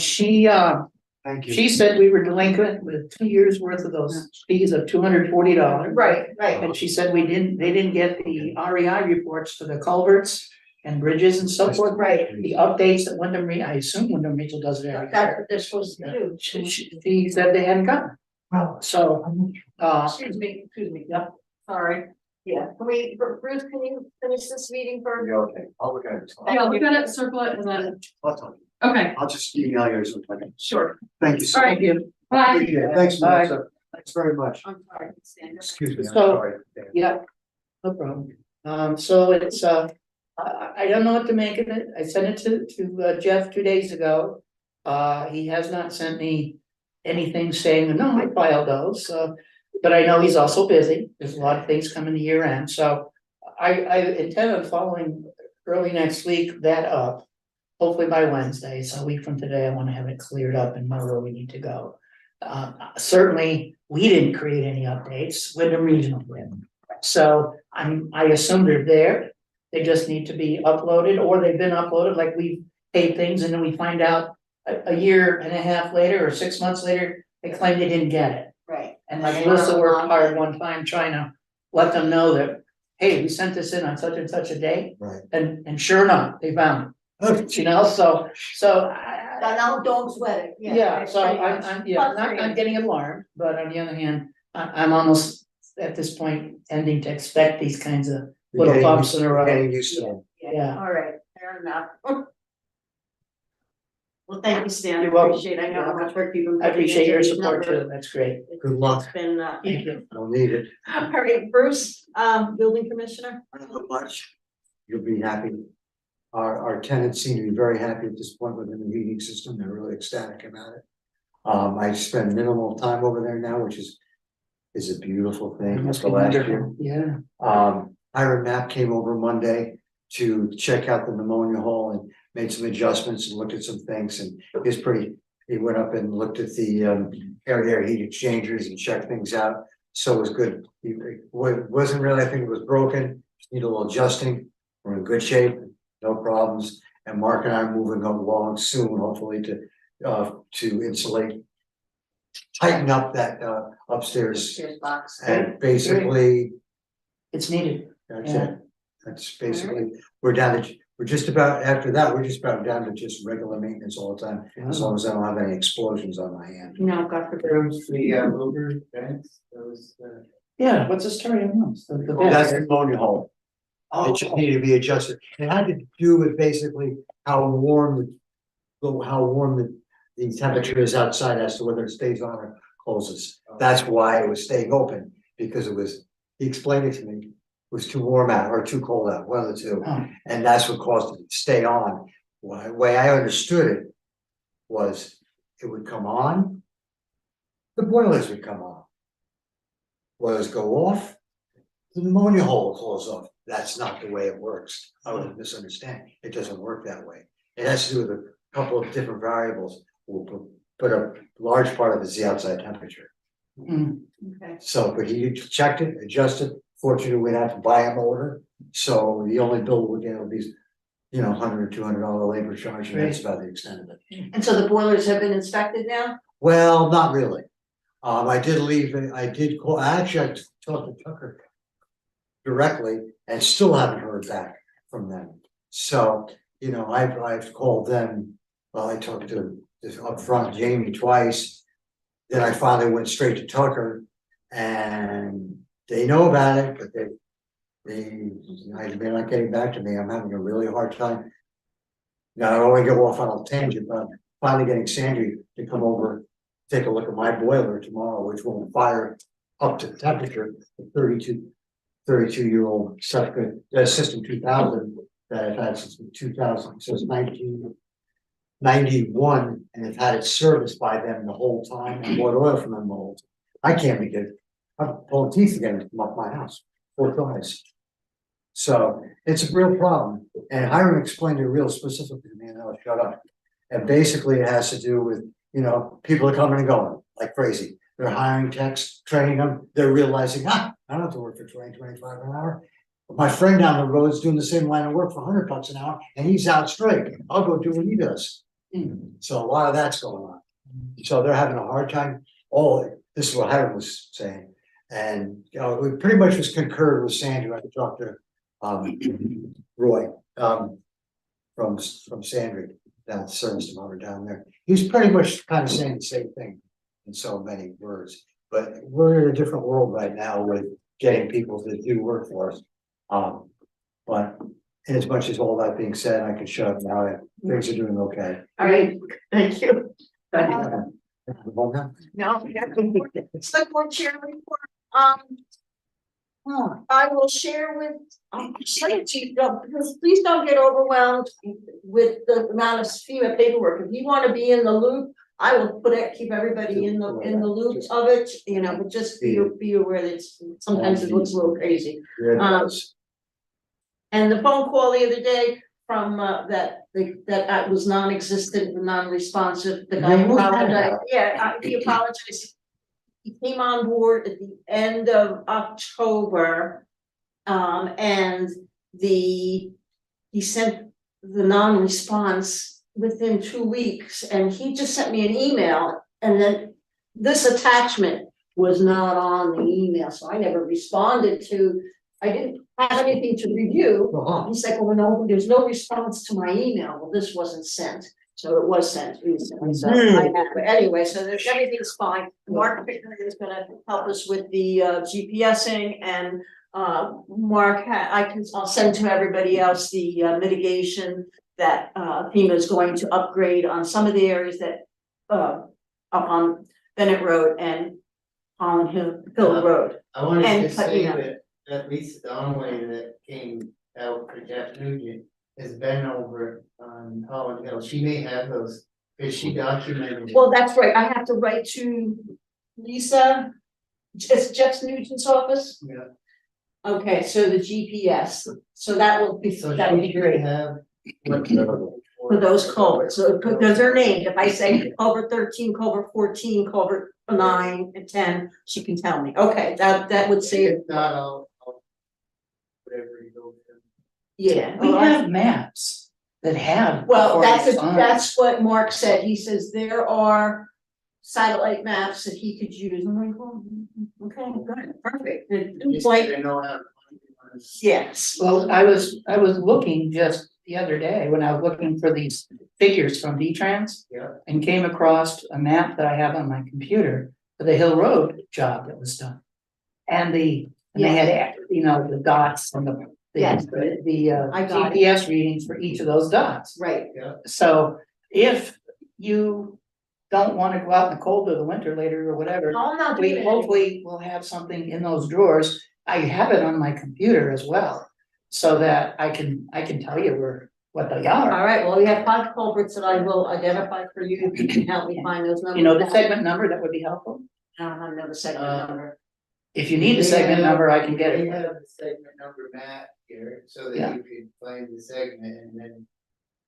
Thank you. she said we were delinquent with 2 years worth of those fees of $240. Right. And she said they didn't get the REI reports for the culverts and bridges and so forth. Right. The updates that I assume Wyndham Regional does it every That's year. what they're supposed to do. She said they hadn't gotten. Well, So, Excuse me, yep, Sorry. yeah, Bruce, can you finish this meeting for? yeah, okay, I'll look at it. Yeah, look at it, circle it, and then, I'll tell you. okay, I'll just email you or something. sure. Thank you. so All much. right. thank you. Bye. Appreciate it. Thanks, Bye. Melissa. Thanks very much. I'm sorry, Sandra. Excuse me, I'm So- sorry. Yep, no problem. So it's, I don't know what to make of it. I sent it to Jeff 2 days ago. He has not sent me anything saying, no, I filed those, but I know he's also busy. There's a lot of things coming to year end, so I intend on following early next week that up. Hopefully by Wednesday, so a week from today, I wanna have it cleared up and know where we need to go. Certainly, we didn't create any updates, Wyndham Regional did. So I assume they're there, they just need to be uploaded, or they've been uploaded, like we paid things and then we find out a year and a half later or 6 months later, they claim they didn't get it. Right. And like Melissa worked hard one time trying to let them know that, hey, we sent this in on such and such a date, Right. and sure enough, they found it. You know, so Now don't sweat it. yeah, so pretty much. I'm not getting alarmed, but on the other hand, I'm almost at this point ending to expect these kinds of You're little getting bumps used- in the you're road. Getting used to it. Yeah. All right, fair enough. Well, thank you, Stan, I You're welcome. appreciate, I know how much work you've been. I putting appreciate into your these support numbers. too, that's great. Good luck. It's been, Thank you. Don't need it. all right, Bruce, building commissioner? Not much. You'll be happy. Our tenants seem to be very happy at this point within the heating system. They're really ecstatic about it. I spend minimal time over there now, which is a beautiful It thing. must That's the be last year. wonderful, yeah. Hiram Knapp came over Monday to check out the pneumonia hole and made some adjustments and looked at some things, and he went up and looked at the air heat exchangers and checked things out. So it was good. Wasn't really, I think it was broken, just need a little adjusting. We're in good shape, no problems. And Mark and I are moving along soon, hopefully to insulate, tighten up that upstairs. Cheers box. And basically, It's needed. that's Yeah. it. That's basically, we're just about, after that, we're just about down to just regular maintenance all the time, as long as I don't have any explosions on my hand. No, God forbid. Those the Uber vents, those Yeah, what's the story on those? The That's vent? the pneumonia hole. Oh, It just needed to be adjusted. It had to do with basically how warm the temperature is outside as to whether it stays on or closes. That's why it was staying open, because he explained it to me, it was too warm out or too cold out, one of the two. Oh. And that's what caused it to stay on. The way I understood it was it would come on, the boilers would come on. Boilers go off, the pneumonia hole will close off. That's not the way it works. I was misunderstanding. It doesn't work that way. It has to do with a couple of different variables, but a large part of it is the outside temperature. Mm. Okay. So, but he checked it, adjusted. Fortunately, we'd have to buy a motor, so the only bill we get will be, $100 or $200 labor charge, and that's about the extent of it. And so the boilers have been inspected now? Well, not really. I did call, actually, I talked to Tucker directly and still haven't heard back from them. So, I've called them, I talked to this up front, Jamie, twice. Then I finally went straight to Tucker, and they know about it, but they're not getting back to me. I'm having a really hard time. Now, I don't want to go off on a tangent, but I'm finally getting Sandy to come over, take a look at my boiler tomorrow, which will fire up to the temperature of 32-year-old system 2000 that I've had since 2000, since 1991, and have had it serviced by them the whole time and bought oil from them the whole time. I can't make it. I'm pulling teeth to get them to come up my house 4 times. So it's a real problem. And Hiram explained it real specifically to me, and I was shut up. And basically, it has to do with, people are coming and going like crazy. They're hiring techs, training them. They're realizing, I don't have to work for 20, 25 an hour. My friend down the road is doing the same line of work for $100 an hour, and he's out straight. I'll go do what he does. So a lot of that's going on. So they're having a hard time. Oh, this is what Hiram was saying. And, you know, we pretty much was concurred with Sandra. I talked to, Roy, from Sandra, down the service department down there. He's pretty much kind of saying the same thing in so many words. But we're in a different world right now with getting people to do work for us. But as much as all that being said, I can shut up now. Things are doing okay. All right, thank you. Well, No, select board chair report, I will share with, say it to you, because please don't get overwhelmed with the amount of FEMA paperwork. If you want to be in the loop, I will keep everybody in the loop of it, you know, but just be aware that sometimes it looks a little crazy. And the phone call the other day from that was non-existent, non-responsive, the guy apologized, he apologized. He came on board at the end of October. And he sent the non-response within 2 weeks, and he just sent me an email, and then this attachment was not on the email, so I never responded to. I didn't have anything to review. He's like, well, no, there's no response to my email. Well, this wasn't sent. So it was sent recently, so but anyway, so everything's fine. Mark Pickering is gonna help us with the GPSing, and Mark, I'll send to everybody else the mitigation that FEMA is going to upgrade on some of the areas that up on Bennett Road and on Hill Road. I wanted And to say Patina. that at least the only that came out for Jeff Nugent has been over on Holland Hill. She may have those, because she documented. Well, that's right, I have to write to Lisa, it's Jeff Nugent's office? Yeah. Okay, so the GPS, so that will be, So that would she be should great have. for those culverts, so those are named, if I say culvert 13, culvert 14, culvert 9 and 10, she can tell me, okay, that would save. If not, I'll whatever you go with. Yeah. We have maps that have. Well, coordinates on it. that's what Mark said, he says there are satellite maps that he could use, I'm like, oh, okay, good, perfect. It's Just like, gotta know how to find it. yes, Well, I was looking just the other day when I was looking for these figures from V-Trans. Yeah. And came across a map that I have on my computer for the Hill Road job that was done. And they had, you know, the dots and the Yes. I got it. GPS readings for each of those dots. right, So if you don't want to go out in the cold of the winter later or whatever, no, I'm not we doing it. hopefully will have something in those drawers. I have it on my computer as well, so that I can tell you what they are. All right, well, we have 5 culverts that I will identify for you, if you can help me find those numbers. You know, the segment number, that would be helpful. I don't know the segment number. If you need the segment number, I can get We it. have the segment number map here, so Yeah. that you can find the segment and then.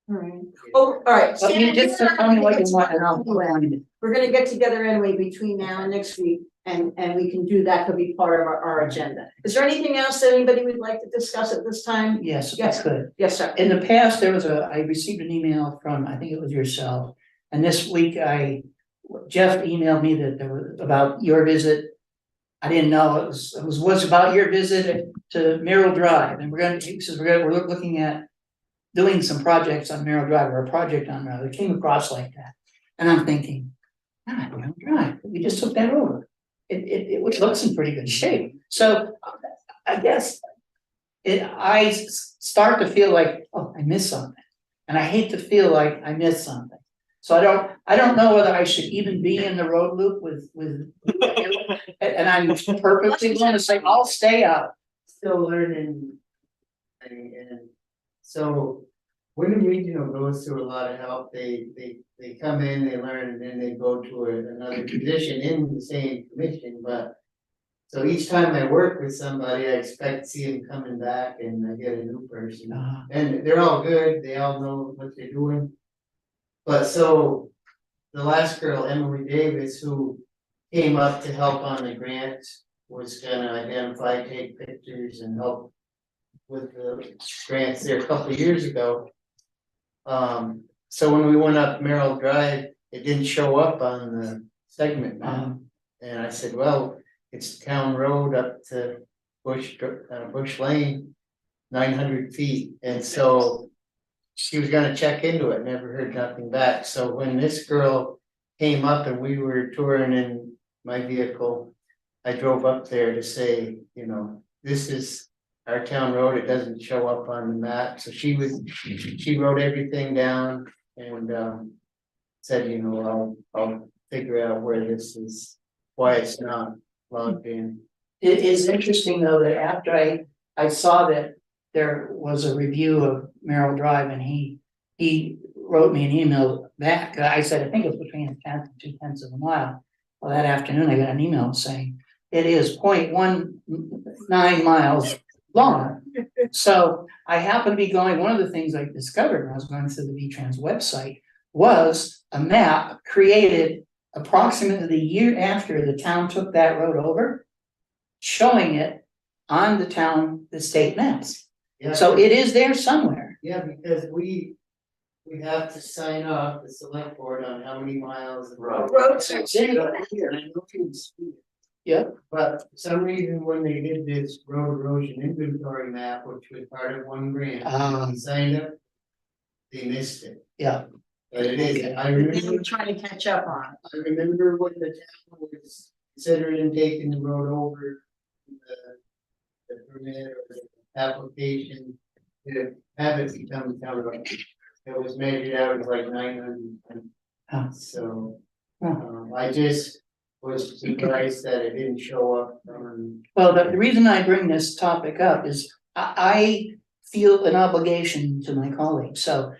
All right. Oh, all right. But you Stan, just you're not tell me gonna what get you want and together I'll anyway. find it. We're gonna get together anyway between now and next week, and we can do that, could be part of our agenda. Is there anything else that anybody would like to discuss at this time? Yes, Yes. I could. Yes, sir. In the past, I received an email from, I think it was yourself, and this week Jeff emailed me that there was about your visit. I didn't know it was about your visit to Merrill Drive, and he says we're looking at doing some projects on Merrill Drive, or a project on Merrill. It came across like that, and I'm thinking, Merrill Drive, we just took that over. It looks in pretty good shape. So I guess I start to feel like, oh, I missed something, and I hate to feel like I missed something. So I don't know whether I should even be in the road loop with and I'm perfectly willing to say, I'll stay out. Still learning. And so when the regional goes through a lot of help, they come in, they learn, and then they go to another position in the same commission, but. So each time I work with somebody, I expect to see them coming back and I get a new person. And they're all good, they all know what they're doing. But so the last girl, Emily Davis, who came up to help on the grant, was gonna identify, take pictures and help with the grants there a couple of years ago. So when we went up Merrill Drive, it didn't show up on the segment map. And I said, well, it's town road up to Bush Lane, 900 feet. And so she was gonna check into it, never heard nothing back. So when this girl came up and we were touring in my vehicle, I drove up there to say, you know, this is our town road, it doesn't show up on the map. So she wrote everything down and said, you know, I'll figure out where this is, why it's not logged in. It is interesting though that after I saw that there was a review of Merrill Drive and he wrote me an email back. I said, I think it was between a tenth and 2/10 of a mile. Well, that afternoon I got an email saying it is 0.19 miles long. So I happened to be going, one of the things I discovered when I was going through the V-Trans website was a map created approximately the year after the town took that road over, showing it on the state maps. Yeah. So it is there somewhere. Yeah, because we have to sign off the select board on how many miles of road. Roads are- Yep. But for some reason, when they did this road erosion inventory map, which was part of one grant, we signed up, they missed it. Yeah. But it is, Okay. I They remember, were trying to catch up on. I remember when the town was considering taking the road over, the permit or the application to have it become a town road. It was measured out as like 900, Oh. so, Oh. I just was surprised that it didn't show up on. Well, the reason I bring this topic up is I feel an obligation to my colleagues, so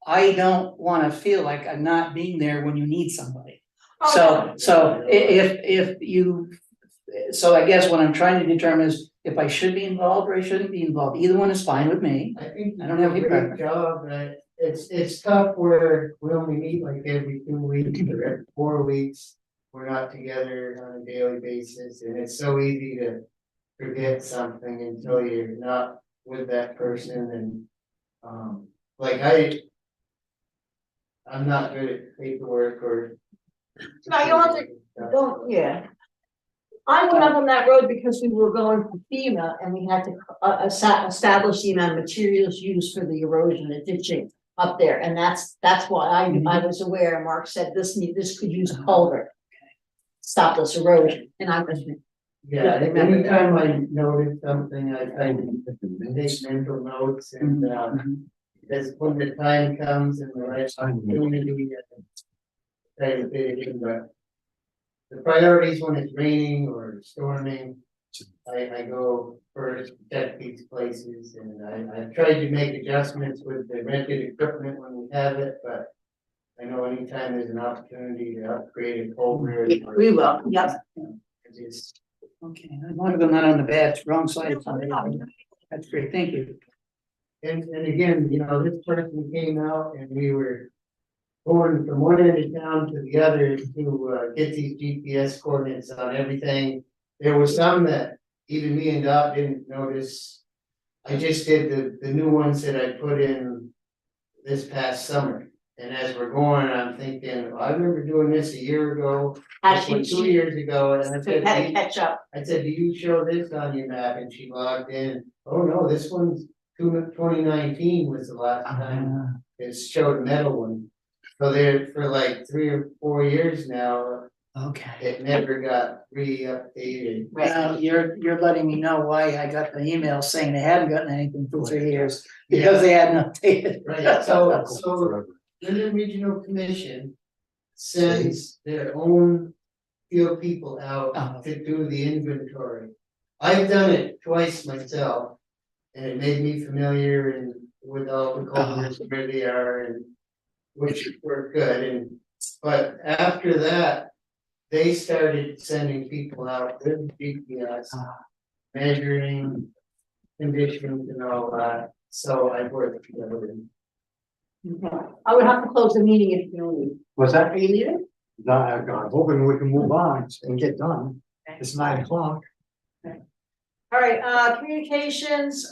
I don't wanna feel like I'm not being there when you need somebody. So if you, so I guess what I'm trying to determine is if I should be involved or I shouldn't be involved, either one is fine with me. I think I don't have you do any a great job, but it's tough where we only meet like every 2 weeks or every 4 weeks. We're not together on a daily basis, and it's so easy to forget something until you're not with that person and, like I'm not good at paperwork or. No, you don't have to, don't, yeah. I went up on that road because we were going for FEMA and we had to establish the amount of materials used for the erosion and ditching up there, and that's why I was aware. Mark said this could use a culvert. Stop this erosion, and I was. Yeah, anytime I notice something, I take mental notes and, because when the time comes and the right opportunity. But the priorities when it's raining or storming, I go first, check these places, and I've tried to make adjustments with the rented equipment when we have it, but I know anytime there's an opportunity to upgrade a culvert. We will, yes. Just, Okay, I might have been not on the bad, wrong side of something. That's great, thank you. and again, you know, this person came out and we were going from one end of town to the other to get these GPS coordinates on everything. There were some that even me and Doc didn't notice. I just did the new ones that I put in this past summer. And as we're going, I'm thinking, I remember doing this a year ago, Actually, 2 years ago, and I had said, to catch up. do you show this on your map? And she logged in. Oh no, this one's 2019 was the last time it showed a metal one. So there for like 3 or 4 years now, Okay. it never got re-updated. Now, you're letting me know why I got the email saying they hadn't gotten anything for 3 years, because they hadn't updated. Right, so Linden Regional Commission sends their own field people out to do the inventory. I've done it twice myself, and it made me familiar and with all the culverts where they are and which were good, but after that, they started sending people out with GPS, measuring conditions and all that, so I worked together. I would have to close the meeting if you don't leave. What's that? Are you leaving? No, I'm hoping we can move on and get done. It's 9 o'clock. All right, communications,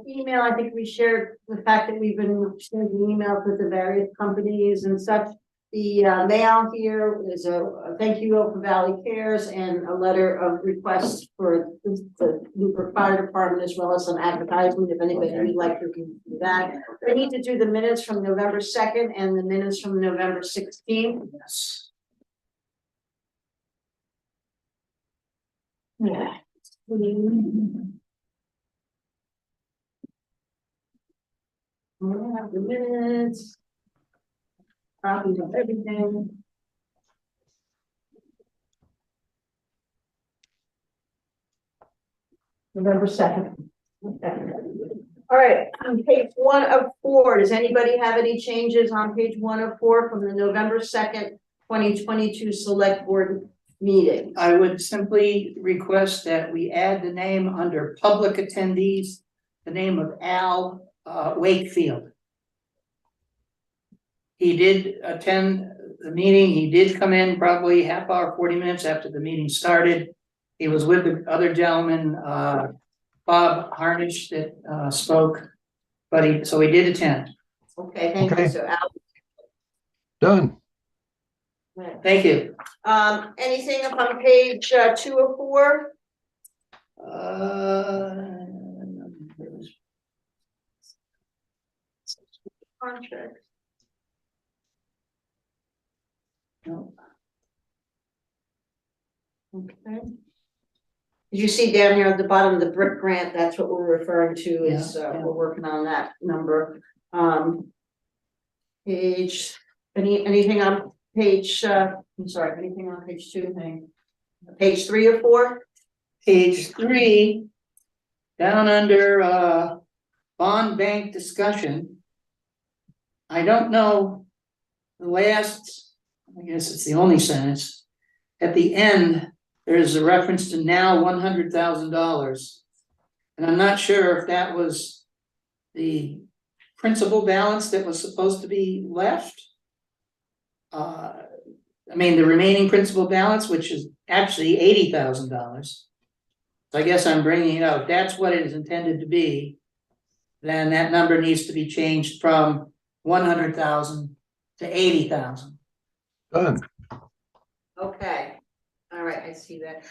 email, I think we shared the fact that we've been sending emails with the various companies and such. The mail here is a thank you for Valley Cares and a letter of request for the Newburgh Fire Department, as well as some advertisement, if anybody would like to do that. We need to do the minutes from November 2nd and the minutes from November 16th. Yes. Yeah. We have the minutes. Copies of everything. November 2nd. All right, on page 1 of 4, does anybody have any changes on page 1 of 4 from the November 2nd, 2022 select board meeting? I would simply request that we add the name under public attendees, the name of Al Wakefield. He did attend the meeting. He did come in probably half hour, 40 minutes after the meeting started. He was with the other gentleman, Bob Harnish, that spoke, but he did attend. Okay, thank you, Okay. so Al. Done. Thank you. Anything up on page 2 of 4? Contract. No. Okay. Did you see down here at the bottom of the brick grant? That's what we're referring to, is Yeah, yeah. we're working on that number. Page, anything on page, I'm sorry, anything on page 2? Page 3 or 4? Page 3, down under bond bank discussion. I don't know the last, I guess it's the only sentence. At the end, there's a reference to now $100,000. And I'm not sure if that was the principal balance that was supposed to be left. I mean, the remaining principal balance, which is actually $80,000. So I guess I'm bringing it out. That's what it is intended to be. Then that number needs to be changed from 100,000 to 80,000. Done. Okay, all right, I see that.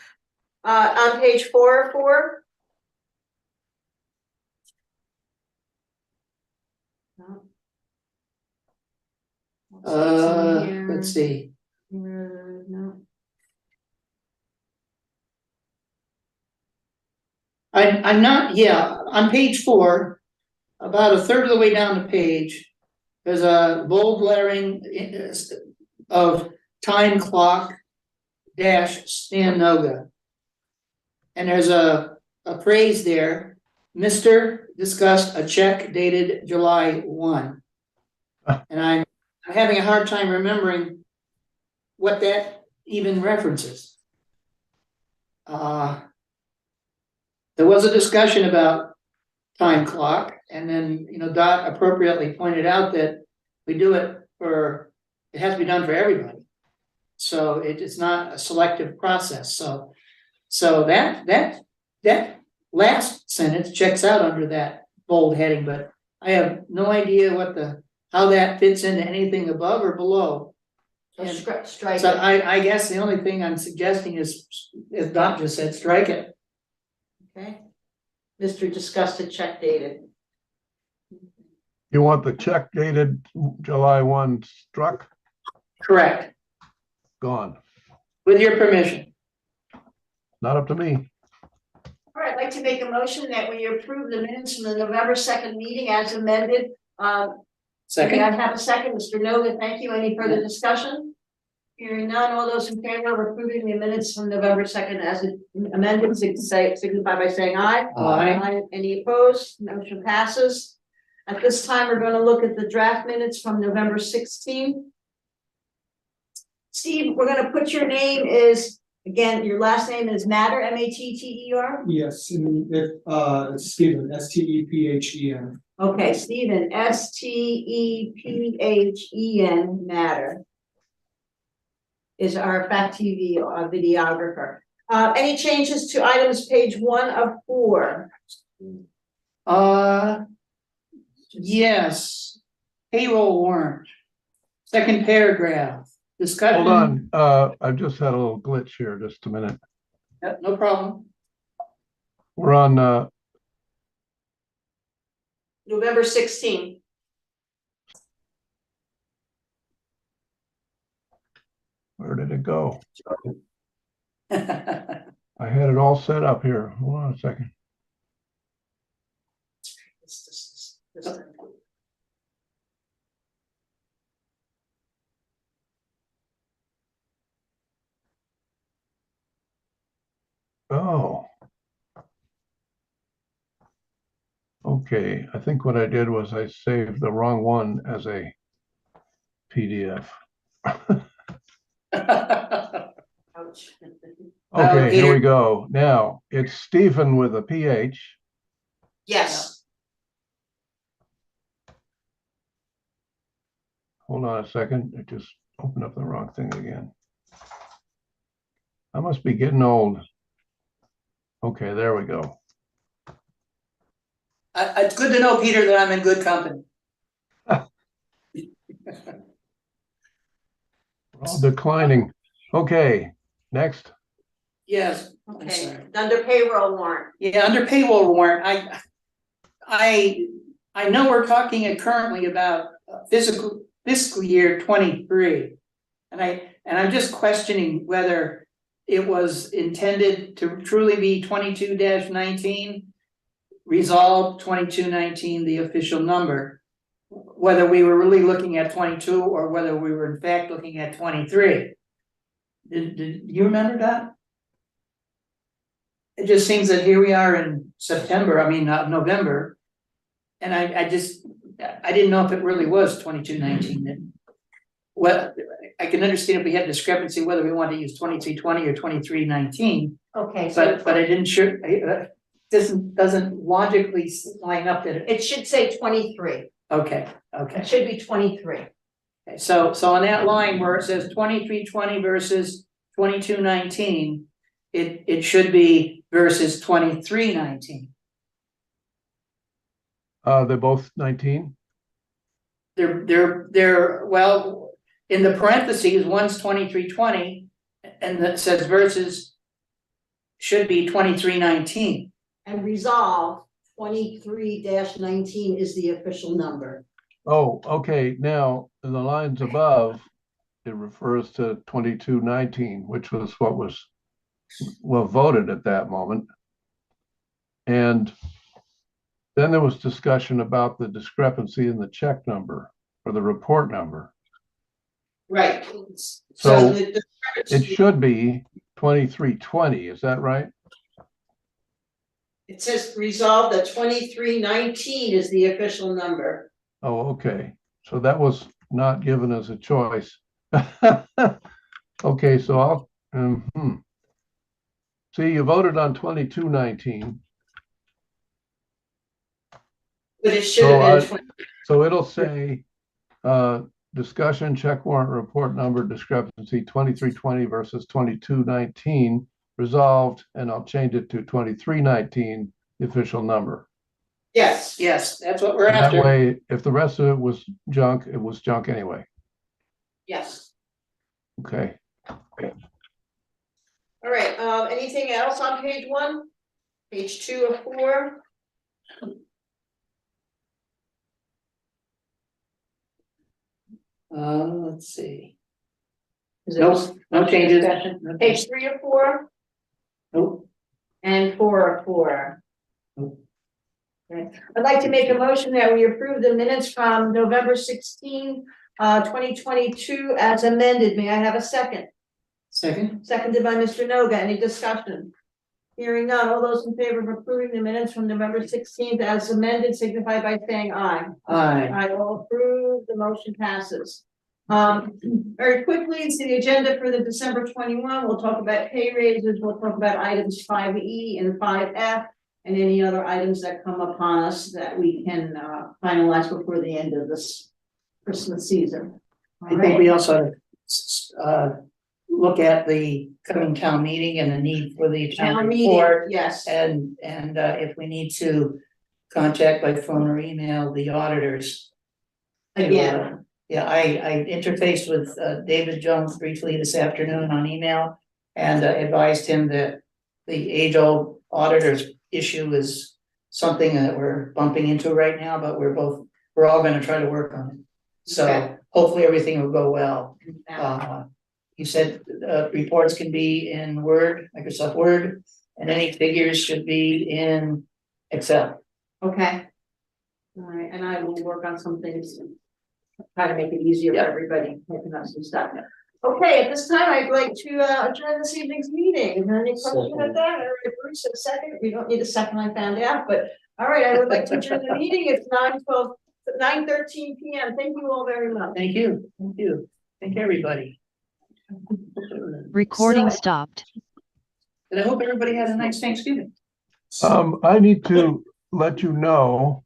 On page 4 or 4? No. Let's see. No. I'm not, yeah, on page 4, about a third of the way down the page, there's a bold lettering of time clock dash Stan Noga. And there's a phrase there, Mr. discussed a check dated July 1. And I'm having a hard time remembering what that even references. There was a discussion about time clock, and then, Dot appropriately pointed out that we do it it has to be done for everybody. So it's not a selective process. So that last sentence checks out under that bold heading, but I have no idea how that fits into anything above or below. So And strike so it. I guess the only thing I'm suggesting is, as Dot just said, strike it. Okay. Mr. discussed a check dated. You want the check dated July 1 struck? Correct. Gone. With your permission. Not up to me. All right, I'd like to make a motion that we approve the minutes from the November 2nd meeting as amended. May I Second. have a second? Mr. Noga, thank you. Any further discussion? Hearing none, all those in favor of approving the minutes from November 2nd as amended, signify by saying aye. Aye. Any opposed? Motion passes. At this time, we're going to look at the draft minutes from November 16th. Steve, we're going to put your name is, again, your last name is Matter, M-A-T-T-E-R? Yes, and it's Stephen, S-T-E-P-H-E-N. Okay, Stephen, S-T-E-P-H-E-N, Matter is our Fact TV videographer. Any changes to items page 1 of 4? Yes. Payroll warrant. Second paragraph, discussion. Hold on, I've just had a little glitch here, just a minute. Yep, no problem. We're on, November 16th. where did it go? I had it all set up here. Hold on a second. Oh. Okay, I think what I did was I saved the wrong one as a PDF. Ouch. Okay, here Peter. we go. Now, it's Stephen with a PH. Yes. Hold on a second. I just opened up the wrong thing again. I must be getting old. Okay, there we go. It's good to know, Peter, that I'm in good company. We're all declining. Okay, next. Yes. I'm Okay, sorry. under payroll warrant. Yeah, under payroll warrant, I know we're talking currently about fiscal year 23. And I'm just questioning whether it was intended to truly be 22-19, resolved 2219, the official number. Whether we were really looking at 22 or whether we were in fact looking at 23. Did you remember that? It just seems that here we are in November. And I didn't know if it really was 2219. Well, I can understand if we had discrepancy whether we want to use 2320 or 2319, Okay, so but I didn't sure, doesn't logically line up that it should say 23. okay. It should be 23. Okay, so on that line where it says 2320 versus 2219, it should be versus 2319. They're both 19. They're well, in the parentheses, one's 2320, and that says versus should be 2319. And resolve 23-19 is the official number. Oh, okay. Now, in the lines above, it refers to 2219, which was what was voted at that moment. And then there was discussion about the discrepancy in the check number or the report number. Right. So it should be 2320, is that right? It says resolve that 2319 is the official number. Oh, okay. So that was not given as a choice. Okay, so I'll, see, you voted on 2219. But it should have been. So it'll say, discussion, check warrant report number discrepancy 2320 versus 2219 resolved, and I'll change it to 2319, the official number. Yes. Yes, that's what we're And that after. way, if the rest of it was junk, it was junk anyway. Yes. Okay. All right, anything else on page 1? Page 2 of 4? Let's see. Is it Nope, no changes. Page 3 of 4 Nope. and 4 of 4. Nope. Okay. I'd like to make a motion that we approve the minutes from November 16, 2022 as amended. May I have a second? Second. Seconded by Mr. Noga. Any discussion? Hearing none. All those in favor of approving the minutes from November 16th as amended signify by saying aye. Aye. I will approve. The motion passes. Very quickly, to the agenda for the December 21, we'll talk about pay raises, we'll talk about items 5E and 5F, and any other items that come upon us that we can finalize before the end of this Christmas season. I think we also look at the coming town meeting and the need for the Town town meeting, report. yes. And if we need to contact by phone or email the auditors. Again. Yeah, I interfaced with David Jones briefly this afternoon on email and advised him that the age-old auditors issue is something that we're bumping into right now, but we're all gonna try to work on it. So Okay. hopefully everything will go well. You said reports can be in Word, Microsoft Word, and any figures should be in Excel. Okay. All right, and I will work on some things, and try to make it easier for everybody, picking up some stuff. Okay, at this time, I'd like to adjourn this evening's meeting. Is there any question about that? All right, Bruce, a second. We don't need a second, I found out, but all right, I would like to adjourn the meeting. It's 9:13 PM. Thank you all very much. Thank you, thank you, thank everybody. Recording So- stopped. And I hope everybody had a nice Thanksgiving. I need to let you know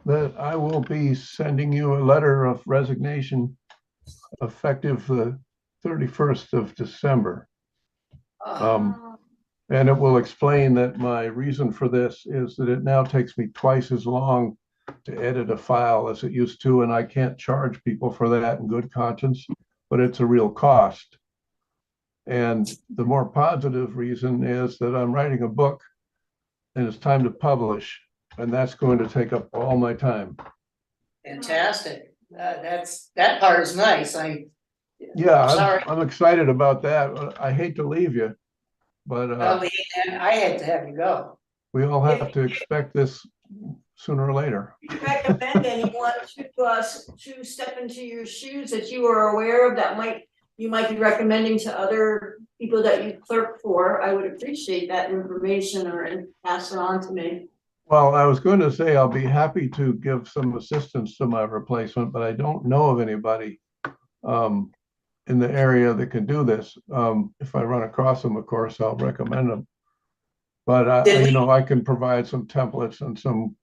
that I will be sending you a letter of resignation effective the 31st of December. And it will explain that my reason for this is that it now takes me twice as long to edit a file as it used to, and I can't charge people for that in good conscience, but it's a real cost. And the more positive reason is that I'm writing a book and it's time to publish, and that's going to take up all my time. Fantastic, that part is nice, Yeah, Sorry. I'm excited about that. I hate to leave you, but I had to have you go. we all have to expect this sooner or later. Do you recommend anyone to step into your shoes that you are aware of that you might be recommending to other people that you clerk for? I would appreciate that information and pass it on to me. Well, I was going to say I'll be happy to give some assistance to my replacement, but I don't know of anybody in the area that can do this. If I run across them, of course, I'll recommend them. But I can provide some templates and some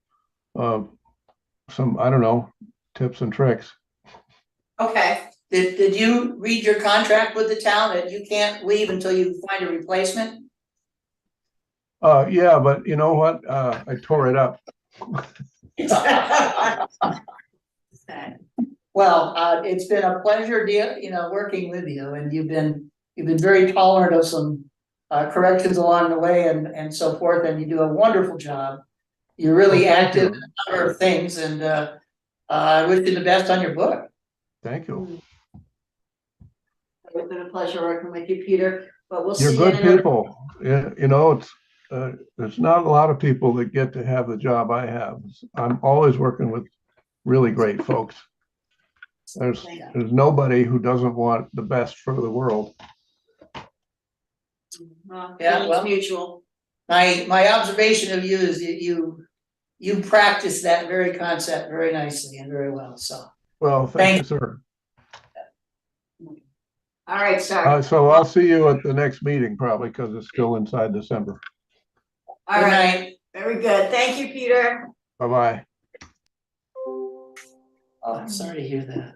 I don't know, tips and tricks. Okay, did you read your contract with the town that you can't leave until you find a replacement? Yeah, but you know what? I tore it up. Well, it's been a pleasure, working with you, and you've been very tolerant of some corrections along the way and so forth, and you do a wonderful job. You're really Well, thank active you. in a number of things, and I wish you the best on your book. Thank you. It's been a pleasure working with you, Peter, but we'll You're see. good people. Yeah, there's not a lot of people that get to have the job I have. I'm always working with really great folks. There's nobody who doesn't want the best for the world. Yeah, well, mutual. My observation of you is that you practice that very concept very nicely and very well, so. Well, thank you, sir. All right, sorry. So I'll see you at the next meeting probably because it's still inside December. All Good right, night. very good. Thank you, Peter. Bye-bye. Oh, I'm sorry to hear that.